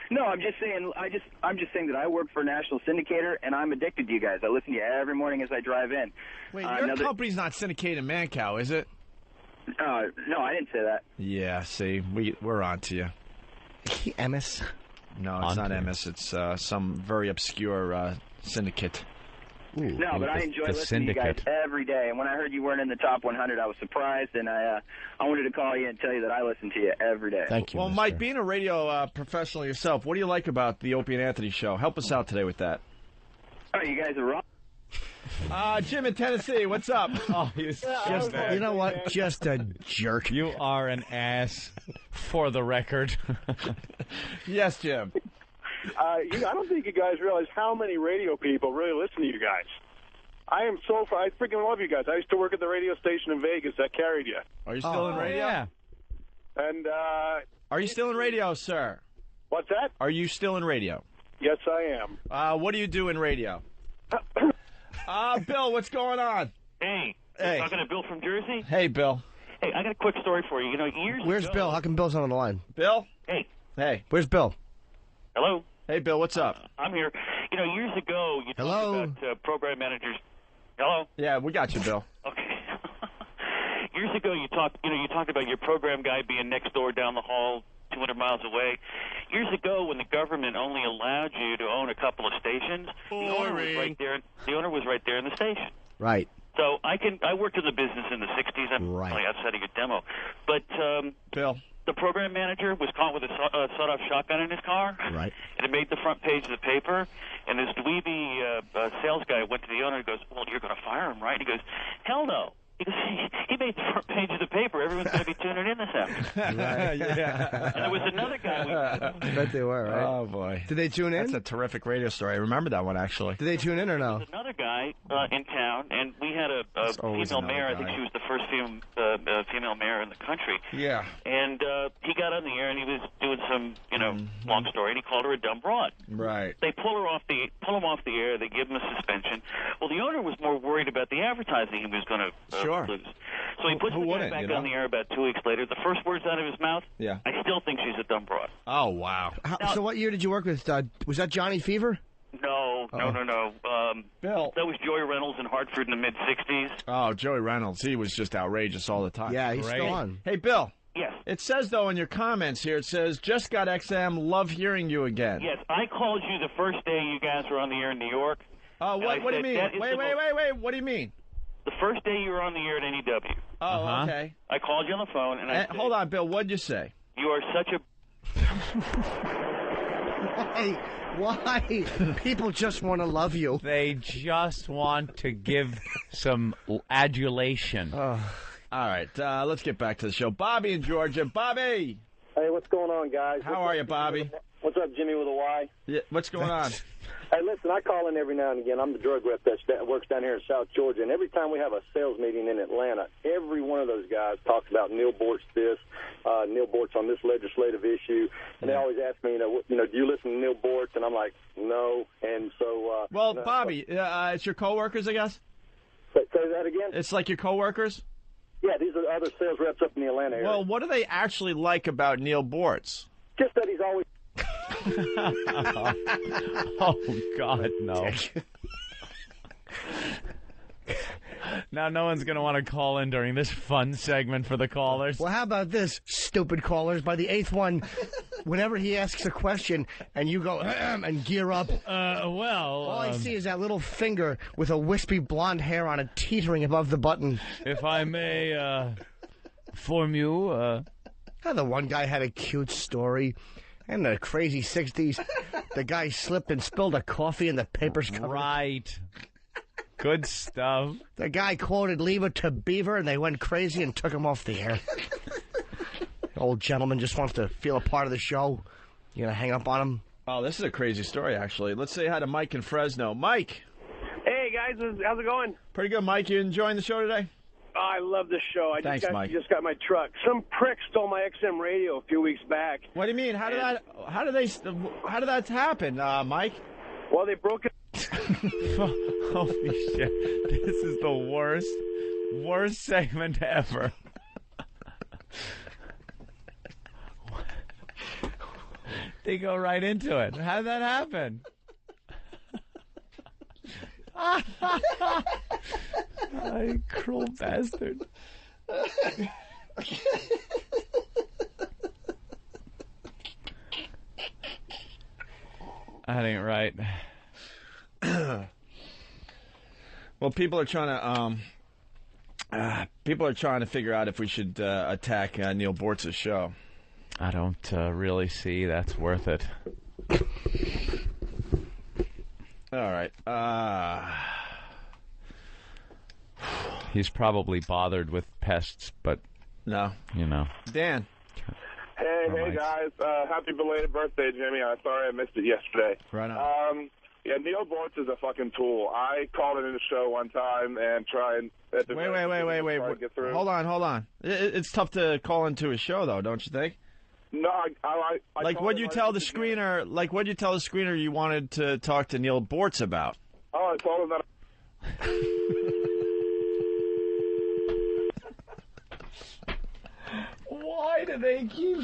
No, I'm just saying. I'm just saying that I work for a national syndicator, and I'm addicted to you guys. I listen to you every morning as I drive in. Wait, your company's not syndicated in Mancow, is it? No, I didn't say that. Yeah, see, we're on to you. Emmis? No, it's not Emmis. It's some very obscure syndicate. No, but I enjoy listening to you guys every day. And when I heard you weren't in the top 100, I was surprised, and I wanted to call you and tell you that I listen to you every day. Thank you. Well, mister. Mike, being a radio professional yourself, what do you like about the Opie and Anthony show? Help us out today with that. Oh, you guys are wrong. Jim in Tennessee, what's up? Oh, he's just, you know what? Just a jerk. You are an ass, for the record. Yes, Jim. I don't think you guys realize how many radio people really listen to you guys. I freaking love you guys. I used to work at the radio station in Vegas that carried you. Are you still in radio? Yeah. And are you still in radio, sir? What's that? Are you still in radio? Yes, I am. What do you do in radio? Bill, what's going on? Hey. Talking to Bill from Jersey? Hey, Bill. Hey, I got a quick story for you. You know, Where's Bill? How come Bill's not on the line? Bill? Hey. Hey. Where's Bill? Hello? Hey, Bill, what's up? I'm here. You know, years ago, you talked about program managers. Hello? Yeah, we got you, Bill. Okay. Years ago, you talked about your program guy being next door down the hall, 200 miles away. Years ago, when the government only allowed you to own a couple of stations, the owner was right there. The owner was right there in the station. Right. So I worked in the business in the 60s. I'm probably outside of your demo. But Bill, the program manager was caught with a sawed-off shotgun in his car. Right. And it made the front page of the paper. And this dweeby sales guy went to the owner and goes, "Well, you're going to fire him, right?" He goes, "Hell no." He made the front page of the paper. Everyone's going to be tuning in this afternoon. Right. Yeah. And there was another guy. I bet they were, right? Oh, boy. Did they tune in? That's a terrific radio story. I remember that one, actually. Did they tune in or no? There was another guy in town, and we had a female mayor. I think she was the first female mayor in the country. Yeah. And he got on the air, and he was doing some, long story, and he called her a dumb broad. Right. They pull him off the air. They give him a suspension. Well, the owner was more worried about the advertising he was going to lose. So he puts the guy back on the air about 2 weeks later. The first words out of his mouth, yeah, I still think she's a dumb broad. Oh, wow. So what year did you work with? Was that Johnny Fever? No. Bill. That was Joey Reynolds in Hartford in the mid-'60s. Oh, Joey Reynolds. He was just outrageous all the time. Yeah, he's still on. Hey, Bill. Yes. It says, though, in your comments here, it says, just got XM, love hearing you again. Yes, I called you the first day you guys were on the air in New York. Oh, what do you mean? Wait. What do you mean? The first day you were on the air at NEW. Oh, okay. I called you on the phone, and I said, hold on, Bill. What'd you say? You are such a... Why? People just want to love you. They just want to give some adulation. All right, let's get back to the show. Bobby in Georgia. Bobby! Hey, what's going on, guys? How are you, Bobby? What's up, Jimmy with a Y? Yeah, what's going on? Hey, listen, I call in every now and again. I'm the drug rep that works down here in South Georgia, and every time we have a sales meeting in Atlanta, every one of those guys talks about Neil Bort's this, Neil Bort's on this legislative issue, and they always ask me, do you listen to Neil Bort's? And I'm like, no. And so, Bobby, it's your coworkers, I guess. Say that again. It's like your coworkers. Yeah, these are other sales reps up in the Atlanta area. Well, what do they actually like about Neil Bortz? Just that he's always... Oh, God, no. Now no one's going to want to call in during this fun segment for the callers. Well, how about this, stupid callers? By the 8th one, whenever he asks a question and you go and gear up, all I see is that little finger with a wispy blonde hair on it teetering above the button. If I may inform you... The one guy had a cute story. In the crazy 60s, the guy slipped and spilled a coffee and the papers covered it. Right. Good stuff. The guy quoted Leave It to Beaver, and they went crazy and took him off the air. The old gentleman just wants to feel a part of the show. You gonna hang up on him? Oh, this is a crazy story, actually. Let's say hi to Mike in Fresno. Mike. Hey, guys. How's it going? Pretty good, Mike. You enjoying the show today? Oh, I love this show. I Thanks, Mike. just got my truck. Some prick stole my XM radio a few weeks back. What do you mean? How did that happen, Mike? Well, they broke it. Holy shit. This is the worst segment ever. They go right into it. How did that happen? You cruel bastard. That ain't right. Well, people are trying to figure out if we should attack Neil Bortz's show. I don't really see that's worth it. All right. He's probably bothered with pests, but no, you know. Dan. Hey guys! Happy belated birthday, Jimmy. I'm sorry I missed it yesterday. Right on. Yeah, Neil Bortz is a fucking tool. I called it in the show one time and tried. Wait. Hold on. It's tough to call into a show, though, don't you think? No, I like, what'd you tell the screener? Like, what'd you tell the screener you wanted to talk to Neil Bortz about? Oh, I told him that. Why do they keep...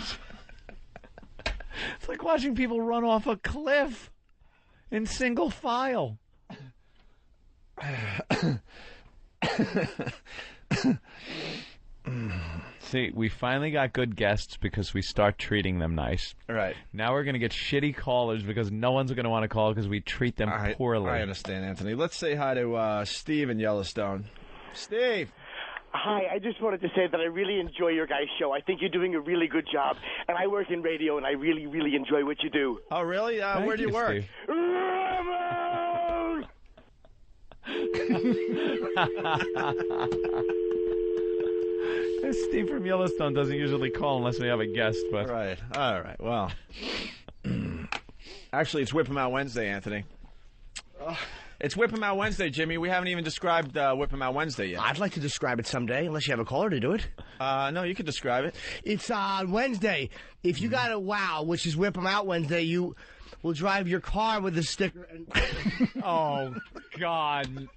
It's like watching people run off a cliff in single file. See, we finally got good guests because we start treating them nice. Right. Now we're going to get shitty callers because no one's going to want to call because we treat them poorly. I understand, Anthony. Let's say hi to Steve in Yellowstone. Steve. Hi, I just wanted to say that I really enjoy your guys' show. I think you're doing a really good job. And I work in radio, and I really, really enjoy what you do. Oh, really? Where do you work? Steve from Yellowstone doesn't usually call unless we have a guest. But Right. All right. Well, actually, it's Whip 'em Out Wednesday, Anthony. It's Whip 'em Out Wednesday, Jimmy. We haven't even described Whip 'em Out Wednesday yet. I'd like to describe it someday, unless you have a caller to do it. No, you can describe it. It's on Wednesday. If you got a WOW, which is Whip 'em Out Wednesday, you will drive your car with a sticker. And oh, God.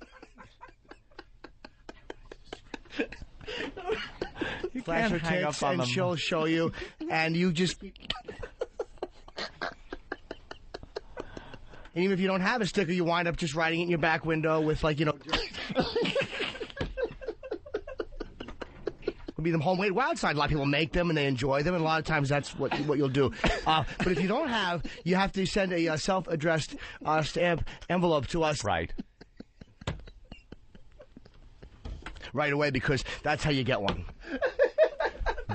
You flash her can't hang tits up on and them. she'll show you, and you just... And even if you don't have a sticker, you wind up just writing it in your back window with, like, you know... Would be them homemade wild side. A lot of people make them and they enjoy them, and a lot of times that's what you'll do. But if you don't have, you have to send a self-addressed stamp envelope to us. Right. Right away, because that's how you get one.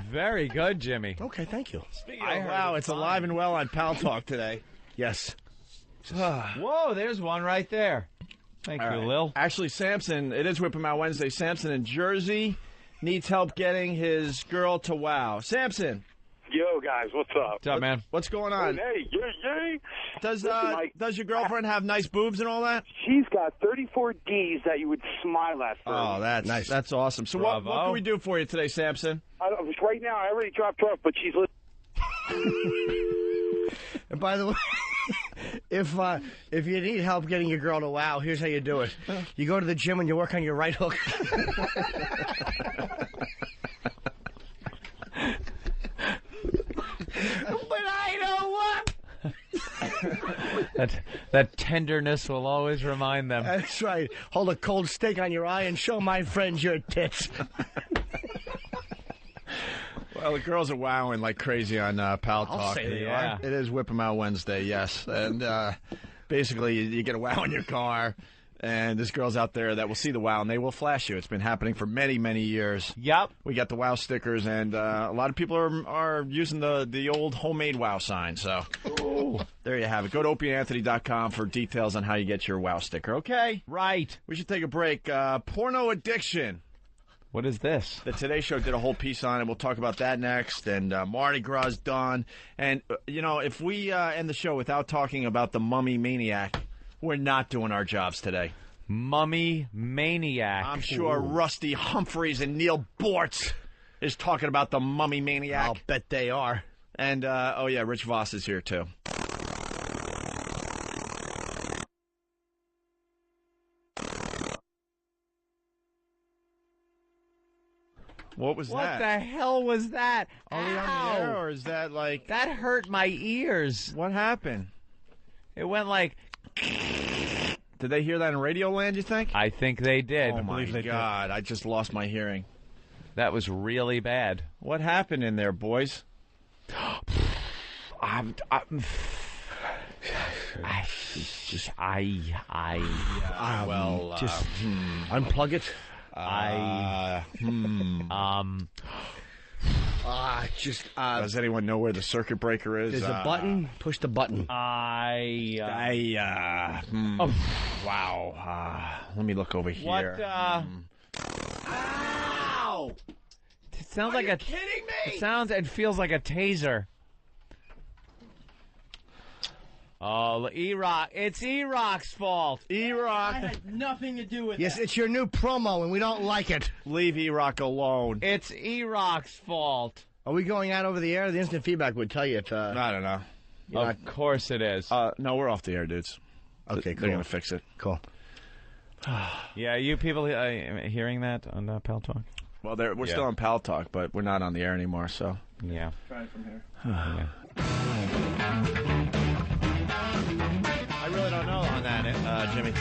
Very good, Jimmy. Okay, thank you. Wow, it's alive and well on Pal Talk today. Yes. Whoa, there's one right there. Thank you, Lil. Actually, Samson, it is Whip 'em Out Wednesday. Samson in Jersey needs help getting his girl to WOW. Samson. Yo, guys, what's up? What's up, man? What's going on? Hey, yay. Does your girlfriend have nice boobs and all that? She's got 34 Ds that you would smile at. Oh, that's nice. That's awesome. So what can we do for you today, Samson? Right now, I already dropped her off, but she's listening. And by the way, If you need help getting your girl to wow, here's how you do it. You go to the gym and you work on your right hook. But I know what. that tenderness will always remind them. That's right. Hold a cold steak on your eye and show my friends your tits. Well, the girls are wowing like crazy on Pal Talk. I'll say they are. It is Whip 'em Out Wednesday, yes. And basically, you get a wow in your car, and there's girls out there that will see the wow, and they will flash you. It's been happening for many, many years. Yep. We got the wow stickers, and a lot of people are using the old homemade wow sign. So there you have it. Go to opieanthony.com for details on how you get your wow sticker. Okay? Right. We should take a break. Porno addiction. What is this? The Today Show did a whole piece on it. We'll talk about that next. And Mardi Gras is done. And, if we end the show without talking about the Mummy Maniac, we're not doing our jobs today. Mummy Maniac. I'm sure Rusty Humphreys and Neil Bortz is talking about the Mummy Maniac. I'll bet they are. And, Rich Voss is here, too. What was that? What the hell was that? Are we on the air, or is that like... That hurt my ears. What happened? It went like... Did they hear that in Radio Land, you think? I think they did. Oh, my God. I just lost my hearing. That was really bad. What happened in there, boys? Unplug it. Does anyone know where the circuit breaker is? There's a button. Push the button. Wow. Let me look over here. Ow! It sounds like kidding me? It sounds and feels like a taser. Oh, E-Rock. It's E-Rock's fault. E-Rock. I had nothing to do with Yes, that. it's your new promo, and we don't like it. Leave E-Rock alone. It's E-Rock's fault. Are we going out over the air? The instant feedback would tell you if... I don't know. Of course it is. No, we're off the air, dudes. Okay, cool. They're going to fix it. Cool. Yeah, you people hearing that on Pal Talk? Well, we're still on Pal Talk, but we're not on the air anymore, so... Yeah. Try it from here. Yeah. I really don't know on that, Jimmy.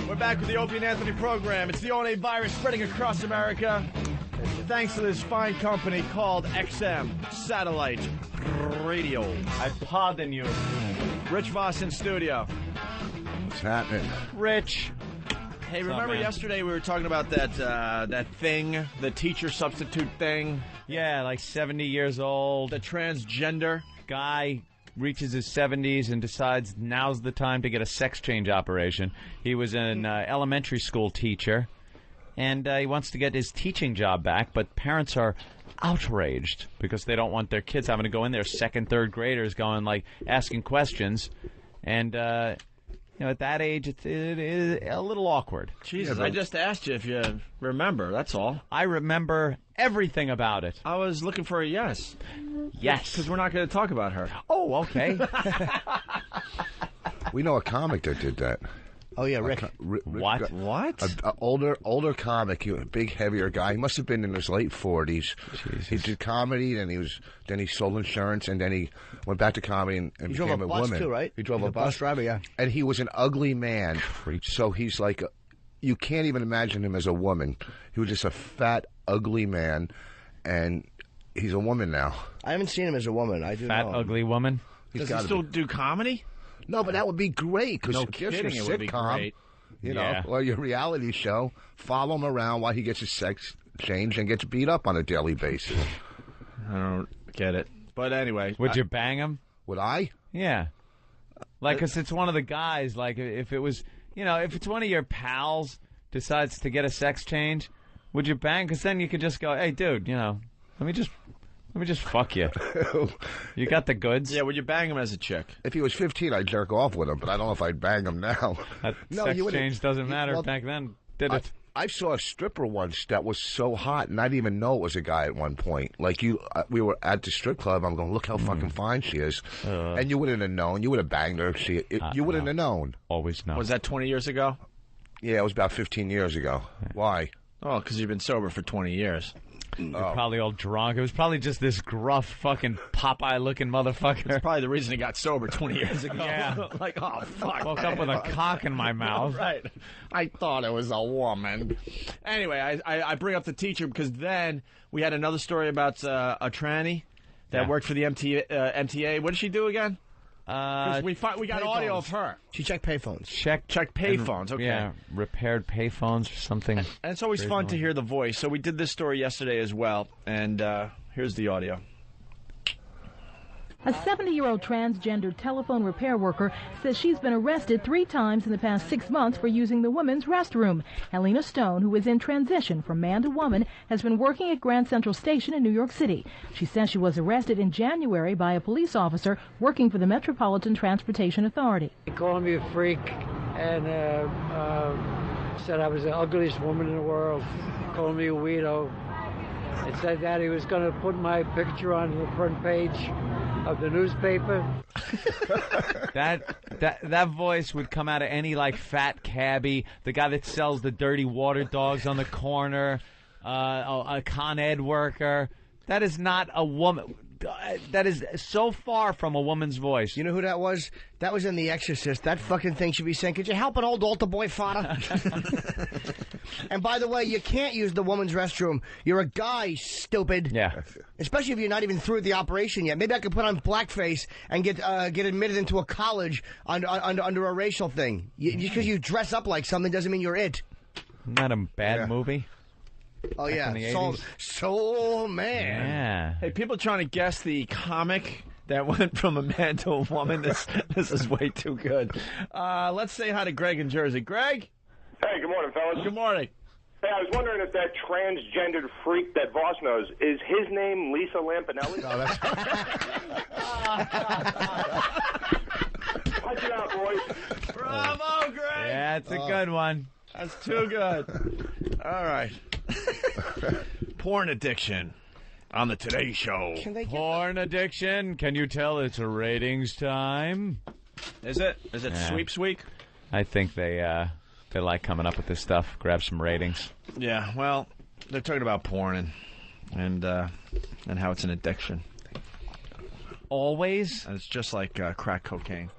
We're back with the Opie and Anthony program. It's the ONA virus spreading across America. Thanks to this fine company called XM Satellite Radio. I pardon you. Rich Voss in studio. What's happening? Rich. Hey, remember yesterday we were talking about that thing, the teacher substitute thing? Yeah, like 70 years old. The transgender guy reaches his 70s and decides now's the time to get a sex change operation. He was an elementary school teacher, and he wants to get his teaching job back, but parents are outraged because they don't want their kids having to go in there, second, third graders going, like, asking questions. And, at that age, it is a little awkward. Jesus, I just asked you if you remember, that's all. I remember everything about it. I was looking for a yes. Yes. Because we're not going to talk about her. Oh, okay. We know a comic that did that. Oh, yeah, Rick. What? What? An older comic, a big, heavier guy. He must have been in his late 40s. Jesus. He did comedy, then he sold insurance, and then he went back to comedy and He became drove a bus, woman. too, right? He drove He's a bus driver, yeah. And he was an ugly man. So he's like, you can't even imagine him as a woman. He was just a fat, ugly man, and he's a woman now. I haven't seen him as a woman. I do Fat, know him. ugly woman? Does he still do comedy? No, but that would be great. Cause No there's kidding, your it would be sitcom, great. You know, Yeah. or your reality show. Follow him around while he gets his sex change and gets beat up on a daily basis. I don't get it. But anyway. Would you bang him? Would I? Yeah. Like, because it's one of the guys, like, if it was, if it's one of your pals decides to get a sex change, would you bang? Because then you could just go, hey, dude, let me just fuck you. You got the goods? Yeah, would you bang him as a chick? If he was 15, I'd jerk off with him, but I don't know if I'd bang him now. That No, sex you wouldn't. change doesn't matter Well, back then, did it? I saw a stripper once that was so hot, and I didn't even know it was a guy at one point. Like we were at the strip club. I'm going, look how fucking fine she is, and you wouldn't have known. You would have banged her. You wouldn't have known. Always know. Was that 20 years ago? Yeah, it was about 15 years ago. Why? Oh, because you've been sober for 20 years. You're probably all drunk. It was probably just this gruff fucking Popeye-looking motherfucker. That's probably the reason he got sober 20 years ago. Yeah. Like, oh, fuck. Woke up with a cock in my mouth. Right. I thought it was a woman. Anyway, I bring up the teacher because then we had another story about a tranny that worked for the MTA. What did she do again? We got audio of her. She checked payphones. Check payphones. Okay. Yeah, repaired payphones or something. And it's always fun to hear the voice. So we did this story yesterday as well, and here's the audio. A 70-year-old transgender telephone repair worker says she's been arrested 3 times in the past 6 months for using the women's restroom. Helena Stone, who is in transition from man to woman, has been working at Grand Central Station in New York City. She says she was arrested in January by a police officer working for the Metropolitan Transportation Authority. He called me a freak and said I was the ugliest woman in the world, called me a weirdo. It said that he was going to put my picture on the front page of the newspaper. That voice would come out of any like fat cabbie, the guy that sells the dirty water dogs on the corner, a Con Ed worker. That is not a woman. That is so far from a woman's voice. You know who that was? That was in The Exorcist. That fucking thing should be saying, "Could you help an old altar boy, father?" And by the way, you can't use the woman's restroom. You're a guy, stupid. Yeah. Especially if you're not even through the operation yet. Maybe I could put on blackface and get admitted into a college under a racial thing. Just because you dress up like something doesn't mean you're it. Isn't that a bad movie? Oh, Back yeah. in the Soul Man. Yeah. Hey, people trying to guess the comic that went from a man to a woman. This is way too good. Let's say hi to Greg in Jersey. Greg? Hey, good morning, fellas. Good morning. Hey, I was wondering if that transgendered freak that Voss knows, is his name Lisa Lampanelli? No, that's... Punch it out, boys. Bravo, Greg. Yeah, it's a good one. That's too good. All right. Porn addiction on the Today Show. Porn addiction. Can you tell it's a ratings time? Is it? Is it Sweeps Week? I think they like coming up with this stuff. Grab some ratings. Yeah. Well, they're talking about porn and how it's an addiction. Always. And it's just like crack cocaine.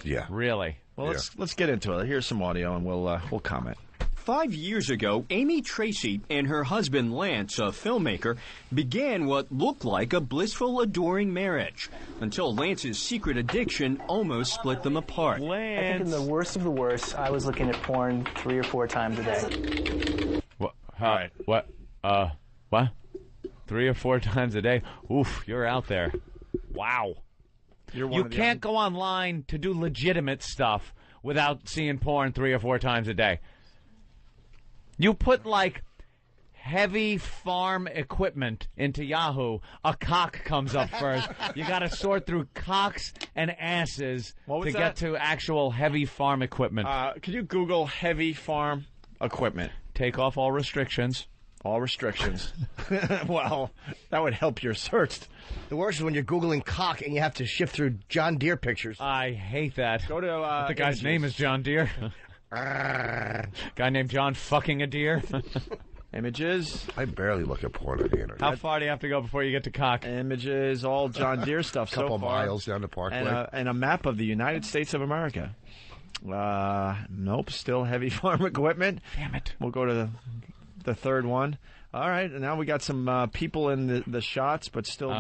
Yeah. Really. Well, let's get into it. Here's some audio and we'll comment. 5 years ago, Amy Tracy and her husband Lance, a filmmaker, began what looked like a blissful, adoring marriage until Lance's secret addiction almost split them apart. I think in the worst of the worst, I was looking at porn 3 or 4 times a day. What? Hi. What? What? 3 or 4 times a day? Oof, you're out there. Wow. You can't go online to do legitimate stuff without seeing porn 3 or 4 times a day. You put, like, heavy farm equipment into Yahoo, a cock comes up first. You got to sort through cocks and asses to get to actual heavy farm equipment. Could you Google heavy farm equipment? Take off all restrictions. All restrictions. Well, that would help your search. The worst is when you're Googling cock and you have to shift through John Deere pictures. I hate that. Go to the guy's name is John Deere. Guy named John fucking a deer. Images. I barely look at porn on the internet. How far do you have to go before you get to cock? Images, all John Deere stuff so far. Couple miles down the parkway. And a map of the United States of America. Nope, still heavy farm equipment. Damn it. We'll go to the third one. All right, and now we got some people in the shots, but still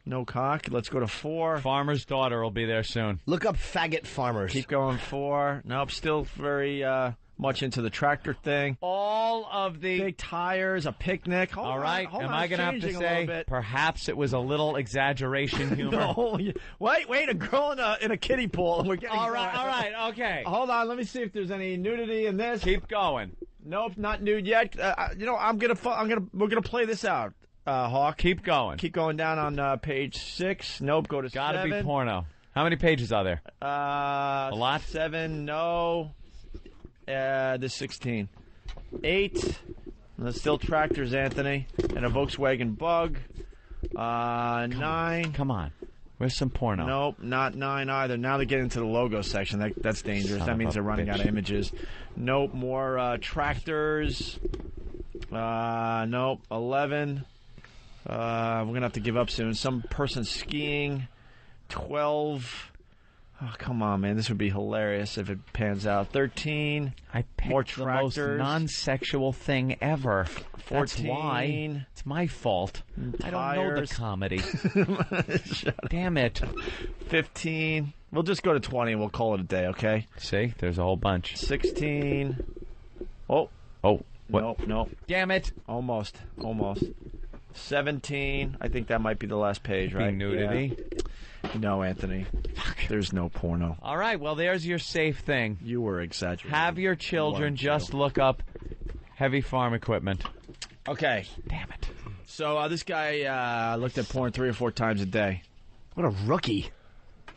no cock. Let's go to 4. Farmer's daughter will be there soon. Look up faggot farmers. Keep going 4. Nope, still very much into the tractor thing. All of the big tires, a picnic. All right, am I going to have to say perhaps it was a little exaggeration humor? No, wait, a girl in a kiddie pool, and we're getting all right, okay. Hold on, let me see if there's any nudity in this. Keep going. Nope, not nude yet. We're gonna play this out. Hawk. Keep going. Keep going down on page 6. Nope, go to 7. Gotta be porno. How many pages are there? A lot? 7, no. There's 16. 8. There's still tractors, Anthony, and a Volkswagen Bug. 9. Come on. Where's some porno? Nope, not 9 either. Now they get into the logo section. That's dangerous. Son That of means a they're running out bitch. of images. Nope, more tractors. Nope, 11. We're going to have to give up soon. Some person skiing. 12. Oh, come on, man. This would be hilarious if it pans out. 13. I picked more the most tractors. non-sexual thing ever. 14. That's why. It's my fault. I don't know the Tires. comedy. Damn it. 15. We'll just go to 20 and we'll call it a day, okay? See? There's a whole bunch. 16. Oh. Oh. What? Nope. Damn it. Almost. 17. I think that might be the last page, right? Nudity. Yeah. No, Anthony. There's no porno. All right, well, there's your safe thing. You were exaggerating. Have your children just look up heavy farm equipment. Okay. Damn it. So this guy looked at porn 3 or 4 times a day. What a rookie.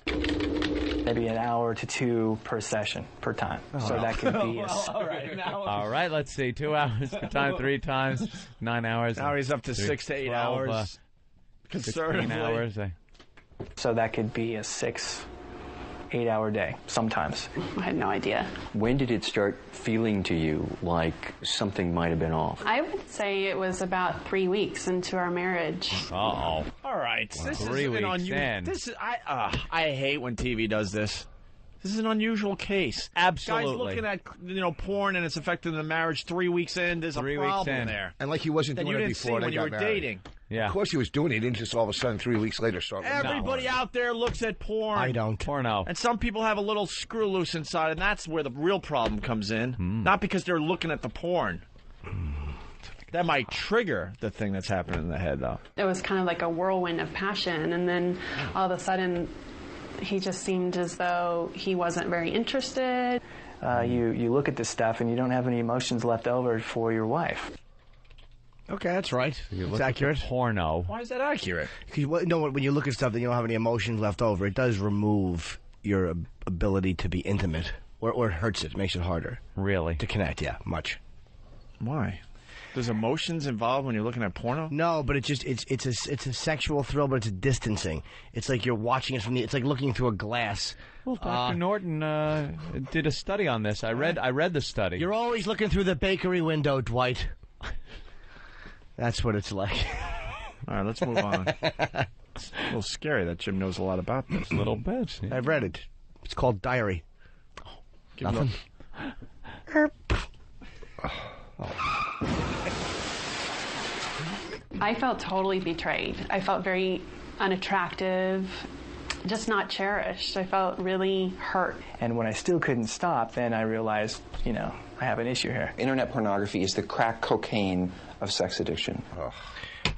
Maybe an hour to 2 per session, per time. So that could be All right, let's see. 2 hours per time, 3 times, 9 hours. Now he's up to 6 to 8 hours. 16 Conservatively. hours. So that could be a 6, 8-hour day sometimes. I had no idea. When did it start feeling to you like something might have been off? I would say it was about 3 weeks into our marriage. Uh-oh. All right. Well, This 3 is an weeks unusual. in. This is I hate when TV does this. This is an unusual case. Absolutely. Guys looking at porn and it's affecting the marriage 3 weeks in. There's 3 a weeks problem in. there. And like he wasn't That doing you it didn't see before they when you got were married. dating. Yeah. Of course he was doing it. He didn't just all of a sudden 3 weeks later start. Everybody out there looks at porn. I don't. Porno. And some people have a little screw loose inside, and that's where the real problem comes in. Not because they're looking at the porn. That might trigger the thing that's happening in the head, though. It was kind of like a whirlwind of passion, and then all of a sudden, he just seemed as though he wasn't very interested. You look at this stuff and you don't have any emotions left over for your wife. Okay, that's right. It's accurate. Porno. Why is that accurate? Because when you look at stuff that you don't have any emotions left over, it does remove your ability to be intimate, or it hurts it, makes it harder. Really? To connect, yeah, much. Why? There's emotions involved when you're looking at porno? No, but it's a sexual thrill, but it's distancing. It's like you're watching it it's like looking through a glass. Well, Dr. Norton did a study on this. I read the study. You're always looking through the bakery window, Dwight. That's what it's like. All right, let's move on. It's a little scary that Jim knows a lot about this. A little bit. Yeah. I've read it. It's called Diary. Nothing. I felt totally betrayed. I felt very unattractive, just not cherished. I felt really hurt. And when I still couldn't stop, then I realized, I have an issue here. Internet pornography is the crack cocaine of sex addiction.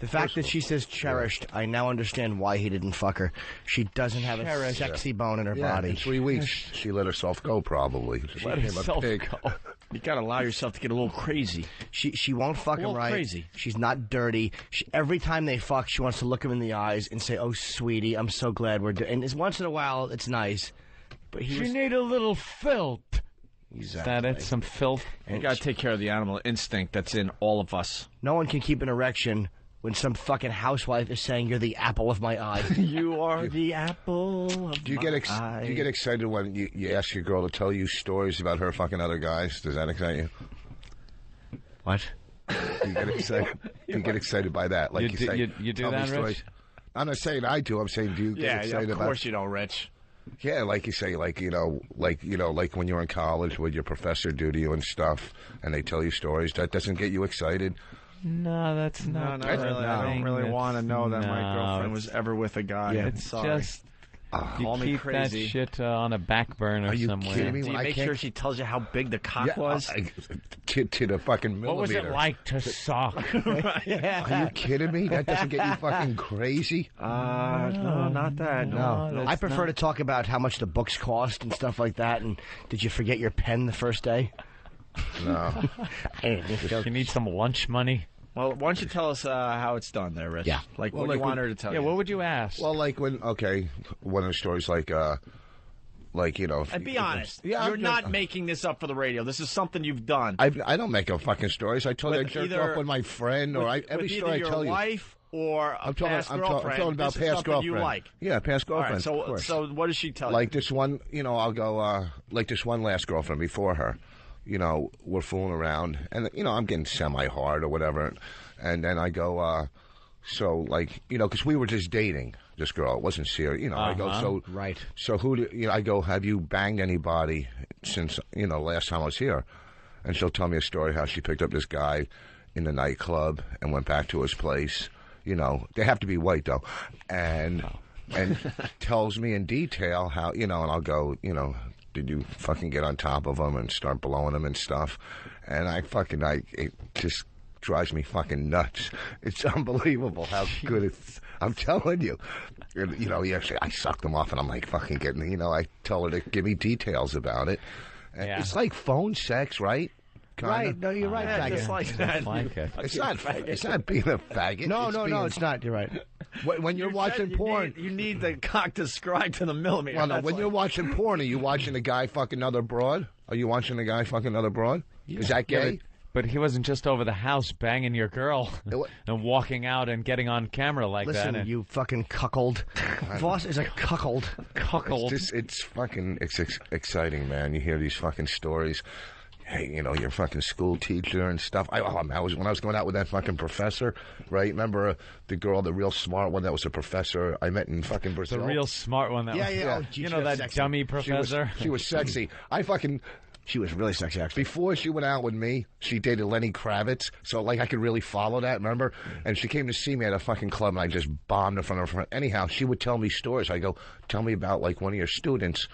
The fact that she says cherished, I now understand why he didn't fuck her. She doesn't have a sexy bone in her body. In 3 weeks, she let herself go, probably. She Let became herself a pig. go. You gotta allow yourself to get a little crazy. She won't fuck him right. Crazy. She's not dirty. Every time they fuck, she wants to look him in the eyes and say, "Oh, sweetie, I'm so glad we're doing." And once in a while, it's nice. But She need a little filth. Exactly. Is that it? Some filth? You gotta take care of the animal instinct that's in all of us. No one can keep an erection when some fucking housewife is saying you're the apple of my eye. You are the apple of Do you get excited when you ask your girl to tell you stories about her fucking other guys? Does that excite you? What? Do you get excited? Do you get excited by that? Like You say, do tell me that, stories. Rich? I'm not saying I do. I'm saying do you get excited of about? course you don't, Rich. Yeah, like you say, like when you're in college, what your professor do to you and stuff, and they tell you stories. That doesn't get you excited. No, that's not. No, really. I don't really want to know that my girlfriend was ever with a guy. Yeah, It's sorry. just Call you me keep crazy. that shit on a back burner Are you somewhere. kidding me? Do you When I make can't- sure she tells you how big the cock was? To the fucking millimeter. What was it like to suck? Are you kidding me? That doesn't get you fucking crazy? No, not that. No, I prefer to talk about how much the books cost and stuff like that. And did you forget your pen the first day? No. You need some lunch money? Well, why don't you tell us how it's done there, Rich? Yeah. What you want her to tell you. Yeah, what would you ask? Well, like one of the stories, like Like, you know. And be honest. Yeah, You're not making this up for the radio. This is something you've done. I don't make up fucking stories. I told you I jerked off with my friend, or every story I tell you. With either your wife or a past girlfriend. I'm talking about this is past girlfriend. You like. Yeah, past girlfriend. All right, so what does she tell you? Like this one, you know, I'll go, like this one last girlfriend before her, you know, we're fooling around, and, you know, I'm getting semi-hard or whatever, and then I go, so, like, you know, because we were just dating this girl. It wasn't serious. You know, I go, so... Right. So I go, have you banged anybody since, you know, last time I was here? And she'll tell me a story how she picked up this guy in the nightclub and went back to his place. You know, they have to be white, though. And tells me in detail how, you know, and I'll go, you know, did you fucking get on top of him and start blowing him and stuff? And it just drives me fucking nuts. It's unbelievable how good it's... I'm telling you. You know, I sucked them off, and I'm like fucking getting... You know, I tell her to give me details about it. And it's like phone sex, right? Kinda. Right. No, you're right, faggot. Just like that. It's not being a faggot. No, it's not. You're right. When you're watching porn... You need the cock described to the millimeter. Well, no, when you're watching porn, are you watching a guy fuck another broad? Are you watching a guy fuck another broad? Is that gay? But he wasn't just over the house banging your girl and walking out and getting on camera like that. Listen, you fucking cuckold. Voss is a cuckold. It's exciting, man. You hear these fucking stories. Hey, you know, you're a fucking school teacher and stuff. When I was going out with that fucking professor, right? Remember the girl, the real smart one that was a professor I met in fucking Brazil? The real smart one. Yeah. Oh, you know that sexy. Dummy professor? She was sexy. She was really sexy, actually. Before she went out with me, she dated Lenny Kravitz, so, like, I could really follow that, remember? And she came to see me at a fucking club, and I just bombed in front of her. Anyhow, she would tell me stories. I go, tell me about, like, one of your students,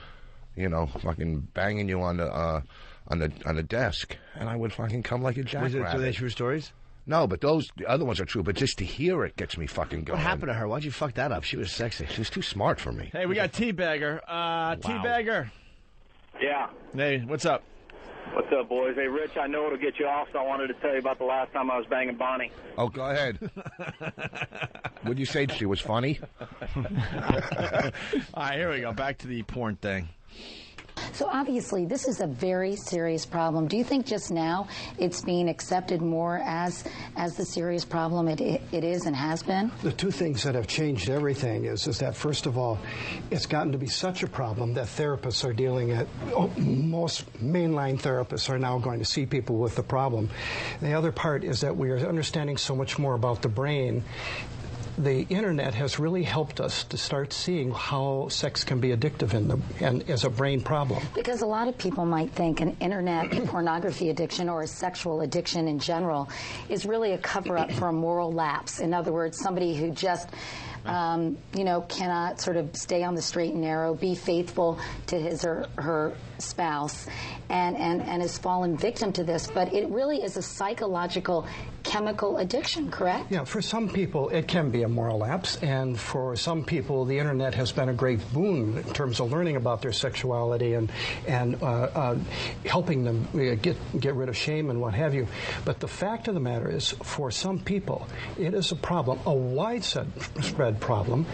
you know, fucking banging you on the desk, and I would fucking come like a jackrabbit. Were they true stories? No, but the other ones are true, but just to hear it gets me fucking going. What happened to her? Why'd you fuck that up? She was sexy. She was too smart for me. Hey, we got Teabagger. Teabagger. Yeah. Hey, what's up? What's up, boys? Hey, Rich, I know it'll get you off, so I wanted to tell you about the last time I was banging Bonnie. Oh, go ahead. Would you say she was funny? All right, here we go. Back to the porn thing. So obviously, this is a very serious problem. Do you think just now it's being accepted more as the serious problem it is and has been? The two things that have changed everything is that, first of all, it's gotten to be such a problem that therapists are dealing it. Most mainline therapists are now going to see people with the problem. The other part is that we are understanding so much more about the brain. The internet has really helped us to start seeing how sex can be addictive and as a brain problem. Because a lot of people might think an internet pornography addiction or a sexual addiction in general is really a cover-up for a moral lapse. In other words, somebody who just cannot sort of stay on the straight and narrow, be faithful to his or her spouse, and has fallen victim to this. But it really is a psychological, chemical addiction, correct? Yeah, for some people it can be a moral lapse, and for some people the internet has been a great boon in terms of learning about their sexuality and helping them get rid of shame and what have you. But the fact of the matter is, for some people, it is a problem, a widespread problem,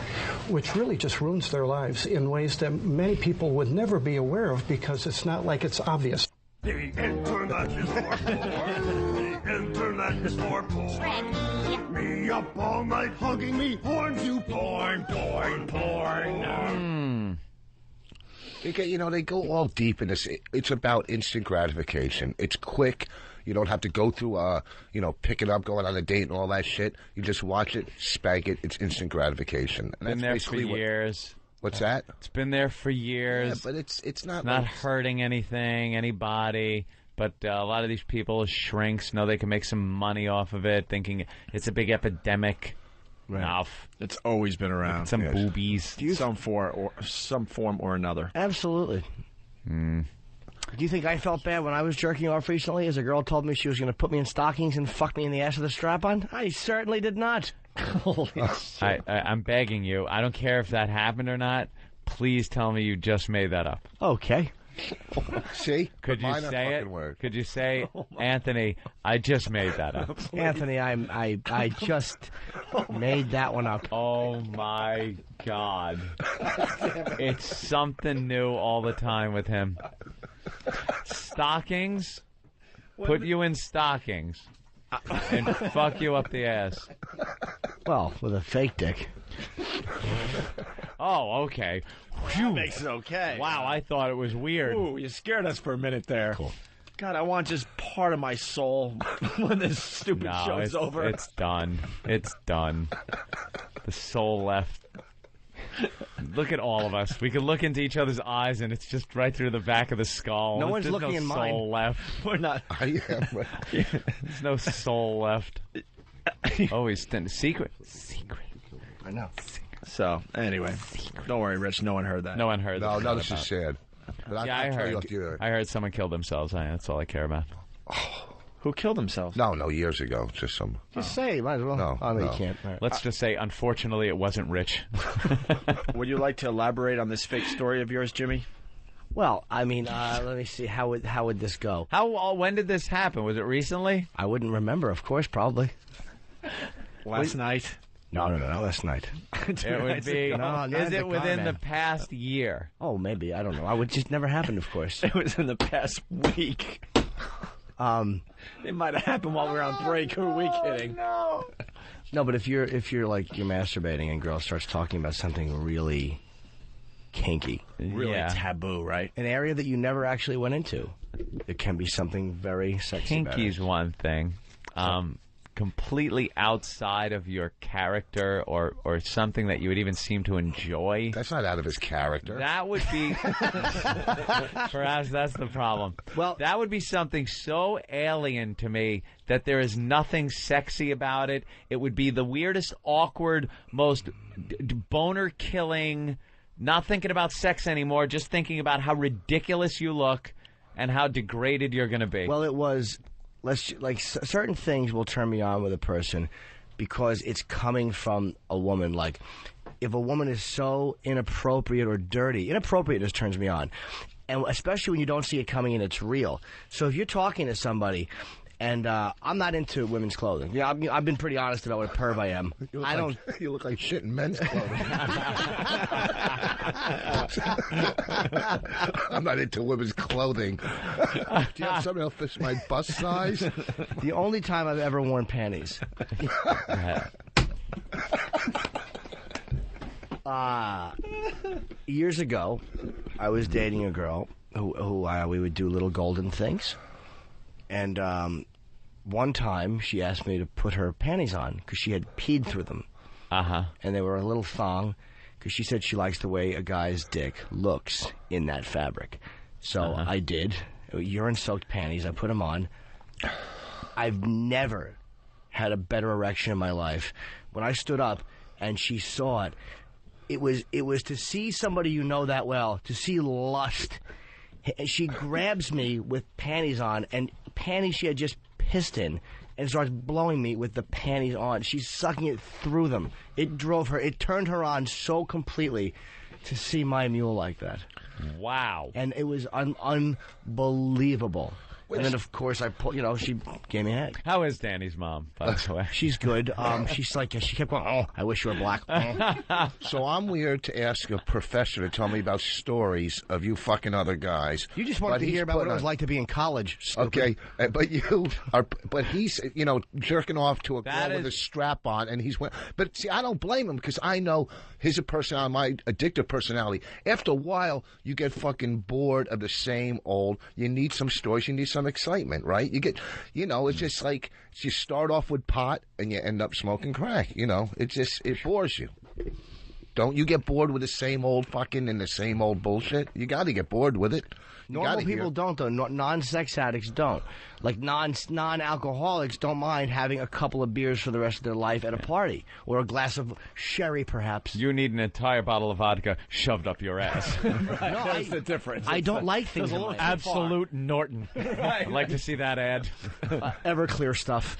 which really just ruins their lives in ways that many people would never be aware of because it's not like it's obvious. The internet is for porn. The internet is for porn. Me up all night hugging me horns, you porn. You know, they go all deep in this. It's about instant gratification. It's quick. You don't have to go through, pick it up, going on a date and all that shit. You just watch it, spank it. It's instant gratification. And been there for years. What's that? It's been there for years. Yeah, but it's not hurting anybody. But a lot of these people, shrinks, know they can make some money off of it, thinking it's a big epidemic. Right. No. It's always been around. Some boobies. Some form or another. Absolutely. Do you think I felt bad when I was jerking off recently as a girl told me she was going to put me in stockings and fuck me in the ass with a strap-on? I certainly did not. Holy shit. I'm begging you. I don't care if that happened or not. Please tell me you just made that up. Okay. See? Could you Mine are say it? fucking words. Could you say, Anthony, I just made that up. Anthony, I just made that one up. Oh, my God. It's something new all the time with him. Stockings? Put you in stockings and fuck you up the ass. Well, with a fake dick. Oh, okay. That makes it okay. Wow, I thought it was weird. Ooh, you scared us for a minute there. Cool. God, I want just part of my soul when this stupid show's over. It's done. It's done. The soul left. Look at all of us. We can look into each other's eyes, and it's just right through the back of the skull. No one's There's looking no in soul mine. left. We're not. I am. Right. There's no soul left. Oh, he's secret. I know. So, anyway. Don't worry, Rich. No one heard that. No one heard that. No, this is sad. But Yeah, I'll I tell you heard. off the air. I heard someone killed themselves. That's all I care about. Who killed himself? No, years ago. Just some. Just say, might as well. No, Oh, no, no. you can't. All right. Let's just say, unfortunately, it wasn't Rich. Would you like to elaborate on this fake story of yours, Jimmy? Well, I mean, let me see. How would this go? When did this happen? Was it recently? I wouldn't remember, of course, probably. Last night? No, last night. It would be. No, Is it within the past year? Oh, maybe. I don't know. I would just never happened, of course. It was in the past week. It might have happened while we were on break. Who are we kidding? No, but if you're like you're masturbating and girl starts talking about something really kinky, Really taboo, right? an area that you never actually went into, it can be something very sexy. about it. Kinky's one thing. Completely outside of your character or something that you would even seem to enjoy. That's not out of his character. That would be... Perhaps that's the problem. Well, that would be something so alien to me that there is nothing sexy about it. It would be the weirdest, awkward, most boner-killing, not thinking about sex anymore, just thinking about how ridiculous you look and how degraded you're going to be. Well, it was... certain things will turn me on with a person because it's coming from a woman. Like, if a woman is so inappropriate or dirty, inappropriate just turns me on. And especially when you don't see it coming and it's real. So if you're talking to somebody, and I'm not into women's clothing. Yeah, I've been pretty honest about what a perv I am. You look like shit in men's clothing. I'm not into women's clothing. Do you have something that'll fit my bust size? The only time I've ever worn panties. Years ago, I was dating a girl who we would do little golden things. And one time, she asked me to put her panties on because she had peed through them. Uh-huh. And they were a little thong because she said she likes the way a guy's dick looks in that fabric. So I did. Urine-soaked panties. I put them on. I've never had a better erection in my life. When I stood up and she saw it, it was to see somebody you know that well, to see lust. She grabs me with panties on, and panties she had just pissed in, and starts blowing me with the panties on. She's sucking it through them. It turned her on so completely to see my mule like that. Wow. And it was unbelievable. And then, of course, she gave me a head. How is Danny's mom, by the way? She's good. She's like, she kept going, oh, I wish you were black. So I'm weird to ask a professor to tell me about stories of you fucking other guys. You just wanted to hear about what it was like to be in college, stupid. Okay, but he's, jerking off to a girl with a strap on, and but see, I don't blame him, because I know his personality, my addictive personality. After a while, you get fucking bored of the same old, you need some stories, you need some excitement, right? You get, it's just like, you start off with pot, and you end up smoking crack, it bores you. Don't you get bored with the same old fucking and the same old bullshit? You got to get bored with it. Normal people don't, though. Non-sex addicts don't. Like, non-alcoholics don't mind having a couple of beers for the rest of their life at a party. Or a glass of sherry, perhaps. You need an entire bottle of vodka shoved up your ass. That's the difference. I don't like things in my Absolute Norton. I'd like to see that ad. Everclear stuff.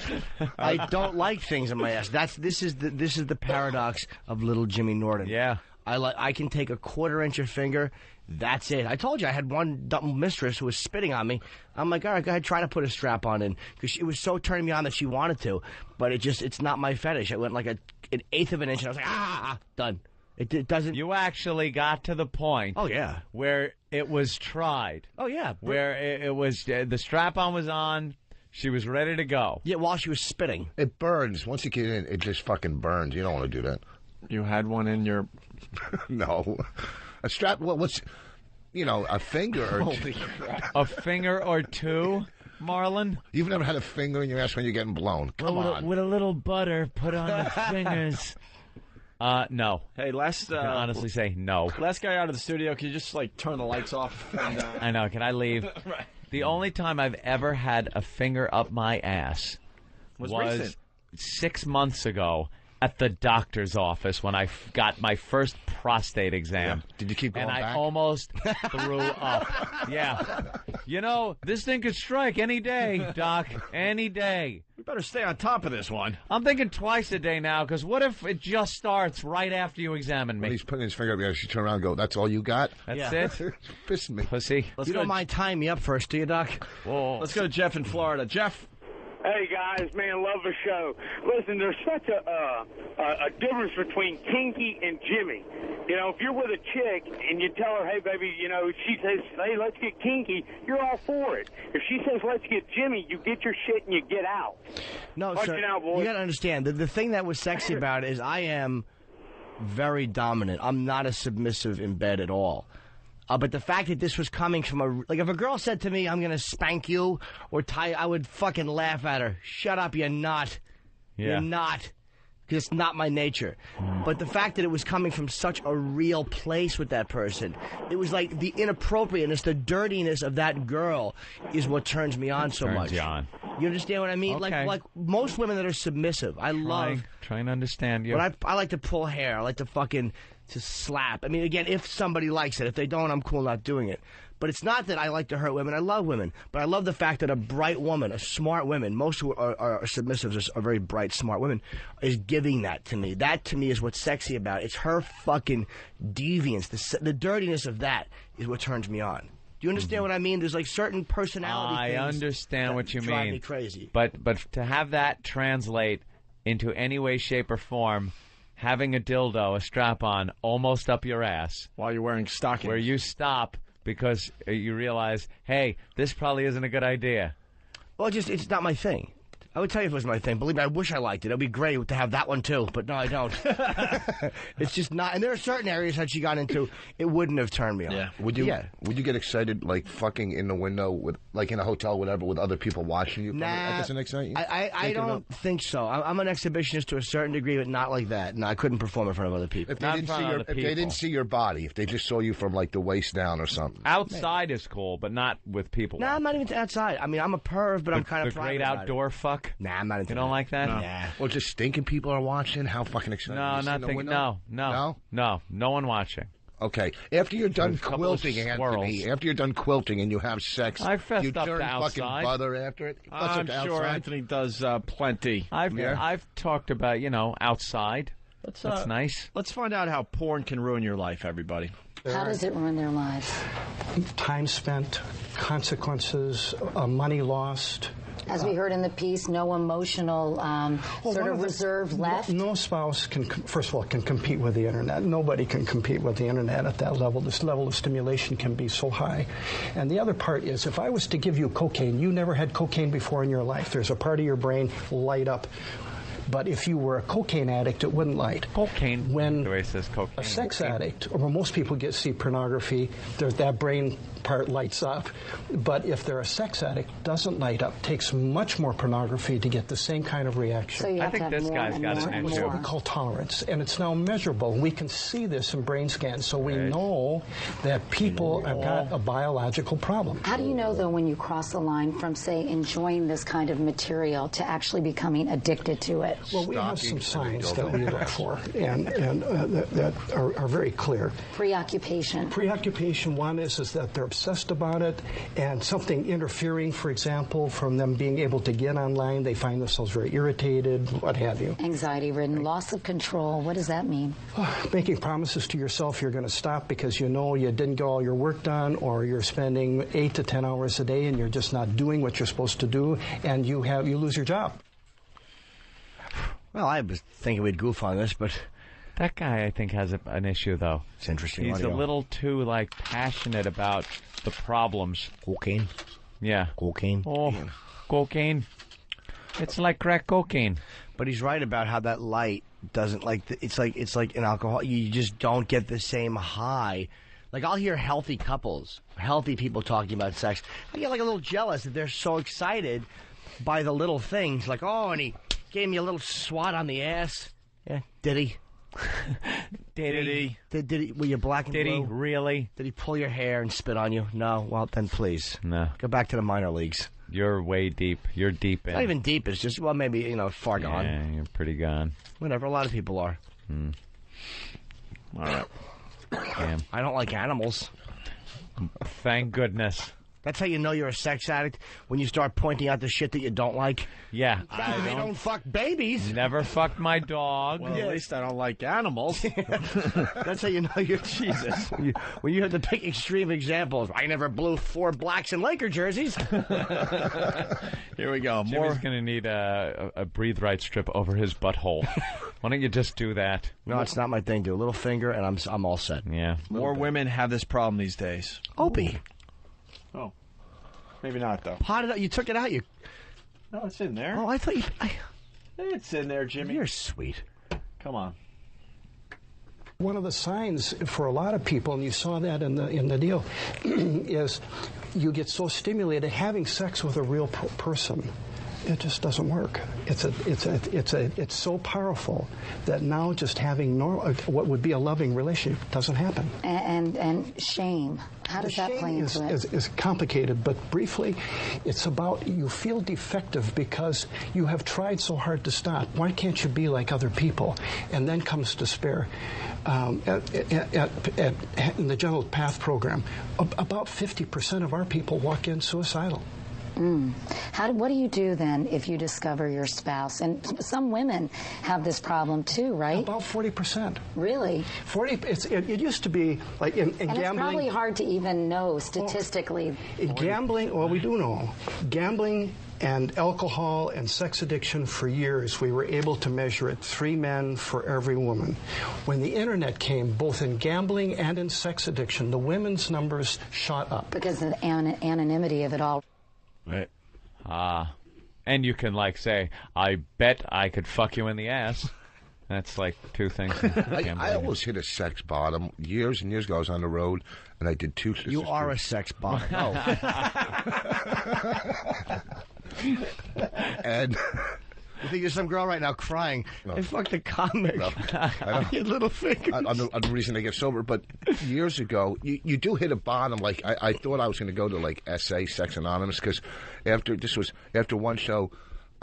I don't like things in my ass. This is the paradox of little Jimmy Norton. Yeah. I can take a 1/4 inch of finger That's it. I told you I had one dumb mistress who was spitting on me. I'm like, all right, go ahead, try to put a strap on in. Because it was so turning me on that she wanted to. But it's not my fetish. It went like an eighth of an inch, and I was like, done. It doesn't... You actually got to the point... Oh, yeah. Where it was tried. Oh, yeah. Where it was... the strap-on was on... She was ready to go. Yeah, while she was spitting. It burns. Once you get in, it just fucking burns. You don't want to do that. You had one in your... No. A strap... Well, what's... You know, a finger or two. A finger or two, Marlon? You've never had a finger in your ass when you're getting blown. Come on. With a little butter put on the fingers. No. Hey, last... I can honestly say no. Last guy out of the studio, can you just, like, turn the lights off? And, I know. Can I leave? Right. The only time I've ever had a finger up my ass was recent. 6 months ago at the doctor's office when I got my first prostate exam. Yeah. Did you keep going back? back? I almost threw up. Yeah. You know, this thing could strike any day, Doc. Any day. We better stay on top of this one. I'm thinking twice a day now, because what if it just starts right after you examine me? When he's putting his finger up, you actually turn around and go, that's all you got? That's it? Pissing me. Pussy. You don't mind tying me up first, do you, Doc? Whoa. Let's go to Jeff in Florida. Jeff? Hey guys, man, love the show. Listen, there's such a difference between kinky and Jimmy. You know, if you're with a chick and you tell her, hey baby, you know, she says, hey, let's get kinky, you're all for it. If she says, let's get Jimmy, you get your shit and you get out. No, Watch sir, it out, boys. you gotta understand, the thing that was sexy about it is I am very dominant. I'm not a submissive in bed at all. But the fact that this was coming from like, if a girl said to me, I'm going to spank you or tie, I would fucking laugh at her. Shut up, you're not. Yeah. You're not. Because it's not my nature. But the fact that it was coming from such a real place with that person, it was like the inappropriateness, the dirtiness of that girl is what turns me on so much. You on. You understand what I mean? Okay. Like most women that are submissive, I love. Trying to understand you. But I like to pull hair. I like to fucking to slap. I mean, again, if somebody likes it. If they don't, I'm cool not doing it. But it's not that I like to hurt women. I love women. But I love the fact that a bright woman, a smart woman, most who are submissives are very bright, smart women, is giving that to me. That, to me, is what's sexy about it. It's her fucking deviance. The dirtiness of that is what turns me on. Do you understand what I mean? There's like certain personality things. I understand what you mean. Drive me crazy. But to have that translate into any way, shape, or form, having a dildo, a strap-on, almost up your ass. While you're wearing stockings. Where you stop because you realize, hey, this probably isn't a good idea. Well, it's not my thing. I would tell you if it was my thing. Believe me, I wish I liked it. It would be great to have that one, too. But no, I don't. It's just not. And there are certain areas that she got into, it wouldn't have turned me on. Yeah. Would you get excited, like, fucking in the window, with, like, in a hotel, whatever, with other people watching you? Nah. That doesn't excite you? I don't think so. I'm an exhibitionist to a certain degree, but not like that. No, I couldn't perform in front of other people. If they didn't see your body, if they just saw you from, like, the waist down or something. Outside is cool, but not with people. No, I'm not even outside. I mean, I'm a perv, but I'm kind of the great outdoor fuck? Nah, I'm not into You don't like that? No. Nah. Well, just stinking people are watching? How fucking exciting. No, not thinking. No one watching. Okay. After you're done There's a couple quilting, of Anthony, squirrels. after you're done quilting and you have sex, I fessed you up turn to fucking outside. butter after it? I'm sure Anthony does plenty. I've talked about, outside. That's nice. Let's find out how porn can ruin your life, everybody. How does it ruin their lives? Time spent, consequences, money lost. As we heard in the piece, no emotional sort of reserve left. No spouse can, first of all, can compete with the internet. Nobody can compete with the internet at that level. This level of stimulation can be so high. And the other part is, if I was to give you cocaine, you never had cocaine before in your life. There's a part of your brain light up. But if you were a cocaine addict, it wouldn't light. Cocaine. When the way it says cocaine. A sex addict, or when most people see pornography, that brain part lights up. But if they're a sex addict, doesn't light up. Takes much more pornography to get the same kind of reaction. So you have I think this guy's got an It's issue. what we call tolerance, and it's now measurable. We can see this in brain scans, so we know that people have got a biological problem. How do you know, though, when you cross the line from, say, enjoying this kind of material to actually becoming addicted to it? Well, we have some signs that we look for, and that are very clear. Preoccupation. Preoccupation, one is that they're obsessed about it, and something interfering, for example, from them being able to get online, they find themselves very irritated, what have you. Anxiety-ridden, loss of control. What does that mean? Making promises to yourself you're going to stop because you know you didn't get all your work done, or you're spending 8 to 10 hours a day and you're just not doing what you're supposed to do, and you lose your job. Well, I was thinking we'd goof on this, but that guy, I think, has an issue, though. It's interesting. He's a little too, passionate about the problems. Cocaine? Yeah. Cocaine? Oh, cocaine. It's like crack cocaine. But he's right about how that light doesn't, it's like in alcohol. You just don't get the same high. Like, I'll hear healthy couples, healthy people talking about sex. I get, a little jealous that they're so excited by the little things. Like, oh, and he gave me a little swat on the ass. Yeah, did he? Did he? Did he? Were you black and blue? Did he really? Did he pull your hair and spit on you? No. Well, then please. No. Go back to the minor leagues. You're way deep. You're deep in. Not even deep. It's just, well, maybe, far gone. Yeah, you're pretty gone. Whatever. A lot of people are. All right. Damn. I don't like animals. Thank goodness. That's how you know you're a sex addict, when you start pointing out the shit that you don't like. Yeah. I don't fuck babies. Never fucked my dog. Well, at least I don't like animals. That's how you know you're Jesus. When you have to pick extreme examples. I never blew 4 blacks in Laker jerseys. Here we go. Jimmy's going to need a breathe right strip over his butthole. Why don't you just do that? No, it's not my thing. Do a little finger, and I'm all set. Yeah. More women have this problem these days. Opie. Oh. Maybe not, though. How did you took it out? No, it's in there. Oh, I thought you... It's in there, Jimmy. You're sweet. Come on. One of the signs for a lot of people, and you saw that in the deal, is you get so stimulated having sex with a real person. It just doesn't work. It's so powerful that now just having what would be a loving relationship doesn't happen. And shame. How does that play into it? Is complicated, but briefly, it's about you feel defective because you have tried so hard to stop. Why can't you be like other people? And then comes despair. In the Gentle Path program, about 50% of our people walk in suicidal. What do you do then if you discover your spouse? And some women have this problem too, right? About 40%. Really? 40. It used to be like in gambling. And it's probably hard to even know statistically. In gambling, well, we do know. Gambling and alcohol and sex addiction, for years, we were able to measure it 3 men for every woman. When the internet came, both in gambling and in sex addiction, the women's numbers shot up. Because of the anonymity of it all. Right. And you can say, I bet I could fuck you in the ass. That's 2 things. I always hit a sex bottom. Years and years ago, I was on the road, and I did 2 sisters. You are a sex bottom. And you think there's some girl right now crying? No. I fucked a comic. No. Your little fingers. I'm the reason I get sober. But years ago, you do hit a bottom. I thought I was going to go to SA, Sex Anonymous, because after one show,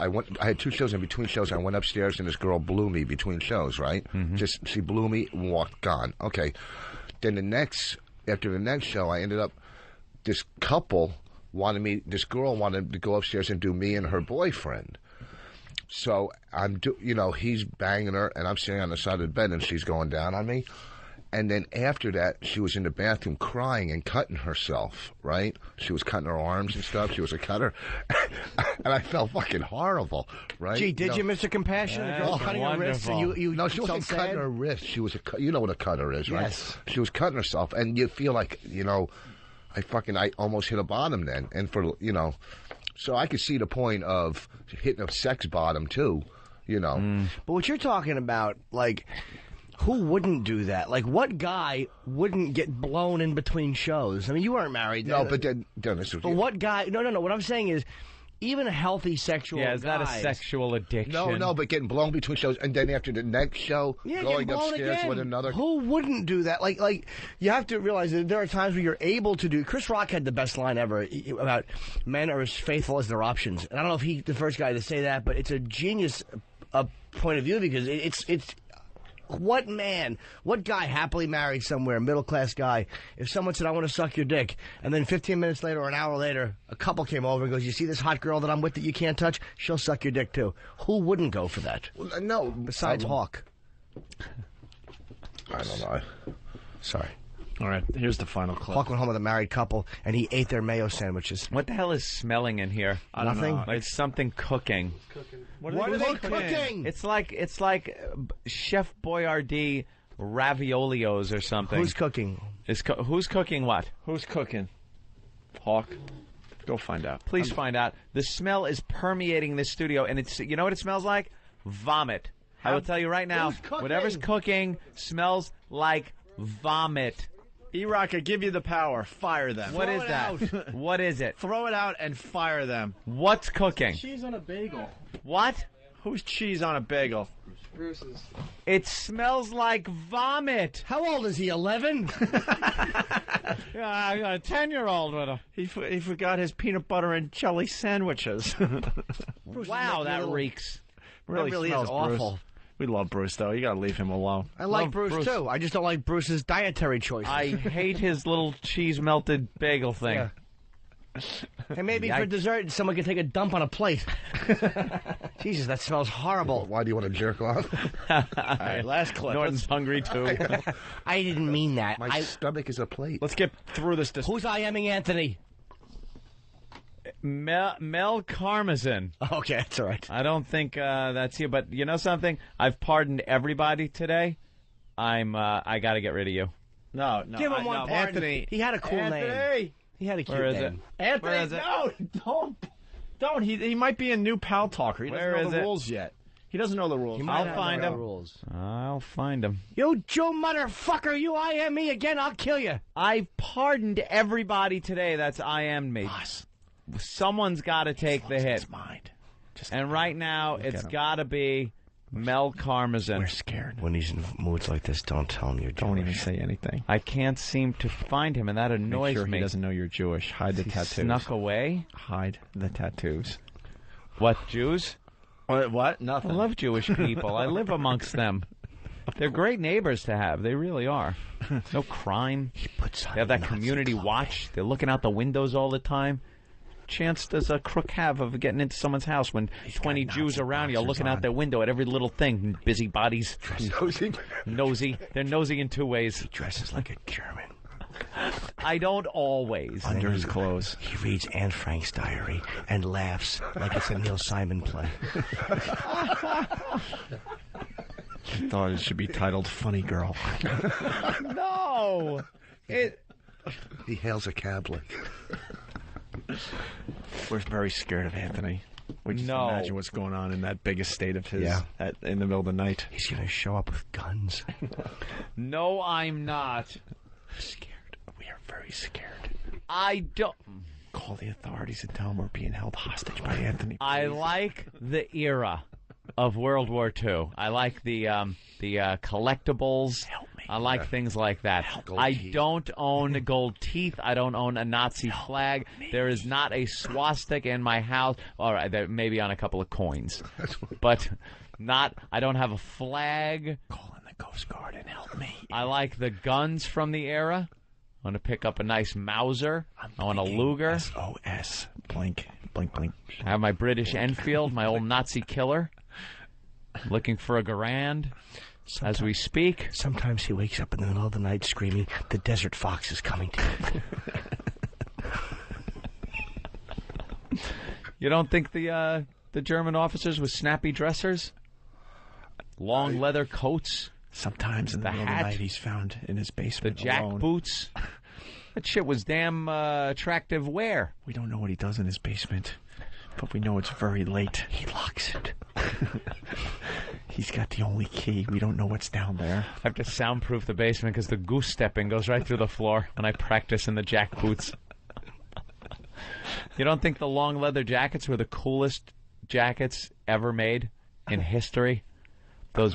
I had 2 shows. In between shows, I went upstairs and this girl blew me between shows. Right? Mm-hmm. She blew me and walked gone. Okay. Then after the next show, I ended up. This couple this girl wanted to go upstairs and do me and her boyfriend. So he's banging her, and I'm sitting on the side of the bed, and she's going down on me. And then after that, she was in the bathroom crying and cutting herself, right? She was cutting her arms and stuff. She was a cutter. And I felt fucking horrible, right? Gee, did you, Mr. Compassion? The girl cutting her wrists, and you no, she wasn't cutting her wrist. She was you know what a cutter is, right? Yes. She was cutting herself, and you feel like, I almost hit a bottom then. And so I could see the point of hitting a sex bottom, too, But what you're talking about, who wouldn't do that? What guy wouldn't get blown in between shows? I mean, you weren't married. No, but then Dennis. But what guy? No. What I'm saying is, even a healthy sexual guy. Yeah, is that a sexual addiction? No, but getting blown between shows, and then after the next show, going upstairs again. with another. Who wouldn't do that? You have to realize that there are times where you're able to do. Chris Rock had the best line ever about men are as faithful as their options. And I don't know if he's the first guy to say that, but it's a genius a point of view because it's what man, what guy happily married somewhere, middle class guy, if someone said, I want to suck your dick, and then 15 minutes later or an hour later, a couple came over and goes, you see this hot girl that I'm with that you can't touch? She'll suck your dick too. Who wouldn't go for that? Well, no. Besides Hawk. I don't know. Sorry. All right, here's the final clip. Hawk went home with a married couple, and he ate their mayo sandwiches. What the hell is smelling in here? Nothing? It's something cooking. What are they cooking? It's like Chef Boyardee raviolios or something. Who's cooking? Who's cooking what? Who's cooking? Hawk. Go find out. Please find out. The smell is permeating this studio, and it's, you know what it smells like? Vomit. I will tell you right now, whatever's cooking smells like vomit. E-Rock, I give you the power. Fire them. What is that? What is it? Throw it out and fire them. What's cooking? Cheese on a bagel. What? Who's cheese on a bagel? Bruce's. It smells like vomit. How old is he, 11? Yeah, I got a 10-year-old with him. He forgot his peanut butter and jelly sandwiches. Wow, that reeks. Really is smells, awful. Bruce. We love Bruce, though. You gotta leave him alone. I like Bruce, too. I just don't like Bruce's dietary choices. I hate his little cheese-melted bagel thing. Yeah. And maybe for dessert, someone can take a dump on a plate. Jesus, that smells horrible. Why do you want to jerk off? All right, last clip. Norton's hungry, too. I didn't mean that. My stomach is a plate. Let's get through this. Who's I-aming Anthony? Mel Karmazin. Okay, that's all right. I don't think that's you, but you know something? I've pardoned everybody today. I got to get rid of you. No. Give him one pardon. Anthony. He had a cool name. He had a cute name. Anthony, Where is it? No, don't. He might be a new pal talker. He doesn't know the rules yet. He doesn't know the rules. I'll find him. I'll find him. You Joe motherfucker, you I-am me again, I'll kill you. I've pardoned everybody today that's I-am'd me. Boss. Someone's got to take the hit. And right now, it's got to be Mel Karmazin. We're scared. When he's in moods like this, don't tell him you're Jewish. Don't even say anything. I can't seem to find him, and that annoys Make sure me. He doesn't know you're Jewish. Hide the tattoos. Snuck away? Hide the tattoos. What, Jews? What? Nothing. I love Jewish people. I live amongst them. They're great neighbors to have. They really are. No crime. They have that community watch. They're looking out the windows all the time. Chance does a crook have of getting into someone's house when 20 Jews around you are looking out their window at every little thing? Busybodies. Nosy. They're nosy in two ways. He dresses like a German. I don't always. Under his clothes. He reads Anne Frank's diary and laughs like it's a Neil Simon play. I thought it should be titled Funny Girl. No! He hails a cab like... We're very scared of Anthony. We just imagine what's going on in that big estate of his in the middle of the night. He's going to show up with guns. No, I'm not. Scared. We are very scared. I don't... Call the authorities and tell them we're being held hostage by Anthony. Please. I like the era of World War II. I like the collectibles. Help me. I like things like that. I don't own gold teeth. I don't own a Nazi flag. There is not a swastika in my house. All right, there may be on a couple of coins, but not. I don't have a flag. Call in the Coast Guard and help me. I like the guns from the era. I want to pick up a nice Mauser. I want a Luger. SOS. Blink, blink, blink. I have my British Enfield, my old Nazi killer. Looking for a Garand. As we speak. Sometimes he wakes up in the middle of the night screaming, "The Desert Fox is coming to you." You don't think the German officers with snappy dressers? Long leather coats? Sometimes in the middle of the night he's found in his basement The jack alone. boots? That shit was damn attractive wear. We don't know what he does in his basement, but we know it's very late. He locks it. He's got the only key. We don't know what's down there. I have to soundproof the basement because the goose stepping goes right through the floor when I practice in the jack boots. You don't think the long leather jackets were the coolest jackets ever made in history? Those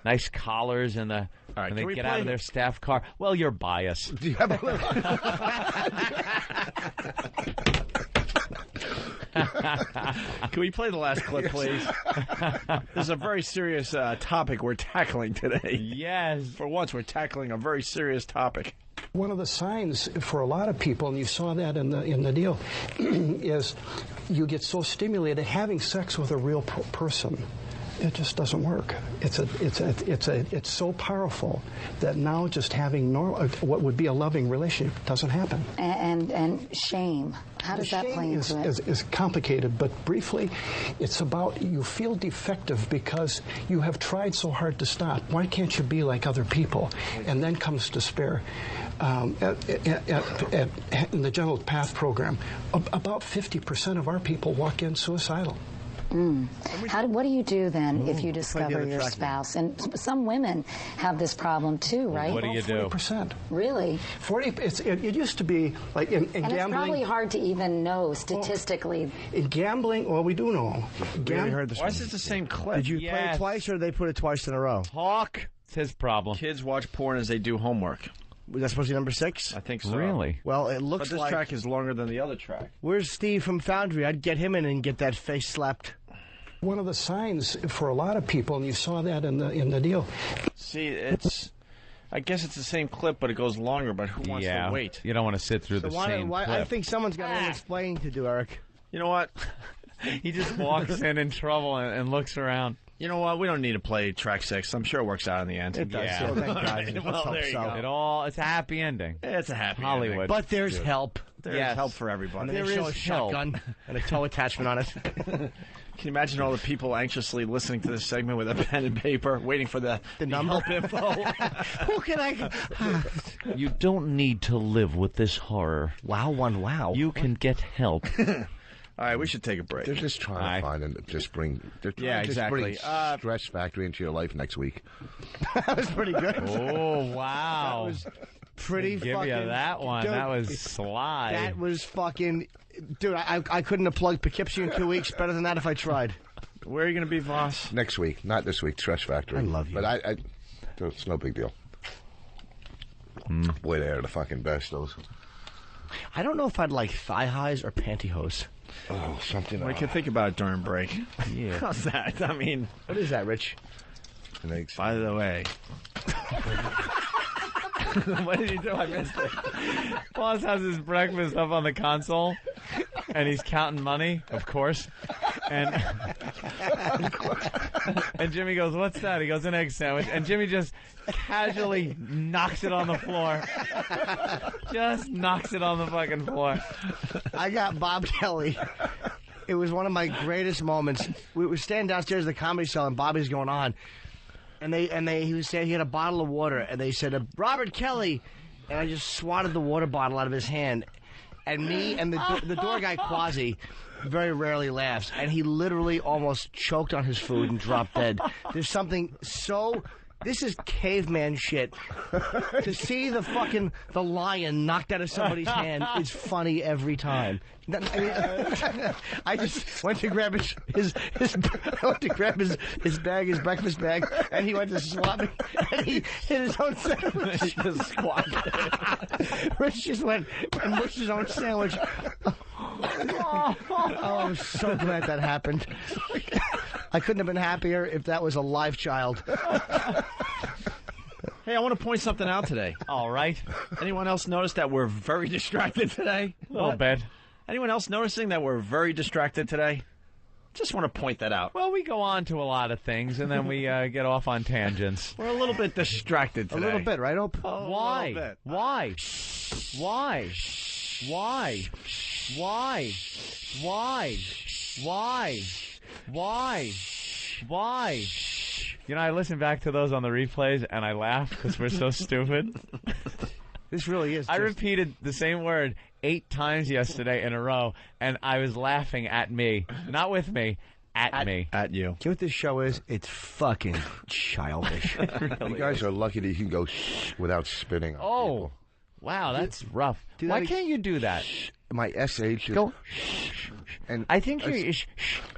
nice collars and the when they get out of their staff car. Well, you're biased. Do you have a Can we play the last clip, please? This is a very serious topic we're tackling today. Yes. For once, we're tackling a very serious topic. One of the signs for a lot of people, and you saw that in the deal, is you get so stimulated having sex with a real person. It just doesn't work. It's so powerful that now just having what would be a loving relationship doesn't happen. And shame. How does that play into it? Is complicated, but briefly, it's about you feel defective because you have tried so hard to stop. Why can't you be like other people? And then comes despair. In the Gentle Path program, about 50% of our people walk in suicidal. What do you do then if you discover your spouse? And some women have this problem too, right? What do you do? 40%. Really? 40. It used to be like in gambling. And it's probably hard to even know statistically. In gambling, well, we do know. Why is it the same clip? Did you play it twice, or did they put it twice in a row? Talk. It's his problem. Kids watch porn as they do homework. Was that supposed to be number 6? I think so. Really? Well, it looks but this track is longer than the other track. Where's Steve from Foundry? I'd get him in and get that face slapped. One of the signs for a lot of people, and you saw that in the deal. See, I guess it's the same clip, but it goes longer. But who wants to wait? You don't want to sit through the same clip. I think someone's got an explaining to do, Eric. You know what? He just walks in trouble and looks around. You know what? We don't need to play track 6. I'm sure it works out in the end. It does. Yeah. So thank God. Well, there you go. It's a happy ending. It's a happy Hollywood. ending. But there's help. There's help for everybody. And there is a shotgun and a tow attachment on it. Can you imagine all the people anxiously listening to this segment with a pen and paper, waiting for the number help info? Who can I? You don't need to live with this horror. Wow. You can get help. All right, we should take a break. They're just trying to find and just bring. They're trying to just bring stress factory into your life next week. That was pretty good. Oh wow, that was pretty. Give fucking, you that one. Dude, that was sly. That was fucking. Dude, I couldn't have plugged Poughkeepsie in 2 weeks better than that if I tried. Where are you going to be, Voss? Next week, not this week. Stress factory. I love you, but it's no big deal. Boy, they're the fucking best. Those. I don't know if I'd like thigh highs or pantyhose. Oh, something. We can think about it during break. Yeah. How's that? I mean, what is that, Rich? By the way. What did he do? I missed it. Boss has his breakfast up on the console, and he's counting money, of course. And Jimmy goes, "What's that?" He goes, "An egg sandwich." And Jimmy just casually knocks it on the floor. Just knocks it on the fucking floor. I got Bob Kelly. It was one of my greatest moments. We were standing downstairs at the Comedy Cell, and Bobby's going on. And he was saying he had a bottle of water, and they said, "Robert Kelly," and I just swatted the water bottle out of his hand, and me and the door guy Quasi very rarely laughs, and he literally almost choked on his food and dropped dead. There's something so. This is caveman shit. To see the lion knocked out of somebody's hand is funny every time. I just went to grab his breakfast bag, and he went to swap me, and he hit his own sandwich. He just squatted. Rich just went and mushed his own sandwich. Oh, I'm so glad that happened. I couldn't have been happier if that was a live child. Hey, I want to point something out today. All right. Anyone else notice that we're very distracted today? A little bit. Anyone else noticing that we're very distracted today? Just want to point that out. Well, we go on to a lot of things, and then we get off on tangents. We're a little bit distracted today. A little bit, right, Opie? Why? Why? Why? Why? Why? Why? Why? Why? Why? You know, I listen back to those on the replays, and I laugh because we're so stupid. This really is. I repeated the same word 8 times yesterday in a row, and I was laughing at me. Not with me, at me. At you. You know what this show is? It's fucking childish. You guys are lucky that you can go shh without spitting on people. Wow, that's rough. Why can't you do that? My SH is... Go. And I think you're...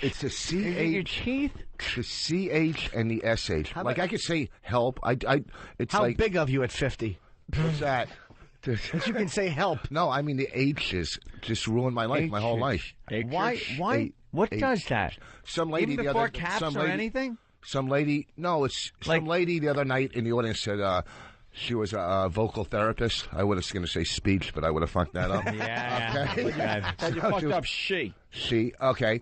It's the CH... Your teeth? The CH and the SH. Like, I could say help. It's How like... big of you at 50? What's that? But you can say help. No, I mean the H's just ruined my life, my whole life. Why? What does that? Some lady Even the before other caps some or lady, anything? Some lady. No, it's some lady the other night in the audience said she was a vocal therapist. I was going to say speech, but I would have fucked that up. Yeah. Okay. You fucked up she. She. Okay.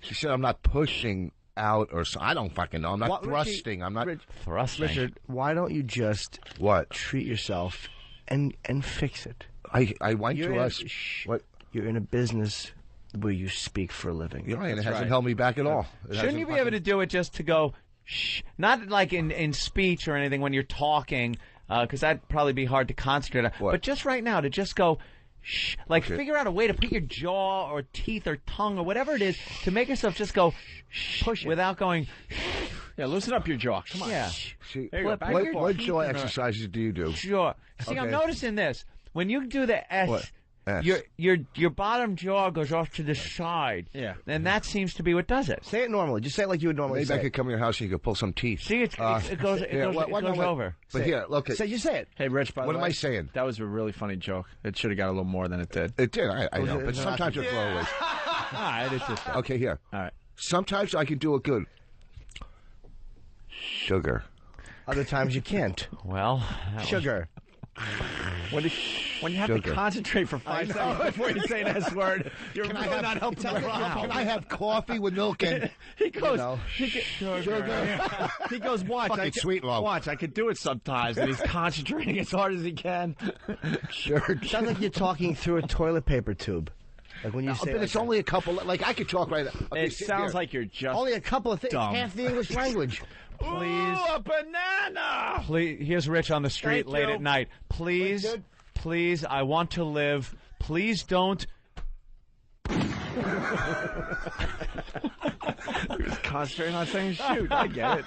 She said I'm not pushing out or so. I don't fucking know. I'm not thrusting. I'm not thrusting. Richard, why don't you just treat yourself and fix it? I went to us. What? You're in a business where you speak for a living. You're right, and it hasn't held me back at all. Shouldn't you be able to do it just to go, shh? Not like in speech or anything when you're talking, because that'd probably be hard to concentrate on. But just right now to just go, shh. Like figure out a way to put your jaw or teeth or tongue or whatever it is to make yourself just go, shh, push without going. Yeah, loosen up your jaw. Come on. Yeah. See, There you go. what jaw exercises do you do? Jaw. See, I'm noticing this. When you do the S. What? S. Your bottom jaw goes off to the side. Yeah. And that seems to be what does it. Say it normally. Just say it like you would normally Maybe say I could come to your house and you could pull some teeth. See, it goes over. But here, look. You say it. Hey, Rich, by the way. What am I saying? That was a really funny joke. It should have got a little more than it did. It did, I know. But sometimes you're throwaways. All right, it's just Okay, here. All right. Sometimes I can do it good. Sugar. Other times you can't. Well, sugar. When you have to concentrate for 5 seconds before you say this word, you're really not helping the problem. Can I have coffee with milk and he goes, sugar? He goes, watch, watch, I could do it sometimes, and he's concentrating as hard as he can. Sure. Sounds like you're talking through a toilet paper tube. Like when you say, but it's only a couple. Like I could talk right. Okay, it sounds like you're just only a couple of things. Dumb. Half the English language. Please. Ooh, a banana! Please, here's Rich on the street Thank late you. at night. Please, please, I want to live. Please don't. He was concentrating on saying shoot. I get it.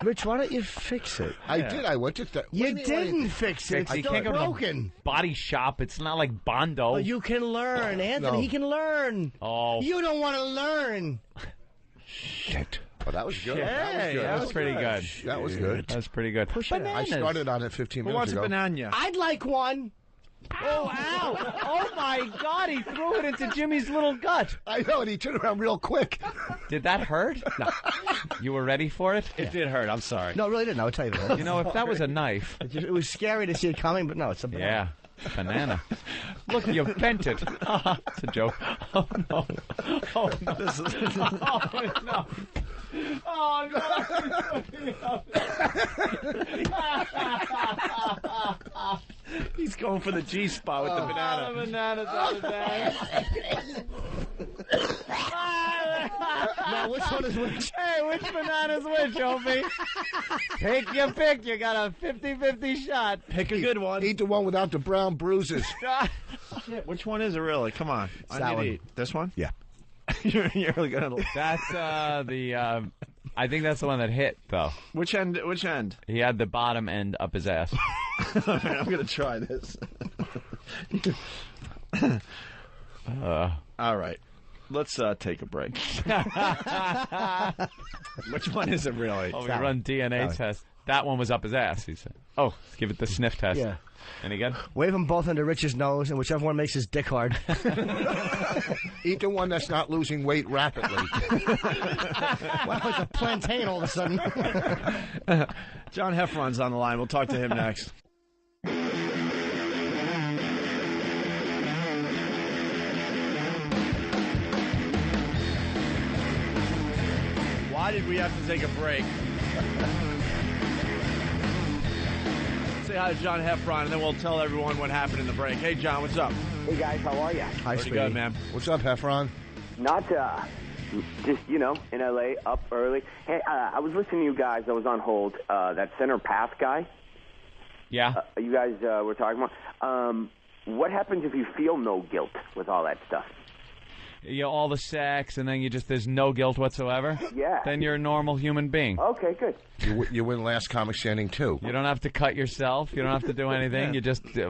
Rich, why don't you fix it? I did. I went to. You didn't fix it. It's You still can't go to broken. the body shop. It's not like Bondo. Oh, you can learn, Anthony. No. He can learn. Oh. You don't want to learn. Shit. Oh, that was good. That was pretty good. That was good. That was pretty good. I started on it 15 Who minutes wants ago. a banana? I'd like one. Oh, ow! Oh, my God, he threw it into Jimmy's little gut. I know, and he turned around real quick. Did that hurt? No. You were ready for it? It did hurt. I'm sorry. No, it really didn't. I'll tell you that. You know, if that was a knife. It was scary to see it coming, but no, it's a banana. Yeah, banana. Look, you bent it. It's a joke. Oh, no. Oh, no. This is... Oh, no. Oh, no. He's going for the G spot with the banana. Oh, the banana's on his ass. Now, which one is which? Hey, which banana's which, Opie? Take your pick. You got a 50-50 shot. Pick a good one. Eat the one without the brown bruises. Shit, which one is it really? Come on. I need to eat. This one? Yeah. You're really gonna. That's the. I think that's the one that hit, though. Which end? Which end? He had the bottom end up his ass. I'm gonna try this. All right. Let's take a break. Which one is it really? Oh, we run DNA test. That one was up his ass, he said. Oh, let's give it the sniff test. Yeah. Any good? Wave them both under Rich's nose, and whichever one makes his dick hard. Eat the one that's not losing weight rapidly. Wow, it's a plantain all of a sudden. John Heffron's on the line. We'll talk to him next. Why did we have to take a break? Say hi to John Heffron, and then we'll tell everyone what happened in the break. Hey, John, what's up? Hey guys, how are you? Hi, Pretty good, man. What's up, Heffron? Not just in LA, up early. Hey, I was listening to you guys. I was on hold. That center path guy. Yeah. You guys were talking about. What happens if you feel no guilt with all that stuff? All the sex, and then there's no guilt whatsoever? Yeah. Then you're a normal human being. Okay, good. You win Last Comic Standing, too. You don't have to cut yourself. You don't have to do anything. You just, you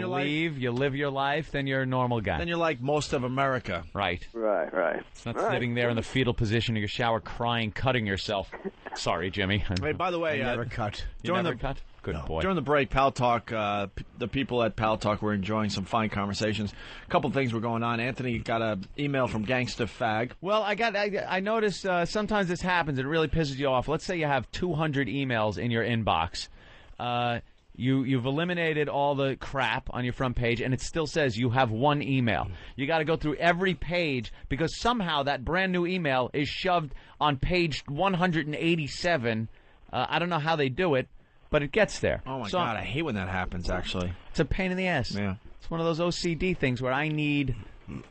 leave, you live your life, then you're a normal guy. Then you're like most of America. Right. Right. It's not sitting there in the fetal position in your shower crying, cutting yourself. Sorry, Jimmy. Hey, by the way, I never cut. You never cut? Good boy. During the break, Pal Talk, the people at Pal Talk were enjoying some fine conversations. A couple things were going on. Anthony got an email from Gangsta Fag. Well, I noticed sometimes this happens. It really pisses you off. Let's say you have 200 emails in your inbox. You've eliminated all the crap on your front page, and it still says you have one email. You got to go through every page because somehow that brand new email is shoved on page 187. I don't know how they do it, but it gets there. Oh, my God. I hate when that happens, actually. It's a pain in the ass. Yeah. It's one of those OCD things where I need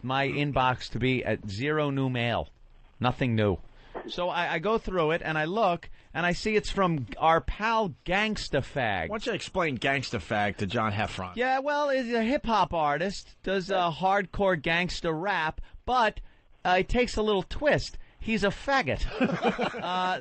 my inbox to be at 0 new mail. Nothing new. So I go through it, and I look, and I see it's from our pal Gangsta Fag. Why don't you explain Gangsta Fag to John Heffron? Yeah, well, he's a hip-hop artist, does hardcore gangsta rap, but it takes a little twist. He's a faggot.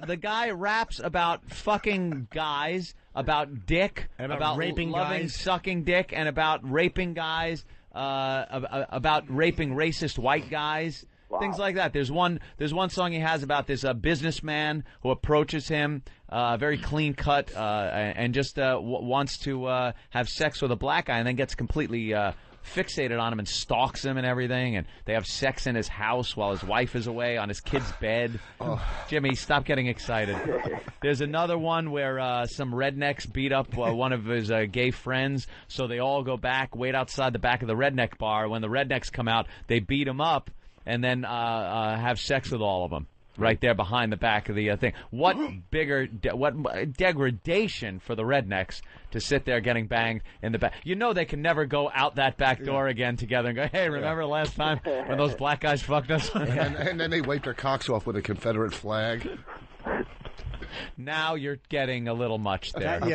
The guy raps about fucking guys, about dick, and about raping loving, guys. sucking dick, and about raping guys, about raping racist white guys. Wow. Things like that. There's one song he has about this businessman who approaches him, very clean cut, and just wants to have sex with a black guy, and then gets completely fixated on him and stalks him and everything. And they have sex in his house while his wife is away on his kid's bed. Oh. Jimmy, stop getting excited. There's another one where some rednecks beat up one of his gay friends, so they all go back, wait outside the back of the redneck bar. When the rednecks come out, they beat him up and then have sex with all of them right there behind the back of the thing. What bigger, what degradation for the rednecks to sit there getting banged in the back. You know they can never go out that back door again together and go, hey, remember last time when those black guys fucked us? and then they wipe their cocks off with a Confederate flag. Now you're getting a little much there. Was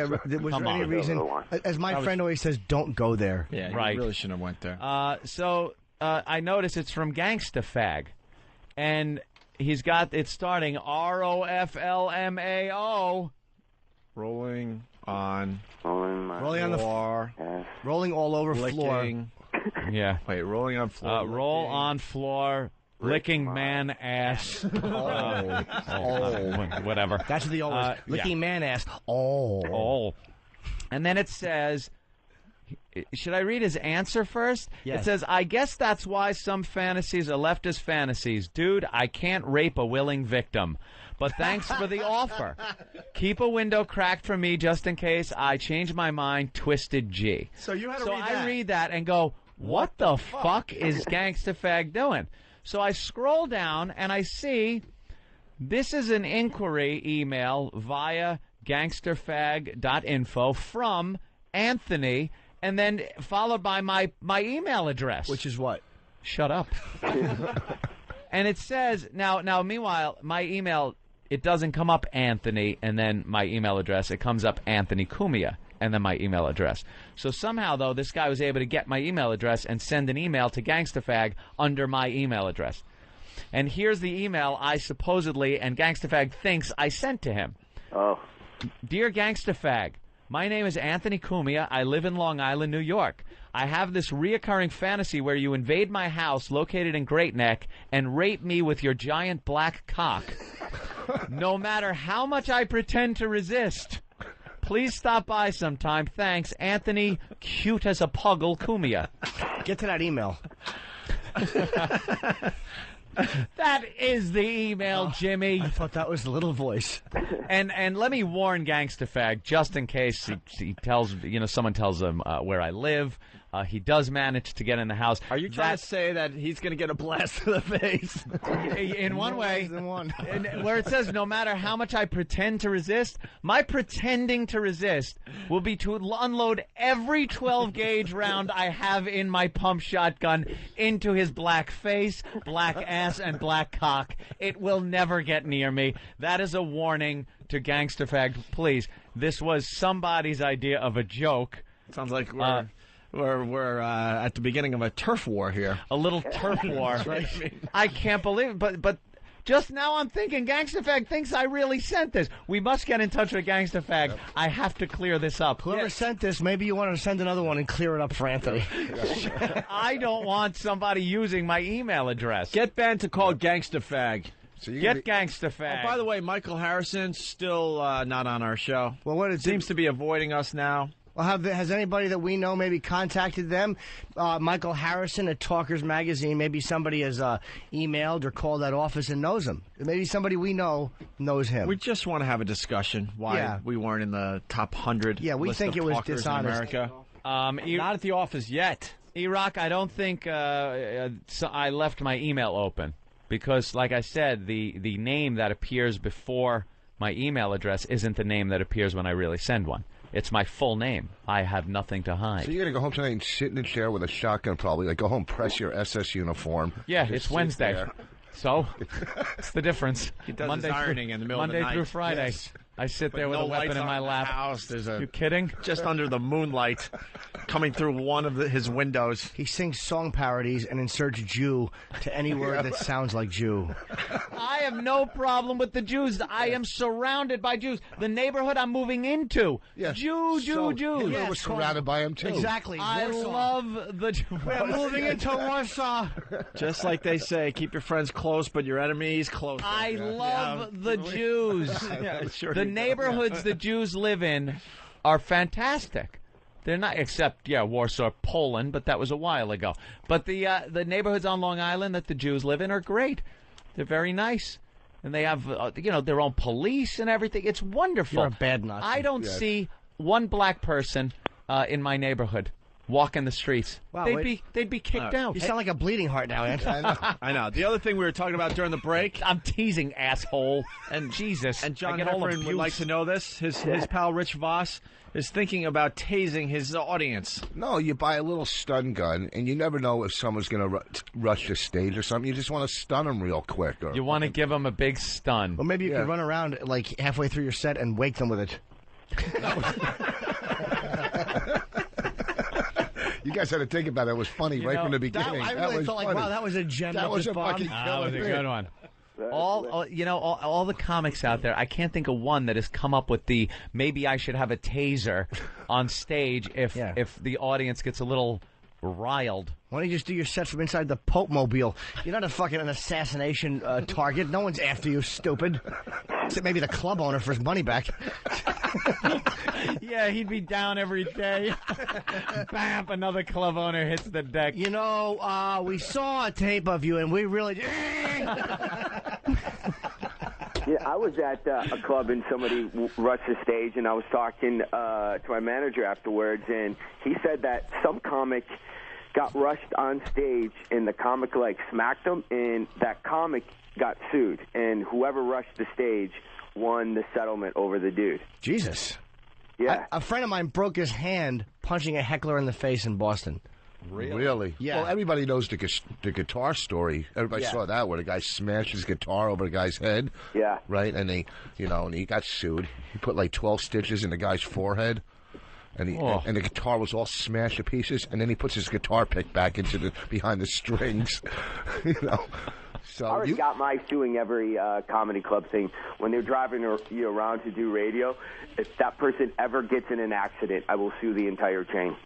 there any reason, as my friend always says, don't go there. Yeah, right. You really shouldn't have went there. So I notice it's from Gangsta Fag. And he's got it starting ROFLMAO. Rolling on the floor. Rolling all over licking. floor. Yeah. Wait, rolling on floor. Roll on floor. Licking man ass. Whatever. That's what the always. Licking man ass. Oh. And then it says, should I read his answer first? Yes. It says, I guess that's why some fantasies are left as fantasies. Dude, I can't rape a willing victim. But thanks for the offer. Keep a window cracked for me just in case I change my mind, Twisted G. So you had to read that. I read that and go, what the fuck is Gangsta Fag doing? So I scroll down and I see this is an inquiry email via gangsterfag.info from Anthony, and then followed by my email address. Which is what? Shut up. And it says, now, meanwhile, my email, it doesn't come up Anthony and then my email address. It comes up Anthony Cumia and then my email address. So somehow, though, this guy was able to get my email address and send an email to GangstaFag under my email address. And here's the email I supposedly, and GangstaFag thinks I sent to him. Oh. Dear GangstaFag, my name is Anthony Cumia. I live in Long Island, New York. I have this reoccurring fantasy where you invade my house located in Great Neck and rape me with your giant black cock. No matter how much I pretend to resist. Please stop by sometime. Thanks, Anthony, cute as a puggle, Cumia. Get to that email. That is the email, Jimmy. I thought that was the little voice. And let me warn GangstaFag, just in case he tells, someone tells him where I live. He does manage to get in the house. Are you trying to say that he's going to get a blast to the face? In one way. Than one. Where it says, no matter how much I pretend to resist, my pretending to resist will be to unload every 12-gauge round I have in my pump shotgun into his black face, black ass, and black cock. It will never get near me. That is a warning to GangstaFag. Please, this was somebody's idea of a joke. Sounds like we're at the beginning of a turf war here. A little turf war. Right? I can't believe it, but just now I'm thinking GangstaFag thinks I really sent this. We must get in touch with GangstaFag. Yep. I have to clear this up. Whoever sent this, maybe you want to send another one and clear it up for Anthony. I don't want somebody using my email address. Get Ben to call GangstaFag. So you Get Gangsta Fag. By the way, Michael Harrison still not on our show. Well, what it seems to be avoiding us now. Well, has anybody that we know maybe contacted them? Michael Harrison at Talkers Magazine. Maybe somebody has emailed or called that office and knows him. Maybe somebody we know knows him. We just want to have a discussion why we weren't in the top 100. Yeah, we list think of it was talkers dishonest. in America. Not at the office yet. E-Rock, I don't think so I left my email open because, like I said, the name that appears before my email address isn't the name that appears when I really send one. It's my full name. I have nothing to hide. So you're going to go home tonight and sit in a chair with a shotgun probably. Like, go home, press your SS uniform. Yeah, just it's sit Wednesday. there. So, it's the difference. He does his ironing in the middle of the Monday night. through Friday. Yes. I sit there with no a weapon lights in my on the lap. house. There's You kidding? Just under the moonlight, coming through one of his windows. He sings song parodies and inserts Jew to any word that sounds like Jew. I have no problem with the Jews. I am surrounded by Jews. The neighborhood I'm moving into, Jews. Hitler was surrounded by him, too. Exactly. I love the Jews. We're moving into Warsaw. Just like they say, keep your friends close, but your enemies closer. I love the Jews. Sure The you do. neighborhoods the Jews live in are fantastic. They're not, except, Warsaw, Poland, but that was a while ago. But the neighborhoods on Long Island that the Jews live in are great. They're very nice. And they have, their own police and everything. It's wonderful. You're a bad Nazi. I don't see one black person in my neighborhood walking the streets. Wow, they'd be kicked out. You sound like a bleeding heart now, Anton. I know. The other thing we were talking about during the break. I'm teasing, asshole. And Jesus. And John I get all Heffron would abuse. like to know this. His pal Rich Voss is thinking about tasing his audience. No, you buy a little stun gun, and you never know if someone's going to rush the stage or something. You just want to stun them real quick. Or You want to give them a big stun. Or maybe you could run around like halfway through your set and wake them with it. You guys had to think about it. It was funny right from the beginning. I really was thought, funny. wow, that was a gem. That was a fucking That was a killer good thing. one. All the comics out there, I can't think of one that has come up with the maybe I should have a taser on stage if the audience gets a little riled. Why don't you just do your set from inside the Pope Mobile? You're not a fucking an assassination target. No one's after you, stupid. Except maybe the club owner for his money back. Yeah, he'd be down every day. Bam! Another club owner hits the deck. You know, we saw a tape of you, and we really... Yeah, I was at a club and somebody rushed the stage, and I was talking to my manager afterwards, and he said that some comic got rushed on stage, and the comic smacked him, and that comic got sued, and whoever rushed the stage won the settlement over the dude. Jesus. Yeah. A friend of mine broke his hand punching a heckler in the face in Boston. Really? Yeah. Well, everybody knows the guitar story. Everybody saw that where the guy smashed his guitar over the guy's head. Yeah. Right? And and he got sued. He put 12 stitches in the guy's forehead. And and the guitar was all smashed to pieces. And then he puts his guitar pick back into behind the strings. So I already got my suing every comedy club thing. When they're driving you around to do radio, if that person ever gets in an accident, I will sue the entire chain.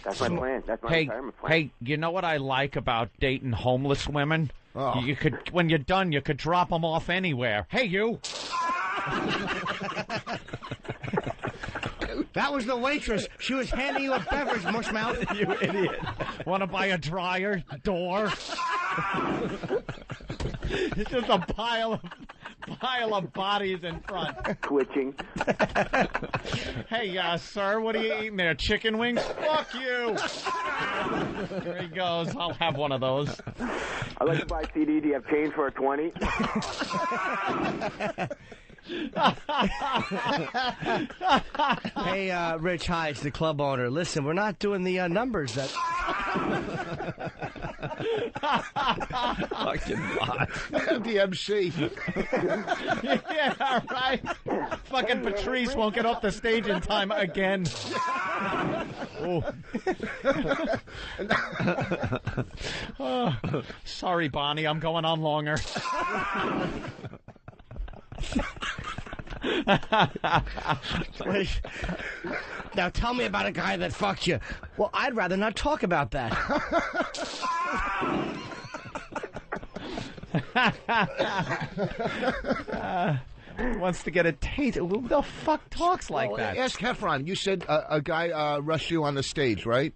That's my plan. That's my retirement plan. Hey, you know what I like about dating homeless women? Oh. You could, when you're done, you could drop them off anywhere. Hey, you! That was the waitress. She was handing you a beverage, mushmouth. You idiot. Want to buy a dryer? Door? It's just a pile of bodies in front. Twitching. Hey, sir, what are you eating there? Chicken wings? Fuck you! There he goes. I'll have one of those. I'd like to buy a CD. Do you have change for a 20? Hey, Rich, hi, it's the club owner. Listen, we're not doing the numbers that... fucking bot. The MC. Yeah, right. Fucking Patrice won't get off the stage in time again. Oh, sorry, Bonnie, I'm going on longer. Wait. Now tell me about a guy that fucked you. Well, I'd rather not talk about that. Wants to get a taste. Who the fuck talks like that? Ask Heffron. You said a guy rushed you on the stage, right?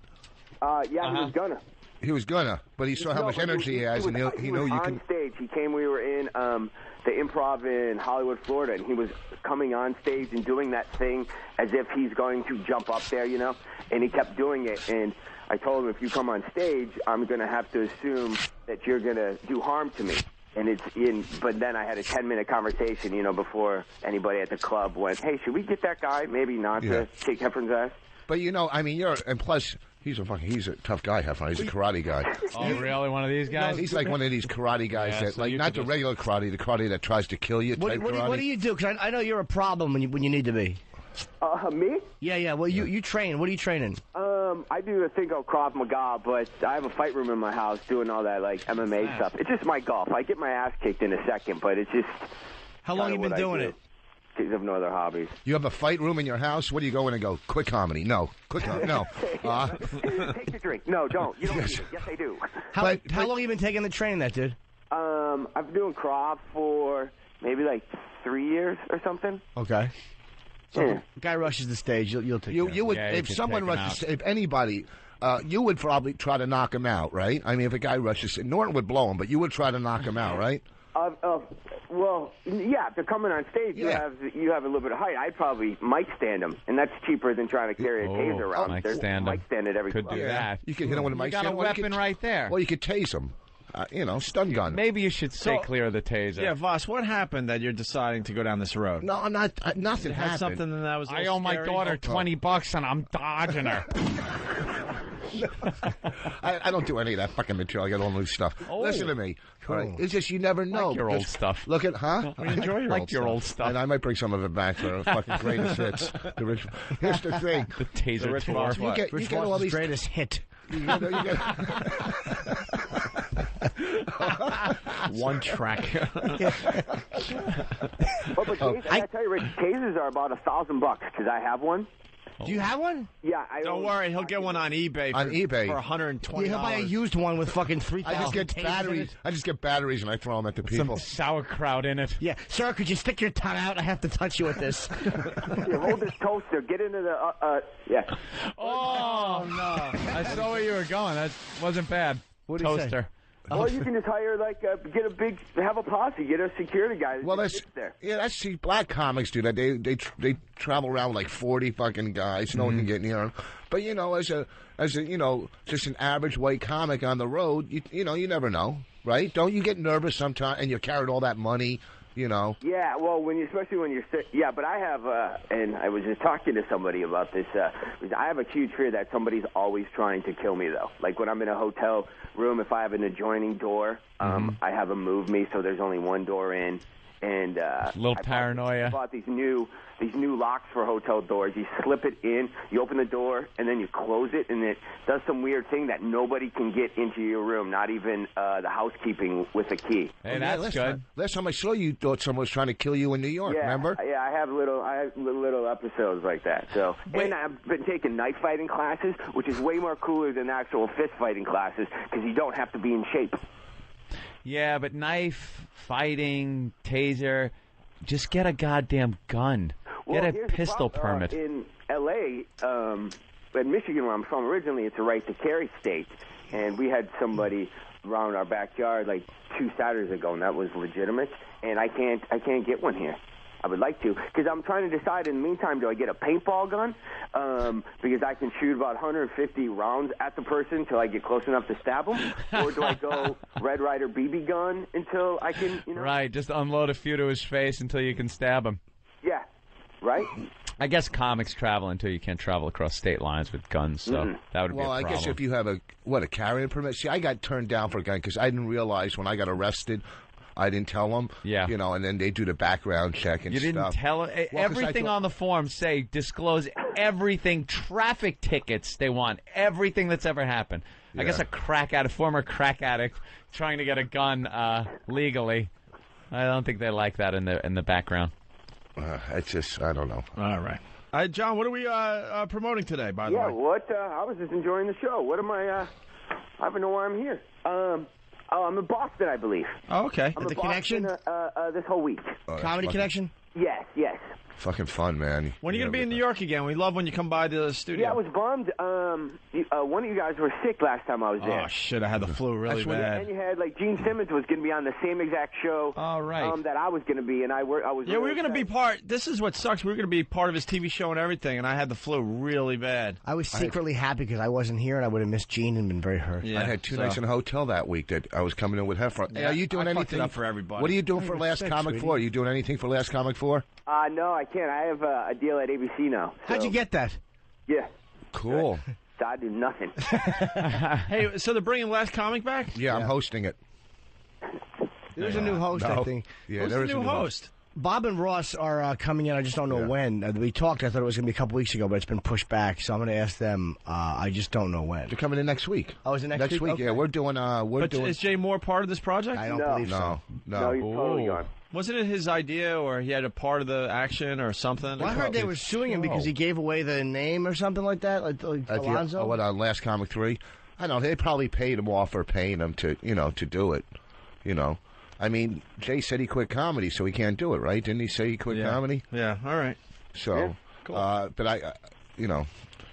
Yeah, he was gonna. He was gonna, but he saw how much energy he has, and he knew you on can. Stage. He came. We were in the Improv in Hollywood, Florida, and he was coming on stage and doing that thing as if he's going to jump up there, you know. And he kept doing it, and I told him, if you come on stage, I'm going to have to assume that you're going to do harm to me. And but then I had a 10-minute conversation, you know, before anybody at the club went, hey, should we get that guy? Maybe not to kick Heffron's ass. But, you know, I mean, and plus, he's a tough guy, Heffron. He's a karate guy. Oh, really? One of these guys? He's like one of these karate guys that, like, not the regular karate, the karate that tries to kill you. What do you do? Because I know you're a problem when you need to be. Me? Yeah. Well, you train. What are you training? I do a thing called Krav Maga, but I have a fight room in my house doing all that, like, MMA stuff. It's just my golf. I get my ass kicked in a second, but it's just... How long you been doing it? Because I have no other hobbies. You have a fight room in your house? What do you go in and go, quick comedy? No. Quick comedy? No. Take your drink. No, don't. You don't need it. Yes, I do. How long you been taking the training that, dude? I've been doing Krav for maybe like 3 years or something. Okay. So if a guy rushes the stage, you'll take care of you would if someone rushes, if anybody, you would probably try to knock him out, right? I mean, if a guy rushes, Norton would blow him, but you would try to knock him out, right? Well, yeah. If they're coming on stage, you have a little bit of height. I probably might stand him, and that's cheaper than trying to carry a taser around. Might stand at every Could club. do that. You could hit him with a mic stand. You got a weapon right there. Well, you could tase him. Stun gun. Maybe you should stay clear of the taser. Yeah, Voss, what happened that you're deciding to go down this road? No, I'm not. Nothing It had happened. something that was. I owe my daughter $20 and I'm dodging her. I don't do any of that fucking material. I got all new stuff. Listen to me. All right? It's just you never know. Like your old stuff. Look at, We enjoy your old stuff. And I might bring some of it back for fucking greatest hits. Here's the thing. The taser tour. You get all these greatest hit. One track. But I tell you, Rich, tasers are about $1,000 because I have one. Do you have one? Yeah. Don't worry, he'll get one on eBay. For $120. Yeah, he'll buy a used one with fucking 3,000. I just get batteries. I just get batteries and I throw them at the people. Some sauerkraut in it. Yeah, sir, could you stick your tongue out? I have to touch you with this. Here, hold this toaster. Get into the. Yeah. Oh no! I saw where you were going. That wasn't bad. What did you say? Toaster. Or you can just hire, have a posse, get a security guy. Well, that's black comics do that. They travel around with like 40 fucking guys. No one can get near them. But as a just an average white comic on the road, you never know, right? Don't you get nervous sometimes? And you carried all that money. Yeah, well, especially when you're sick. Yeah, but I have, and I was just talking to somebody about this. I have a huge fear that somebody's always trying to kill me, though. Like when I'm in a hotel room, if I have an adjoining door, I have them move me so there's only one door in. And a little paranoia. I bought these new locks for hotel doors. You slip it in, you open the door, and then you close it, and it does some weird thing that nobody can get into your room, not even the housekeeping with a key. Hey, that's good. Last time I saw you, thought someone was trying to kill you in New York. Remember? Yeah, I have little episodes like that. So, and I've been taking knife fighting classes, which is way more cooler than actual fist fighting classes because you don't have to be in shape. Yeah, but knife, fighting, taser, just get a goddamn gun. Get a pistol permit. In L.A., in Michigan, where I'm from originally, it's a right-to-carry state. And we had somebody around our backyard like 2 Saturdays ago, and that was legitimate. And I can't get one here. I would like to, because I'm trying to decide in the meantime, do I get a paintball gun? Because I can shoot about 150 rounds at the person until I get close enough to stab them? Or do I go Red Ryder BB gun until I can, Right, just unload a few to his face until you can stab him. Yeah, right? I guess comics travel until you can't travel across state lines with guns, so that would be a problem. Well, I guess if you have a carrying permit. See, I got turned down for a gun because I didn't realize when I got arrested, I didn't tell them. Yeah. And then they do the background check and stuff. You didn't tell them? Everything on the form say disclose everything, traffic tickets they want, everything that's ever happened. Yeah. I guess a former crack addict trying to get a gun legally. I don't think they like that in the background. It's just, I don't know. All right. John, what are we promoting today, by the way? Yeah, I was just enjoying the show. What am I don't know why I'm here. Oh, I'm in Boston, I believe. Oh, okay. I'm At in the Connection? Boston, this whole week. Oh, that's Comedy fucking- Connection? Yes, yes. Fucking fun, man. When are you going to be in New York again? We love when you come by the studio. Yeah, I was bummed. One of you guys were sick last time I was there. Oh, shit, I had the flu really bad. And you had, like, Gene Simmons was going to be on the same exact show that I was going to be, and I was Yeah, we were going to be part. This is what sucks. We were going to be part of his TV show and everything, and I had the flu really bad. I was secretly happy because I wasn't here and I would have missed Gene and been very hurt. I had 2 nights in a hotel that week that I was coming in with Heffron. Hey, are you doing I fucked anything it up for everybody? What are you doing for Last Comic Floor? Are you doing anything for Last Comic Floor? No, I can't. I have a deal at ABC now. How'd you get that? Yeah. Cool. So I do nothing. Hey, so they're bringing Last Comic back? Yeah, I'm hosting it. There's a new host, I think. Yeah, Who's there the is new a new host? Bob and Ross are coming in. I just don't know when. We talked. I thought it was going to be a couple weeks ago, but it's been pushed back. So I'm going to ask them. I just don't know when. They're coming in next week. Oh, is it next week? Okay. Yeah, we're doing. Is Jay Moore part of this project? I don't believe so. No, he's totally gone. Wasn't it his idea, or he had a part of the action, or something? Well, I heard they were suing him because he gave away the name or something like that, like Alonzo. What on Last Comic 3? I don't know. They probably paid him off for paying him to do it. I mean, Jay said he quit comedy, so he can't do it, right? Didn't he say he quit comedy? Yeah. All right. So, cool. But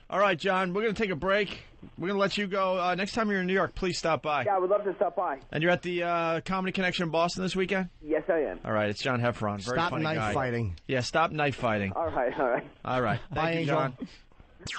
All right, John. We're going to take a break. We're going to let you go. Next time you're in New York, please stop by. Yeah, I would love to stop by. And you're at the Comedy Connection in Boston this weekend? Yes, I am. All right, it's John Heffron. Very Stop funny knife guy. fighting. Yeah, stop knife fighting. All right. All right. Bye, Thank you, Angel. John.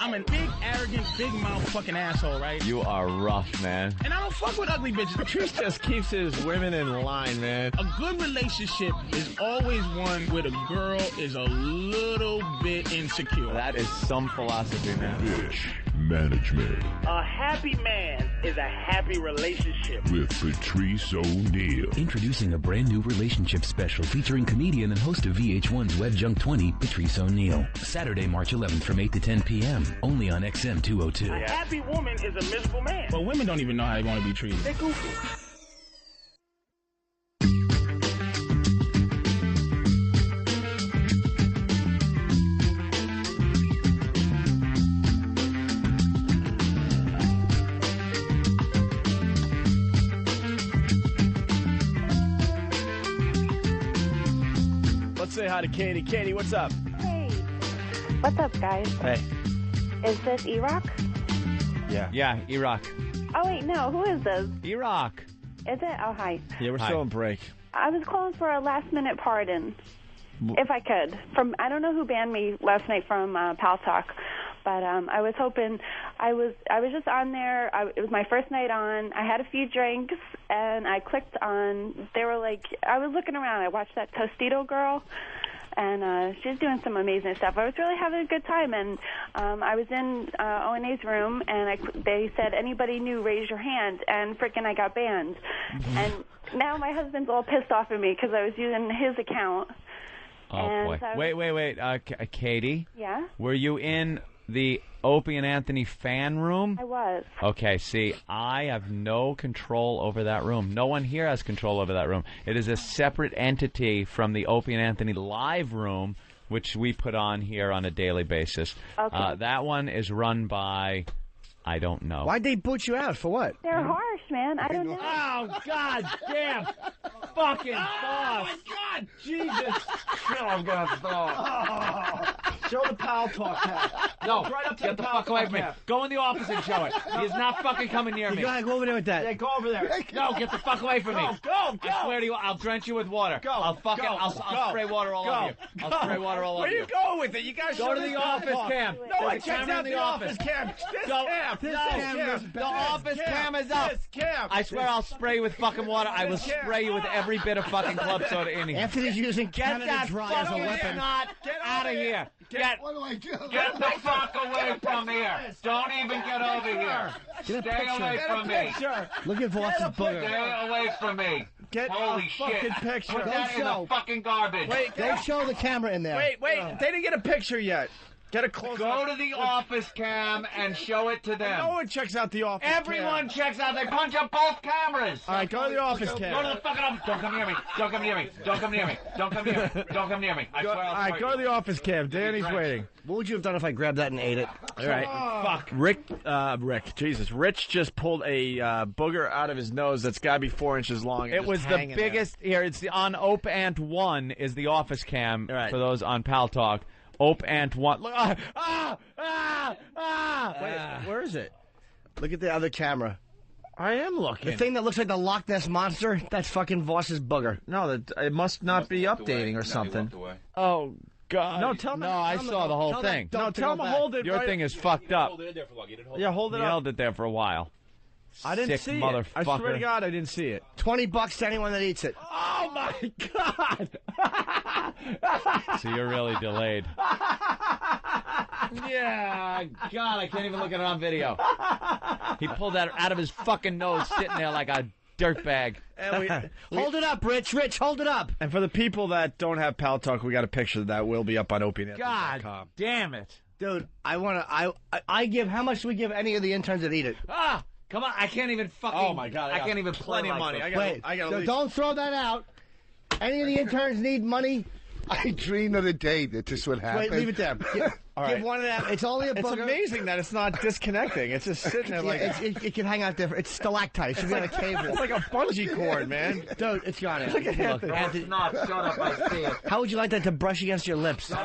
I'm a big, arrogant, big mouth fucking asshole, right? You are rough, man. And I don't fuck with ugly bitches. Patrice just keeps his women in line, man. A good relationship is always one where the girl is a little bit insecure. That is some philosophy, man. Bitch management. A happy man is a happy relationship. With Patrice O'Neal. Introducing a brand new relationship special featuring comedian and host of VH1's Web Junk 20, Patrice O'Neal. Saturday, March 11th from 8 to 10 p.m. Only on XM 202. A happy woman is a miserable man. But women don't even know how they want to be treated. They're goofy. Let's say hi to Katie. Katie, what's up? Hey. What's up, guys? Hey. Is this Iraq? Yeah. Yeah, Iraq. Oh, wait, no. Who is this? Iraq. Is it? Oh, hi. Yeah, we're still on break. I was calling for a last-minute pardon, if I could. I don't know who banned me last night from Pal Talk, but I was hoping. I was just on there. It was my first night on. I had a few drinks, and I clicked on. They were like, I was looking around. I watched that Tostito girl, and she's doing some amazing stuff. I was really having a good time, and I was in O&A's room, and they said, anybody new, raise your hand, and frickin' I got banned. And now my husband's all pissed off at me because I was using his account. Oh, and boy. so- Wait. Katie? Yeah? Were you in the Opie and Anthony fan room? I was. Okay, see, I have no control over that room. No one here has control over that room. It is a separate entity from the Opie and Anthony live room, which we put on here on a daily basis. Okay. That one is run by, I don't know. Why'd they boot you out? For what? They're harsh, man. I don't know. Oh, God damn. Fucking boss. Oh, my God. Jesus. I'm going to stop. Show the Pal Talk hat. No, Right up to get the fuck away from me. Go in the office and show it. He's not fucking coming near me. Go ahead, go over there with that. Yeah, go over there. No, get the fuck away from me. Go. I swear to you, I'll drench you with water. Go. I'll fucking, Go. I'll spray water all over you. I'll spray water all over Where you. you going with it? You guys Go to the office cam. No, I There's a checked camera out in the office cam. This cam. The office cam is up. This cam. I swear I'll spray you with fucking water. I will This cam. spray you with every bit of fucking club soda in here. Anthony's using Get Canada that Dry as a fucking weapon. snot out of here. What do I do? Get the fuck away from here. Don't even get over here. Get a Stay picture. away from me. Look at Voss's booger. Stay away from me. Get Holy a fucking shit. picture. Put that in the fucking garbage. Wait, Don't show the camera in there. Wait. They didn't get a picture yet. Get a close. Go to the office cam and show it to them. No one checks out the office Everyone checks out. They punch up both cameras. All right, go to the office cam. Go to the fucking office. Don't come near me. Don't come near me. Don't come near me. Don't come near me. Don't come near me. I swear I'll All right, go to the office cam. Danny's waiting. What would you have done if I grabbed that and ate it? All right. Fuck. Rick, Jesus. Rich just pulled a booger out of his nose that's got to be 4 inches long. It was the biggest. Here, it's on Ope Ant 1 is the office cam for those on Pal Talk. Ope Ant 1. Look, Wait, where is it? Look at the other camera. I am looking. The thing that looks like the Loch Ness Monster, that's fucking Voss's booger. No, it must not be updating or something. Oh, God. No, tell me. No, I saw the whole thing. No, tell him to hold it. Your thing is fucked up. Yeah, hold it You up. held it there for a while. I didn't Sick see motherfucker. it. I swear to God, I didn't see it. $20 to anyone that eats it. Oh, my God. So you're really delayed. Yeah, God, I can't even look at it on video. He pulled that out of his fucking nose, sitting there like a dirtbag. Hold it up, Rich. Rich, hold it up. And for the people that don't have Pal Talk, we got a picture that will be up on opienet.com. God damn it. Dude, I give, how much do we give any of the interns that eat it? Ah, come on, I can't even fucking. Oh, my God. I can't even plenty play of money. like I got So don't throw that out. Any of the interns need money? I dreamed of the day that this would happen. Wait, leave it there. Give one of them. It's only a It's booger. amazing that it's not disconnecting. It's just sitting there like... it can hang out there. It's stalactite. It should be on a cable. It's like a bungee cord, man. Dude, it's got it. Look at Look, Anthony. It's not. Shut up, I see it. How would you like that to brush against your lips? Suck it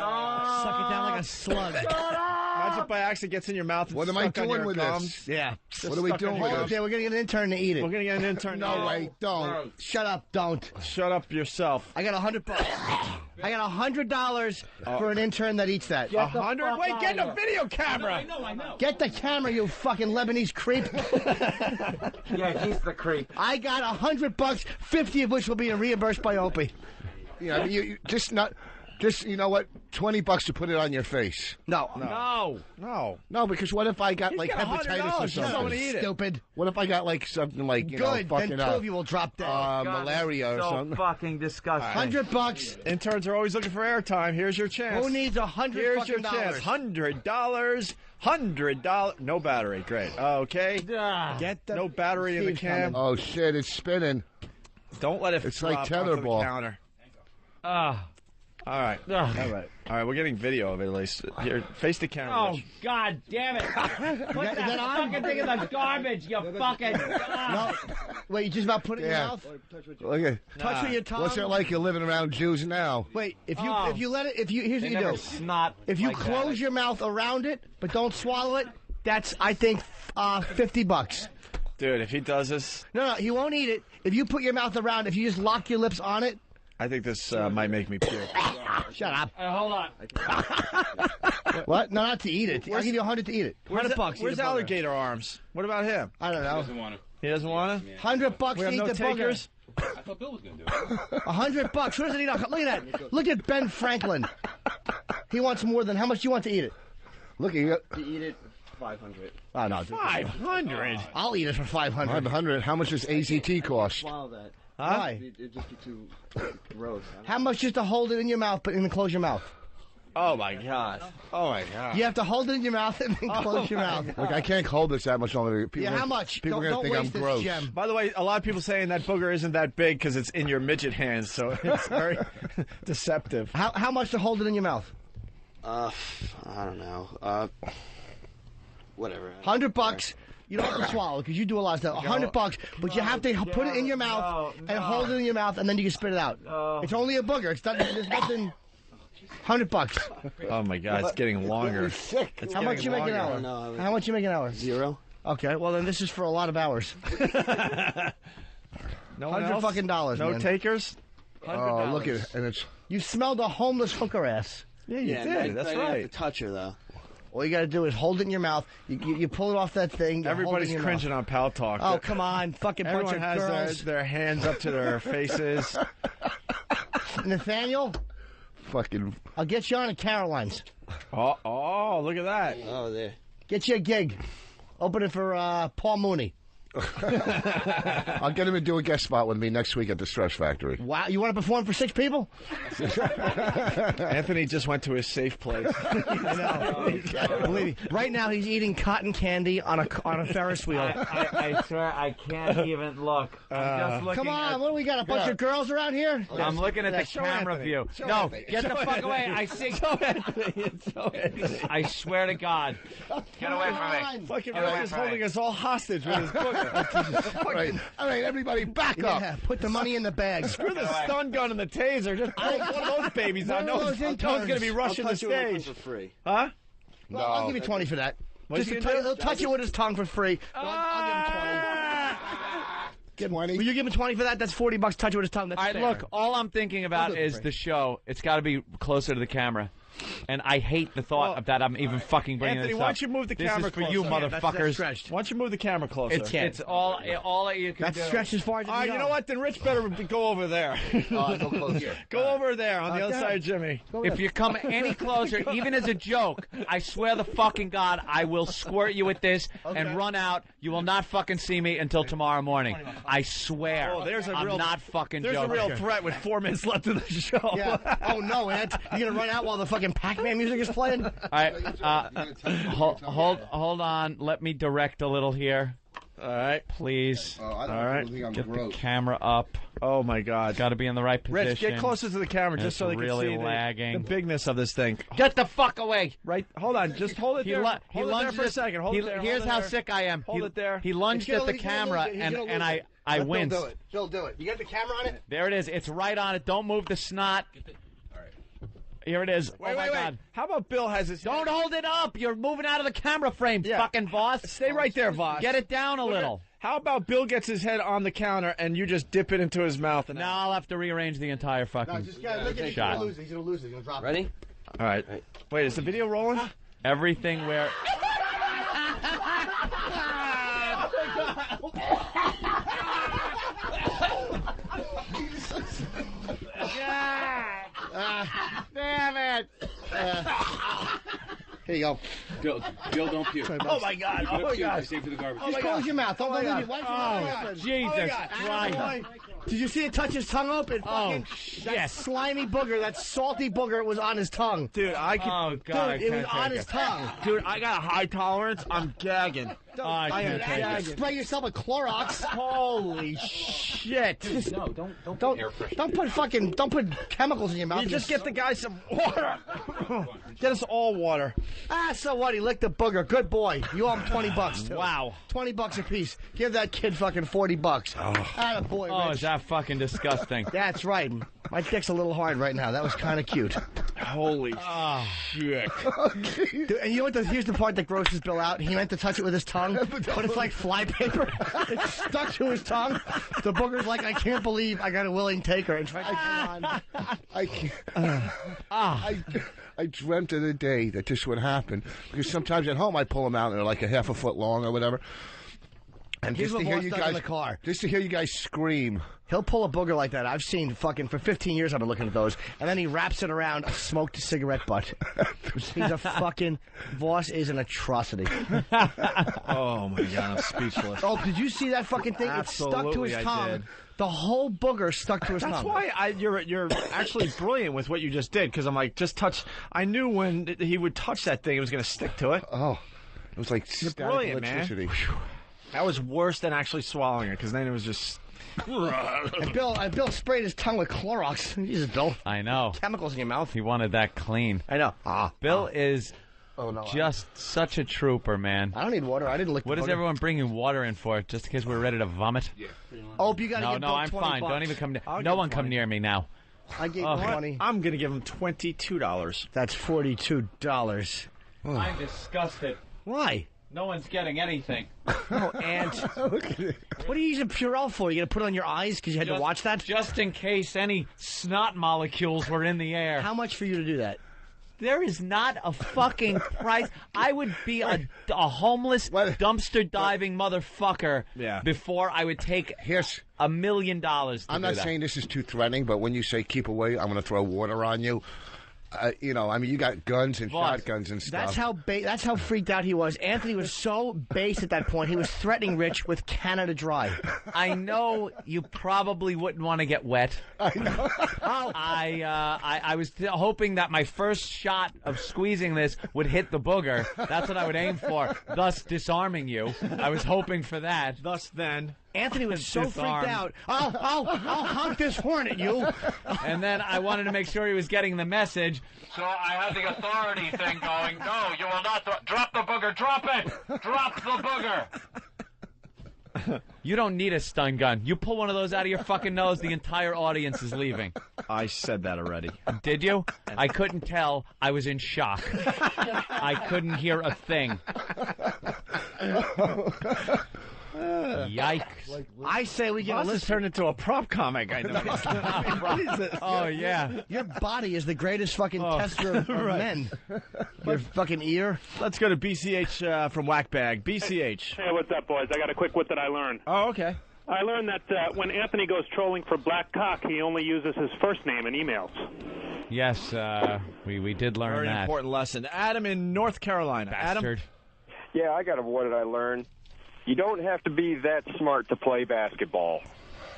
down like a slug. Imagine if by accident gets in your mouth and What am I stuck on doing your with gums. this? Yeah. What are we doing with this? Okay, we're going to get an intern to eat it. We're going to get an intern. No way, don't. Shut up, don't. Shut up yourself. I got $100. I got $100 for an intern that eats that. 100? Wait, get a video camera. I know. Get the camera, you fucking Lebanese creep. Yeah, he's the creep. I got $100, 50 of which will be reimbursed by Opie. Yeah, you just not. Just, you know what, $20 to put it on your face. No. No, because what if I got like got hepatitis $100. or Just something? don't eat it. Stupid. What if I got like something like, you know, Good. fucking Then two of you will drop dead. malaria or something? Fucking disgusting. $100. Interns are always looking for airtime. Here's your chance. Who needs $100 Here's your fucking chance. dollars? $100. No battery. Great. Okay. Get the No battery in the Steve's cam. Oh shit, it's spinning. Don't let it It's drop like onto the tetherball. counter. All right. All right, we're getting video of it at least. Here, face the camera. Oh, Rich. God damn it. Put Is that that on? fucking thing in the garbage, you fucking... No. Wait, you just about put it in your Yeah. mouth? Look at, Touch with your tongue. what's it like you're living around Jews now? Wait, if you let it, here's what you do. Snot If you like close that. your mouth around it, but don't swallow it, that's, I think, $50. Dude, if he does this, No, he won't eat it. If you put your mouth around, if you just lock your lips on it, I think this might make me puke. shut up. Hold on. What? No, not to eat it. I'll give you $100 to eat it. $100. Where's eat a booger. Alligator Arms? What about him? I don't know. He doesn't want to? $100 We to have eat no the takers? booger. I thought Bill was going to do it. $100. What does it eat? Look at that. Look at Ben Franklin. He wants more than. How much do you want to eat it? Look at you. To eat it, 500. Oh no, 500. I'll eat it for 500. 500. How much does AZT cost? Swallow that. Why? It'd just be too gross. How much just to hold it in your mouth, but then close your mouth? Oh, my God. Oh, my God. You have to hold it in your mouth and then close your mouth. Look, I can't hold this that much longer. People Yeah, how much? People are Don't going to think I'm waste this gross. gem. By the way, a lot of people saying that booger isn't that big because it's in your midget hands, so it's very deceptive. How much to hold it in your mouth? I don't know. Whatever. $100. You don't have to swallow because you do a lot of stuff. $100, but you have to put it in your mouth and hold it in your mouth, and then you can spit it out. It's only a booger. It's not. There's nothing. $100. Oh, my God. It's getting longer. How much you make an hour? How much you make an hour? 0. Okay, well then this is for a lot of hours. No one $100 else? fucking dollars. No man. takers? Oh, look at it. And it's. You smelled a homeless hooker ass. Yeah, you did. That's I right. have to touch her though. All you got to do is hold it in your mouth. You pull it off that thing. you hold it Everybody's in your cringing mouth. on Pal Talk. Oh, come on. Fucking bunch Everyone of has girls. their hands up to their faces. Nathaniel, Fucking. I'll get you on at Caroline's. Oh, look at that. Oh, there. Get you a gig. Open it for Paul Mooney. I'll get him to do a guest spot with me next week at the Stress Factory. Wow, you want to perform for 6 people? Anthony just went to his safe place. I know. Believe me, right now he's eating cotton candy on a Ferris wheel. I swear I can't even look. I'm just looking. Come on, what do we got? A bunch of girls around here? I'm looking at the Show camera Anthony. view. Show No, Anthony. get the Show fuck Anthony. away. I see. Show Anthony. I swear to God. Get away from me. Fucking Get away Rick is from holding me. us all hostage with his book. All right, everybody, back up. Yeah, put the money in the bag. Screw the stun gun and the taser. Just pull one of those babies out. No one's going to be rushing the stage. For free. Huh? Well, I'll give you 20 for that. What's Just he to gonna do? he'll touch you with his tongue for free. I'll give him 20. 20. Will you give him 20 for that? That's $40. Touch it with his tongue. That's All right, fair. look, all I'm thinking about is the show. It's got to be closer to the camera. And I hate the thought of that I'm even fucking bringing Anthony, this why up. don't you move the This camera is for closer? you, Yeah, motherfuckers. Why don't you move the camera closer? It's all that you can That's do. stretched as far as You know what? Then Rich better go over there. Go closer. Go over there on the other side of Jimmy. If you come any closer, even as a joke, I swear to fucking God, I will squirt you with this and run out. You will not fucking see me until tomorrow morning. I swear. Oh, there's a I'm real, not fucking There's joking. a real threat with 4 minutes left of the show. Yeah. Oh, no, Ant. You going to run out while the fucking Pac-Man music is playing? All right, hold on. Let me direct a little here. All right. Please. All right. Get the camera up. Oh, my God. Got to be in the right position. Rich, get closer to the camera just It's so they really can see lagging. the bigness of this thing. Get the fuck away. Right. Hold on. Just hold it there. Hold it there for a second. Hold it there. Here's hold it how there. sick I am. Hold it there. He lunged at the camera, and I winced. Bill, do it. You got the camera on it? There it is. It's right on it. Don't move the snot. Here it is. Wait, oh, my wait. God. How about Bill has his... Don't hold it up. You're moving out of the camera frame, fucking Voss. Stay right there, Voss. Get it down a little. How about Bill gets his head on the counter and you just dip it into his mouth? And Now I'll have to rearrange the entire fucking Look at it. He's shot. going to lose it. He's going to lose it. He's going to drop it. Ready? All right. Wait, is the video rolling? Everything where... Damn it. Here you go. Bill, don't puke. Oh, my God. Oh, my God. Save for the garbage. Just close your mouth. Don't leave it. Oh, Jesus Christ. Did you see it touch his tongue open? Oh, That slimy booger, that salty booger was on his tongue. Dude, I can... Oh, God. Dude, it was on his tongue. Dude, I got a high tolerance. I'm gagging. I am can't take it. gagging. Spray yourself with Clorox. Holy shit. No, don't air pressure. Don't put chemicals in your mouth. You just get the guy some water. Get us all water. Ah, so what? He licked the booger. Good boy. You owe him $20 too. Wow. $20 a piece. Give that kid fucking $40. Atta boy, Oh, Rich. is that fucking disgusting. That's right. My dick's a little hard right now. That was kind of cute. Holy shit. Dude, and you know what? Here's the part that grosses Bill out. He meant to touch it with his tongue, but it's like flypaper. It's stuck to his tongue. The booger's like, I can't believe I got a willing taker. And try to I can't. I dreamt of the day that this would happen because sometimes at home I pull them out and they're like a half a foot long or whatever. And Here's just to what hear Boss you does in guys, the car. just to hear you guys scream. He'll pull a booger like that. I've seen fucking for 15 years. I've been looking at those, and then he wraps it around a smoked cigarette butt. He's a fucking Voss is an atrocity. Oh my God, I'm speechless. Oh, did you see that fucking thing? It stuck to Absolutely, his I tongue. did. The whole booger stuck to his That's tongue. why you're actually brilliant with what you just did, because I'm like, just touch. I knew when he would touch that thing, it was going to stick to it. Oh, it was like static brilliant, electricity. man. That was worse than actually swallowing it, because then it was just... And Bill sprayed his tongue with Clorox. Jesus, Bill. I know. Chemicals in your mouth. He wanted that clean. I know. Bill is Oh, no. just such a trooper, man. I don't need water. I didn't lick the What is booger. everyone bringing water in for? Just in case we're ready to vomit? Yeah. Oh, you got to No, give no, Bill I'm 20 fine. bucks. Don't even come near. I'll No give one come 20. near me now. I gave Oh, him 20. I'm going to give him $22. That's $42. I'm disgusted. Why? No one's getting anything. No, and what are you using Purell for? You gonna put it on your eyes because you had to watch that? Just in case any snot molecules were in the air. How much for you to do that? There is not a fucking price. I would be a homeless dumpster diving motherfucker before I would take $1 million. I'm not saying this is too threatening, but when you say keep away, I'm going to throw water on you. You know, I mean, you got guns and shotguns and stuff. That's how freaked out he was. Anthony was so base at that point. He was threatening Rich with Canada Dry. I know you probably wouldn't want to get wet. I know. I was hoping that my first shot of squeezing this would hit the booger. That's what I would aim for, thus disarming you. I was hoping for that. Thus then. Anthony was so freaked out. I'll honk this horn at you. And then I wanted to make sure he was getting the message. So I had the authority thing going. No, you will not drop the booger. Drop it. Drop the booger. You don't need a stun gun. You pull one of those out of your fucking nose, the entire audience is leaving. I said that already. Did you? I couldn't tell. I was in shock. I couldn't hear a thing. Yikes. I say we get This turned into a prop comic, I know. What is it? Oh, yeah. Your body is the greatest fucking tester of men. Your fucking ear. Let's go to BCH from Whackbag. BCH. Hey, what's up, boys? I got a quick wit that I learned. Oh, okay. I learned that when Anthony goes trolling for Black Cock, he only uses his first name in emails. Yes, we did learn Very that. important lesson. Adam in North Carolina. Bastard. Adam? Yeah, I got a what did I learn? You don't have to be that smart to play basketball.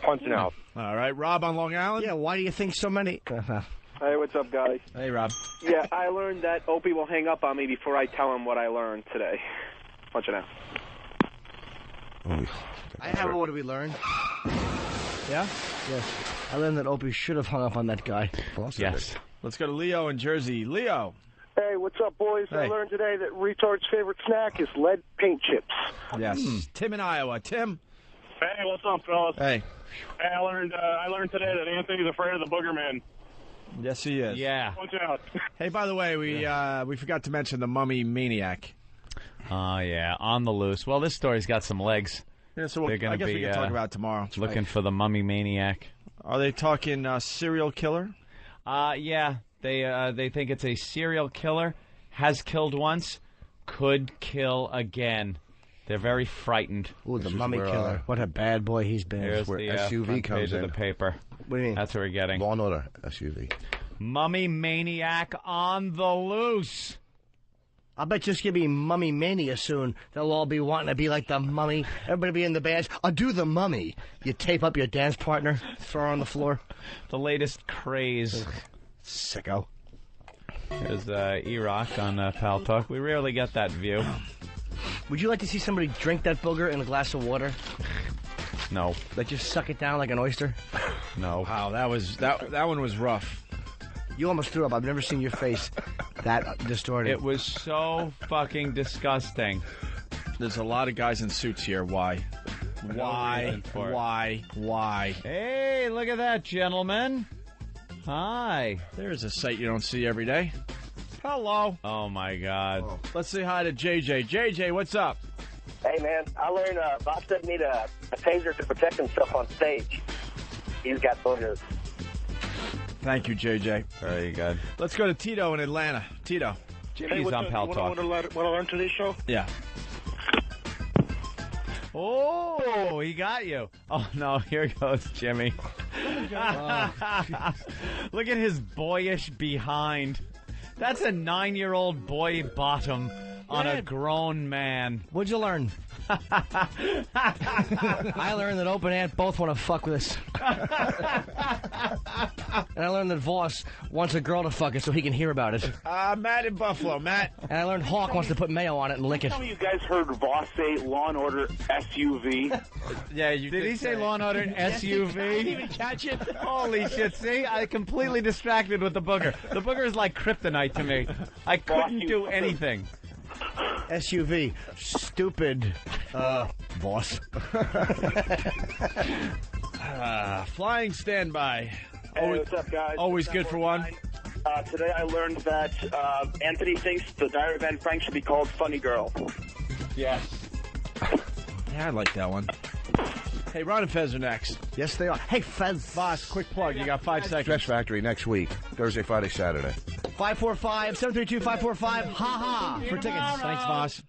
Punching out. All right, Rob on Long Island? Yeah, why do you think so many... Hey, what's up, guys? Hey, Rob. Yeah, I learned that Opie will hang up on me before I tell him what I learned today. Punching out. I have what did we learn? Yeah? Yes. I learned that Opie should have hung up on that guy. Yes. Let's go to Leo in Jersey. Leo. Hey, what's up, boys? Hey. I learned today that retard's favorite snack is lead paint chips. Yes. Tim in Iowa. Tim. Hey, what's up, fellas? Hey. Hey, I learned today that Anthony's afraid of the booger man. Yes, he is. Yeah. Watch out. Hey, by the way, we forgot to mention the Mummy Maniac. Oh, yeah, on the loose. Well, this story's got some legs. Yeah, so They're gonna I guess be, we can talk about it tomorrow. Looking for the Mummy Maniac. Are they talking serial killer? Yeah, they think it's a serial killer. Has killed once, could kill again. They're very frightened. Ooh, the Mummy Killer. What a bad boy he's been. Here's where the SUV front comes page of in. the paper. What do you mean? That's what we're getting. Law and Order SUV. Mummy Maniac on the loose. I bet you it's going to be Mummy Mania soon. They'll all be wanting to be like the Mummy. Everybody be in the bands. I'll do the Mummy. You tape up your dance partner, throw her on the floor. The latest craze. Sicko. There's E-Rock on Pal Talk. We rarely get that view. Would you like to see somebody drink that booger in a glass of water? No. Like just suck it down like an oyster? No. Wow, that one was rough. You almost threw up. I've never seen your face that distorted. It was so fucking disgusting. There's a lot of guys in suits here. Why? reason for it. Why? Hey, look at that, gentlemen. Hi. There's a sight you don't see every day. Hello. Oh, my God. Let's say hi to JJ. JJ, what's up? Hey, man, I learned Bob doesn't need a taser to protect himself on stage. He's got boogers. Thank you, JJ. Very good. Let's go to Tito in Atlanta. Tito. Jimmy's on Pal Talk. What I learned today's show? Yeah. Oh, he got you. Oh, no, here goes Jimmy. Look at his boyish behind. That's a 9-year-old boy bottom on a grown man. What'd you learn? I learned that Ope and Ant both want to fuck with us. And I learned that Voss wants a girl to fuck it so he can hear about it. Matt in Buffalo. Matt. And I learned Hawk wants to put mayo on it and lick it. Some of you guys heard Voss say Law and Order SUV. Yeah, you Did he say Law and Order SUV? I didn't even catch it. Holy shit, see? I completely distracted with the booger. The booger is like kryptonite to me. I couldn't do anything. SUV. Stupid. Boss. Flying standby. Hey, what's up, guys? Always good for one. Today I learned that Anthony thinks the Diary of Anne Frank should be called Funny Girl. Yes. Yeah, I like that one. Hey, Ron and Fez are next. Yes, they are. Hey, Fez. Boss, quick plug. You got 5 seconds. Dress Factory next week. Thursday, Friday, Saturday. 545-732-545. Ha-ha. For tickets. Thanks, Voss.